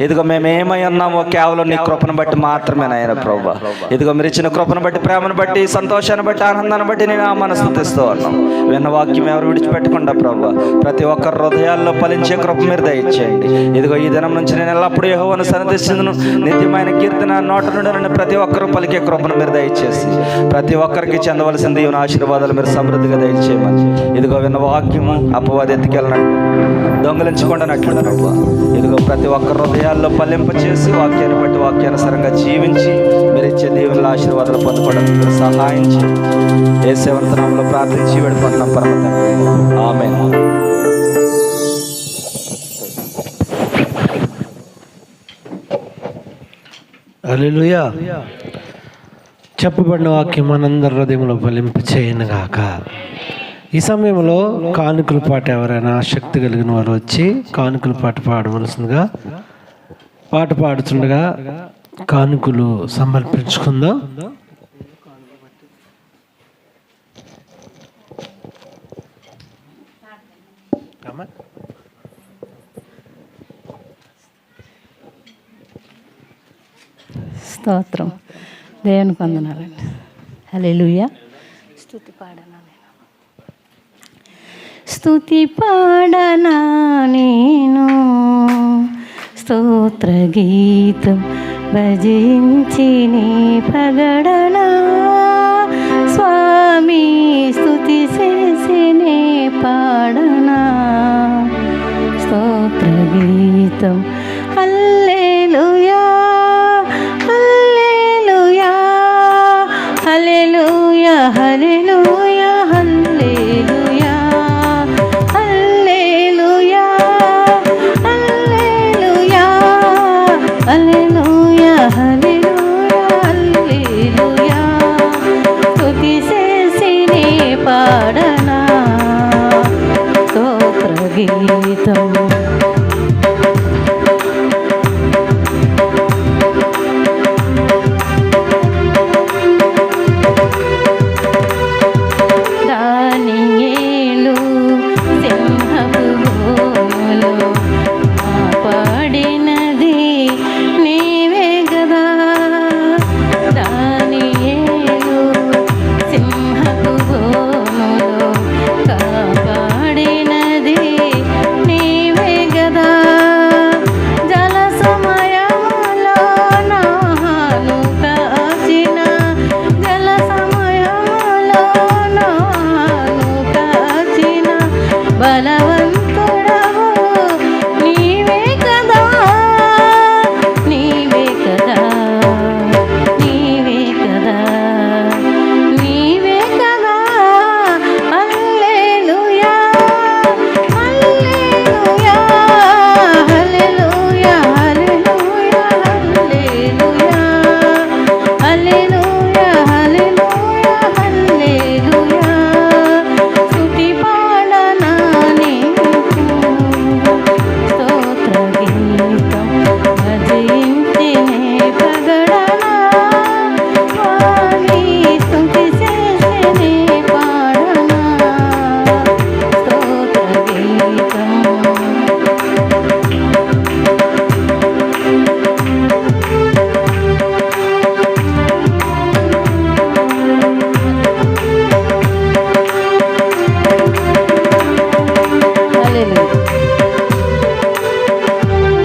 ఇదిగో మేమేమై ఉన్నామో కేవలం నీ కృపను బట్టి మాత్రమే నాయన ప్రభువా. ఇదిగో మీరు ఇచ్చిన కృపను బట్టి, ప్రేమను బట్టి, సంతోషాన్ని బట్టి, ఆనందాన్ని బట్టి నేను నామమున స్తుతిస్తూ ఉన్నాం. విన్న వాక్యం ఎవరు విడిచిపెట్టకుండా ప్రభువా ప్రతి ఒక్కరి హృదయాల్లో ఫలించే కృప మీరు దయచేయండి. ఇదిగో ఈ దినం నుంచి నేను ఎల్లప్పుడూ యెహోవాను సన్నిధిస్తును. నిత్యమైన కీర్తన నోట నుండి నన్ను ప్రతి ఒక్కరూ పలికే కృపను మీరు దయచేసి ప్రతి ఒక్కరికి చెందవలసిన దేవుని ఆశీర్వాదాలు మీరు సమృద్ధిగా దయచేయమని. ఇదిగో విన్న వాక్యము అపవాది ఎత్తుకెళ్ళనట్టు, దొంగలించకుండానట్లు ప్రభువా ఇదిగో ప్రతి ఒక్కరి హృదయాల్లో ఫలింప చేసి వాక్యాన్ని బట్టి వాక్యానుసారంగా జీవించి మీరు ఇచ్చే దేవుని ఆశీర్వాదాలు పొందుకోవడానికి మీరు సహాయం చేయండి. యేసు నామములో ప్రార్థించి వెళ్ళిపోతున్నాం పరమ తండ్రి. ఆమేన్. హల్లెలూయా. చెప్పబడిన వాక్యం మనందరి హృదయంలో ఫలింప చేయనుగాక. ఈ సమయంలో కానుకల పాట ఎవరైనా ఆసక్తి కలిగిన వారు వచ్చి కానుకల పాట పాడవలసిందిగా పాట పాడుతుండగా కానుకలు సమర్పించుకుందాం. స్తోత్రం, దేవునికి వందనాలండి. హల్లెలూయా. స్తుతి పాడనా నేను, స్తుతి పాడనా నేను, స్తోత్ర గీతం భజించి నీ పగడనా, స్వామి స్తుతి చేసి నే పాడనా, స్తోత్ర గీతం. హల్లెలూయా హల్లెలూయా హల్లెలూయా హల్లెలూయా హల్లెలూయా హల్లెలూయా హల్లెలూయా హల్లెలూయా హల్లెలూయా హల్లెలూయా. స్తుతి చేసి నే పాడనా, స్తోత్ర గీతం.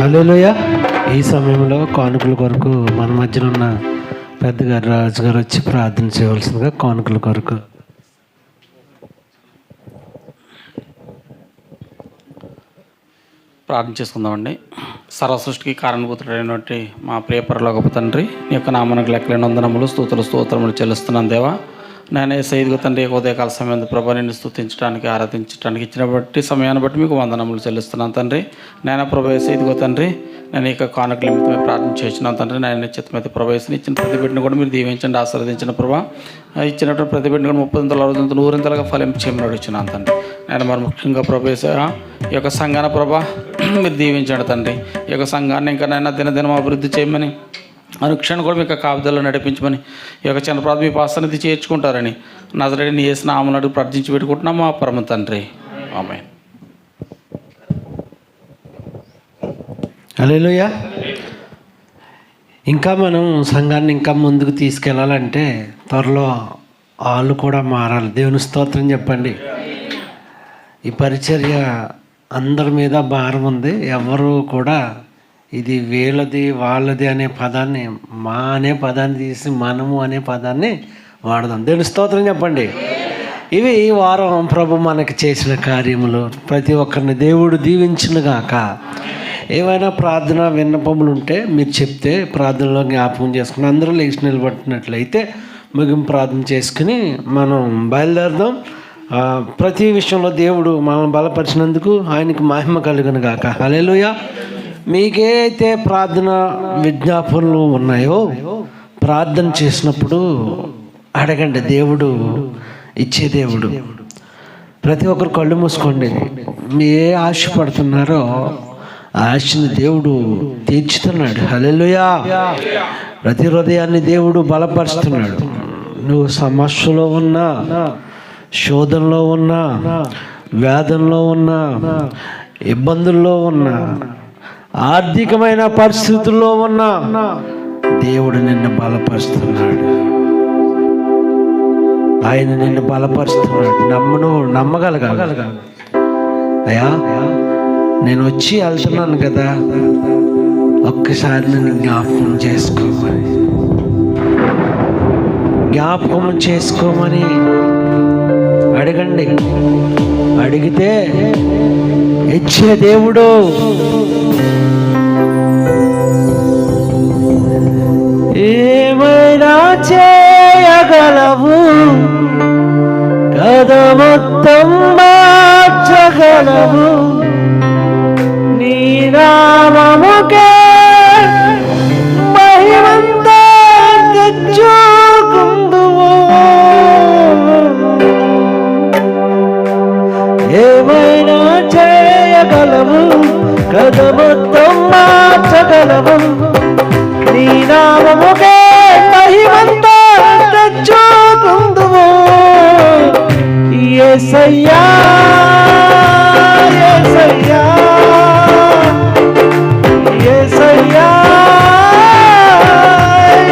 హల్లెలూయా. ఈ సమయంలో కానుకల కొరకు మన మధ్యలో ఉన్న పెద్దగారు రాజుగారు వచ్చి ప్రార్థన చేయవలసిందిగా కానుకల కొరకు. ప్రార్థన చేసుకుందామండి. సర్వసృష్టికి కారణభూతుడైనటువంటి మా ప్రియ పరలోకపు తండ్రి, నీ యొక్క నామనకు లెక్కలేని వందనములు స్తోత్రములు చెల్లిస్తున్నాను దేవా. నేను సైదుగు తండ్రి ఉదయకాల సమయం ప్రభా నిన్ను స్తుతించడానికి ఆరాధించడానికి ఇచ్చిన బట్టి సమయాన్ని బట్టి మీకు వందనములు చెల్లిస్తున్నాను తండ్రి. నేను ప్రభా సైదుగు తండ్రి, నేను ఇక కానుకల నిమిత్తమే ప్రార్థన చేస్తున్నాను తండ్రి. నేను నిశ్చితమైతే ప్రభావిని ఇచ్చిన ప్రతి బిడ్డను కూడా మీరు దీవించండి, ఆశీర్వదించిన ప్రభా. ఇచ్చినటువంటి ప్రతి బిడ్డను కూడా 30 100 ఫలింపు చేయమని అడుగుతున్నాను తండ్రి. నేను మరి ముఖ్యంగా ప్రభావేశ ఈ యొక్క సంఘాన ప్రభా మీరు దీవించండి తండ్రి. ఈ యొక్క సంఘాన్ని ఇంకా నైనా దినదినం అభివృద్ధి చేయమని, అనుక్షణం కూడా మీకు కాపుదల్లో నడిపించమని, ఈ యొక్క చిన్న ప్రాథమిక పాసనది చేర్చుకుంటారని నజరేయుడైన యేసు నామమున అడిగి ప్రార్థించి పెట్టుకుంటున్నాము మా పరమ తండ్రి. ఆమేన్. హల్లెలూయా. ఇంకా మనం సంఘాన్ని ఇంకా ముందుకు తీసుకెళ్ళాలంటే త్వరలో వాళ్ళు కూడా మారాలి. దేవుని స్తోత్రం చెప్పండి. ఈ పరిచర్య అందరి మీద భారం ఉంది. ఎవరు కూడా ఇది వీళ్ళది వాళ్ళది అనే పదాన్ని, మా అనే పదాన్ని తీసి మనము అనే పదాన్ని వాడదాం. దేవుని స్తోత్రం చెప్పండి. ఇవి ఈ వారం ప్రభు మనకి చేసిన కార్యములు. ప్రతి ఒక్కరిని దేవుడు దీవించునుగాక. ఏమైనా ప్రార్థన విన్నపములు ఉంటే మీరు చెప్తే ప్రార్థనలో జ్ఞాపకం చేసుకుని అందరూ లేచి నిలబడుతున్నట్లయితే ముగింపు ప్రార్థన చేసుకుని మనం బయలుదేరదాం. ప్రతి విషయంలో దేవుడు మనల్ని బలపరిచినందుకు ఆయనకు మహిమ కలుగును గాక. హల్లెలూయా. మీకే అయితే ప్రార్థన విజ్ఞాపనలు ఉన్నాయో ప్రార్థన చేసినప్పుడు అడగండి. దేవుడు ఇచ్చే దేవుడు. ప్రతి ఒక్కరు కళ్ళు మూసుకోండి. మీ ఏ ఆశపడుతున్నారో ఆశని దేవుడు తీర్చుతున్నాడు. హల్లెలూయా. ప్రతి హృదయాన్ని దేవుడు బలపరుస్తున్నాడు. నువ్వు సమస్యలో ఉన్నా, శోధనలో ఉన్నా, వేదనలో ఉన్నా, ఇబ్బందుల్లో ఉన్నా, ఆర్థికమైన పరిస్థితుల్లో ఉన్నా దేవుడు నిన్ను బలపరుస్తున్నాడు. ఆయన నిన్ను బలపరుస్తున్నాడు. నమ్మగలగాలి. అయ్యా నేను వచ్చి వెళ్తున్నాను కదా, ఒక్కసారి నన్ను జ్ఞాపకం చేసుకోమని అడగండి. అడిగితే ఇచ్చే దేవుడు. ఏమైనా చేయగలవు, కథ మొత్తం మార్చగలవు, నీ నామముకే మహిమంతా తెచ్చుకుందువు. ఏమైనా చేయగలవు, కథ మొత్తం మార్చగలవు, నీ నామముకే మహిమంతా తెచ్చుకుందువు. యేసయ్యా యేసయ్యా యేసయ్యా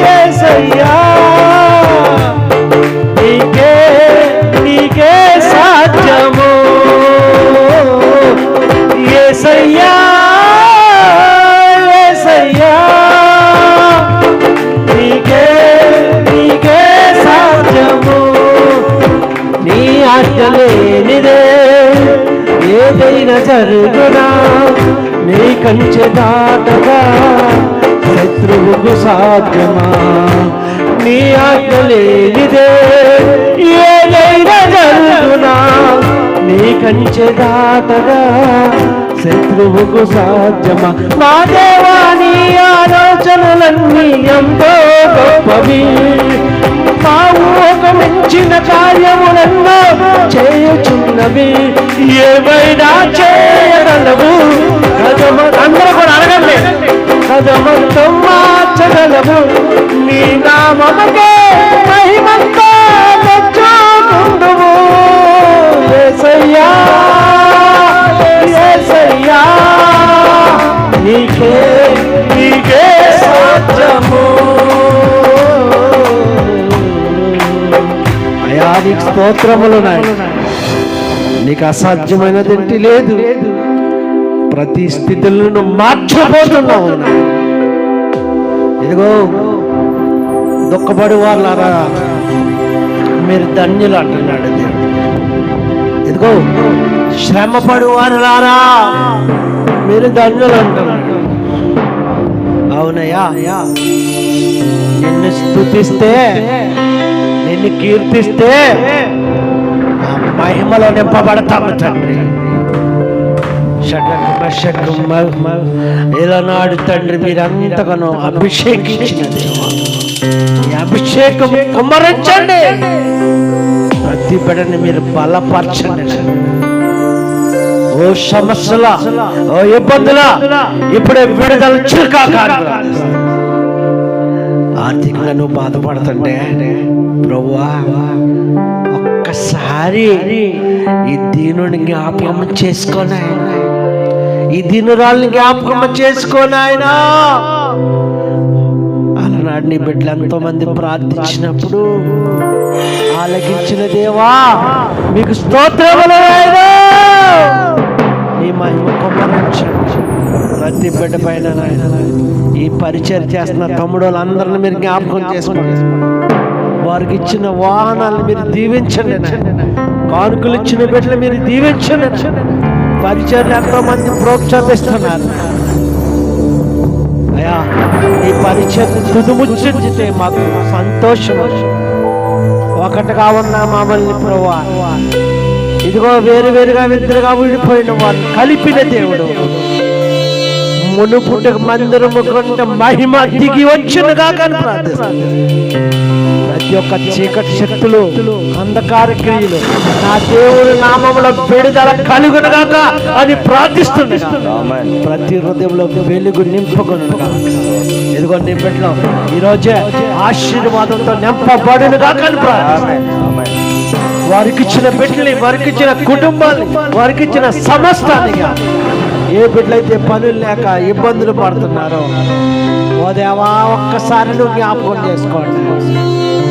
యేసయ్యా, నీకే సాధ్యము. యేసయ్యా యేసయ్యా, నీకే సాధ్యము. నీ ఆజ్ఞ లేనిదే ఏదైనా జరుగునా, నీ కంచె దాటగా శత్రువుకు సాధ్యమా. నీ ఆజ్ఞ లేనిదే ఏదైనా జరుగునా, నీ కంచె దాటగా శత్రువుకు సాధ్యమా. మా దేవా నీ ఆలోచనలన్నీ ఎంతో గొప్పవి, మా ఊహకు మించిన కార్యములెన్నో చేయుచున్నవి. ఏమైనా చేయగలవు, అందరూ కూడా అడగండి. కథమంతం మార్చగలవు, నీ నామముకే మహిమంతా తెచ్చుకుందువు. యేసయ్యా యేసయ్యా, నీకే సాధ్యము. అయా నీకు స్తోత్రములు. నీకు అసాధ్యమైనదేంటి లేదు. ప్రతి స్థితులను మార్చబోతున్నావు. ఇదిగో దుఃఖపడి వాళ్ళారా మీరు ధన్యులు అంటున్నాడు దేవుడు. ఇదిగో శ్రమపడి వారులారా మీరు ధన్యులు అంటున్నాడు. అవునయ్యా, నిన్ను స్తుతిస్తే, నిన్ను కీర్తిస్తే ఆ మహిమలో నింపబడతాము తండ్రి. ఇలానాడు తండ్రి మీరంతగానో అభిషేకించిన దేవా, ఈ అభిషేకం కుమ్మరించండి. ప్రతి బిడ్డని మీరు బలపరచండి. ఓ సమస్యల, ఓ ఇబ్బందుల ఇప్పుడే విడుదల చిరుకాక. ఆర్థికంగా నువ్వు బాధపడుతుంటే ప్రభువా ఒక్కసారి ఈ దీనుని జ్ఞాపకం చేసుకోని ఆయన, ఈ దీనురాల్ని జ్ఞాపకం చేసుకోని ఆయన. అలనాడు నీ బిడ్డలు ఎంతో మంది ప్రార్థించినప్పుడు ఆలకించిన దేవా మీకు స్తోత్రములు ఆయన. నీ మహిమ కుమ్మరించండి ప్రతి బిడ్డ పైన నాయన. ఈ పరిచయం చేస్తున్న తమ్ముడు వాళ్ళందరినీ మీరు జ్ఞాపకం చేసుకోండి. వారికి ఇచ్చిన వాహనాలను మీరు దీవించండి నాయన. కానుకలు ఇచ్చిన బిడ్డలు మీరు దీవించండి. పరిచయం ఎంతో మంది ప్రోత్సహిస్తున్నారు అయ్యా. ఈ పరిచయం తుదుముచ్చితే మాకు సంతోషం. ఒకటిగా ఉన్న మమ్మల్ని ప్రభువా ఇదిగో వేరువేరుగా విద్రుగా విడిపోయిన వాళ్ళు కలిపిన దేవుడు. మునుపుట మందిరము కొంత మహిమ దిగి వచ్చినగా కానీ ప్రార్థిస్తాను. ప్రతి ఒక్క చీకటి శక్తులు, అంధకార క్రియలు నా దేవుడి నామములో విడుదల కలుగునుగాక అని ప్రార్థిస్తుంది. ప్రతి హృదయంలో వెలుగు నింపుకొనుగా. ఇదిగో నీ బిడ్డలో ఈరోజే ఆశీర్వాదంతో నింపబడునుగాక అని ప్రార్థిస్తాను. వారికి ఇచ్చిన బిడ్డల్ని, వారికి ఇచ్చిన కుటుంబాన్ని, వారికి ఇచ్చిన సమస్తాన్ని, ఏ బిడ్డలైతే పనులు లేక ఇబ్బందులు పడుతున్నారో ఓ దేవా ఒక్కసారి నువ్వు జ్ఞాపకం చేసుకోండి.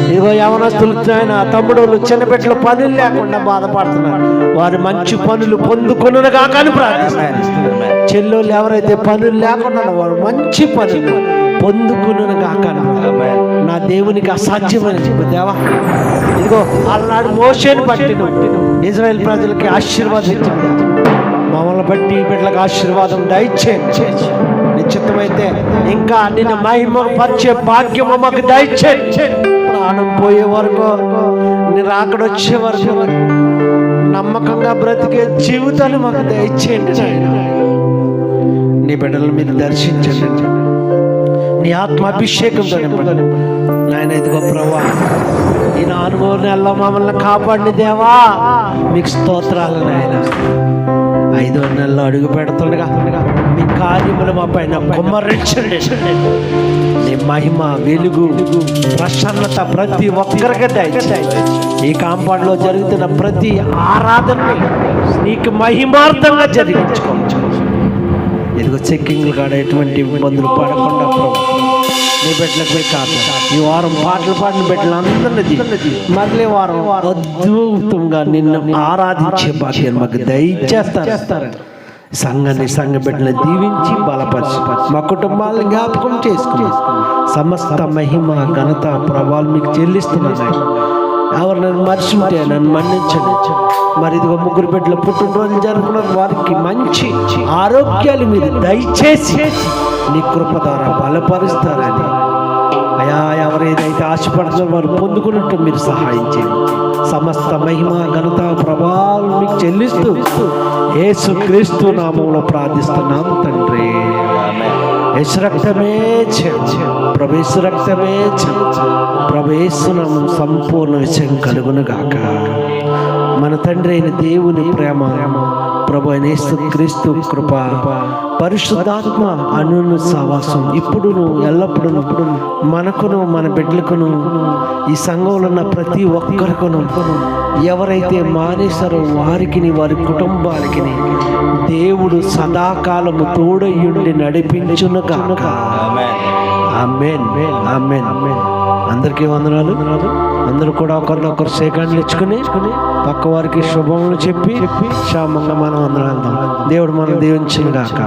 ఇదిగో యవనస్తులైన తమ్ముడు చిన్న బిడ్డలు పనులు లేకుండా బాధపడుతున్నారు, వారు మంచి పనులు పొందుకునుగా కానీ ప్రార్థిస్తారు. చెల్లెళ్ళు ఎవరైతే పనులు లేకుండా వారు మంచి పనులు పొందుకునుగా కానీ నా దేవునికి అసాధ్యమని చెప్పి దేవా ఇదిగో అలనాడు మోషేని బట్టి ఇజ్రాయేల్ ప్రజలకి ఆశీర్వాదించింది. మమ్మల్ని బట్టి బిడ్డలకు ఆశీర్వాదం దయచేయండి. నిశ్చితమైతే ఇంకా నిన్ను మహిమ పరిచే భాగ్యము మాకు దయచేయండి. ప్రాణం పోయే వరకు నేను అక్కడ వచ్చే వరకు నమ్మకంగా బ్రతికే జీవితాన్ని మాకు దయచేయండి. నీ బిడ్డలను మీరు దర్శించండి. నీ ఆత్మాభిషేకంతో నింపండి నాయన. ఇదిగో ప్రభువా ఈ 4 నెలల్లో మమ్మల్ని కాపాడిన దేవా మీకు స్తోత్రాలు నాయన. 5వ నెలలో అడుగు పెడుతుండగా మీ కార్యములు మా పైన కుమ్మరించండి. నీ మహిమ, వెలుగు, ప్రసన్నత ప్రతి ఒక్కరికి దయచేయండి. ఈ కాంపౌండ్లో జరుగుతున్న ప్రతి ఆరాధన నీకు మహిమార్థంగా జరిగించుకోవచ్చు. ఇదిగో చెక్కింగ్లు కాడ ఎటువంటి ఇబ్బందులు పడకుండా నీ బిడ్డలకు కాదు. ఈ వారం పాటలు పాడిన బిడ్డలు అందరినీ మళ్ళీ వారం అద్భుతంగా నిన్ను ఆరాధించే భాగ్యాన్ని మాకు దయచేస్తారు. సంఘాన్ని, సంఘ బిడ్డలను దీవించి బలపరిచి మా కుటుంబాలను జ్ఞాపకం చేసుకుని సమస్త మహిమ, ఘనత, ప్రభావాలు మీకు చెల్లిస్తున్నాను. ఎవరు నన్ను మర్చుంటే నన్ను మన్నించండి. మరి ఇదిగో 3 బిడ్డల పుట్టినరోజు జరుపుకున్న వారికి మంచి ఆరోగ్యాలు మీరు దయచేసి నీ కృప ద్వారా బలపరుస్తారని అయా. ఎవరు ఏదైతే ఆశపడుతున్నారో వారు పొందుకున్నట్టు మీరు సహాయం చేయండి. సమస్త మహిమ, ఘనత, ప్రభావాలు మీకు చెల్లిస్తూ యేసుక్రీస్తు నామములో ప్రార్థిస్తున్నాం తండ్రి. యేసు రక్తమే ప్రభు, యేసు రక్తమే ప్రభు, యేసు నామం సంపూర్ణ విజయం కలుగునుగాక. మన తండ్రి అయిన దేవుని ప్రేమ, ప్రభు అయిన యేసుక్రీస్తు కృప, పరిశుద్ధాత్మ అన్యోన్య సహవాసం ఇప్పుడును ఎల్లప్పుడూ మనకును మన బిడ్డలకును ఈ సంఘంలో ఉన్న ప్రతి ఒక్కరికును ఎవరైతే మానేశారో వారికి, వారి కుటుంబాలకి దేవుడు సదాకాలము తోడయుండి నడిపించునుగాక. ఆమేన్, ఆమేన్. అందరికీ వందనాలు. అందరూ కూడా ఒకరినొకరు సేకరణలు ఇచ్చుకుని పక్క వారికి శుభములు చెప్పి క్షేమంగా మనం అందరం వెళ్దాం. దేవుడు మనం దీవించుగాక.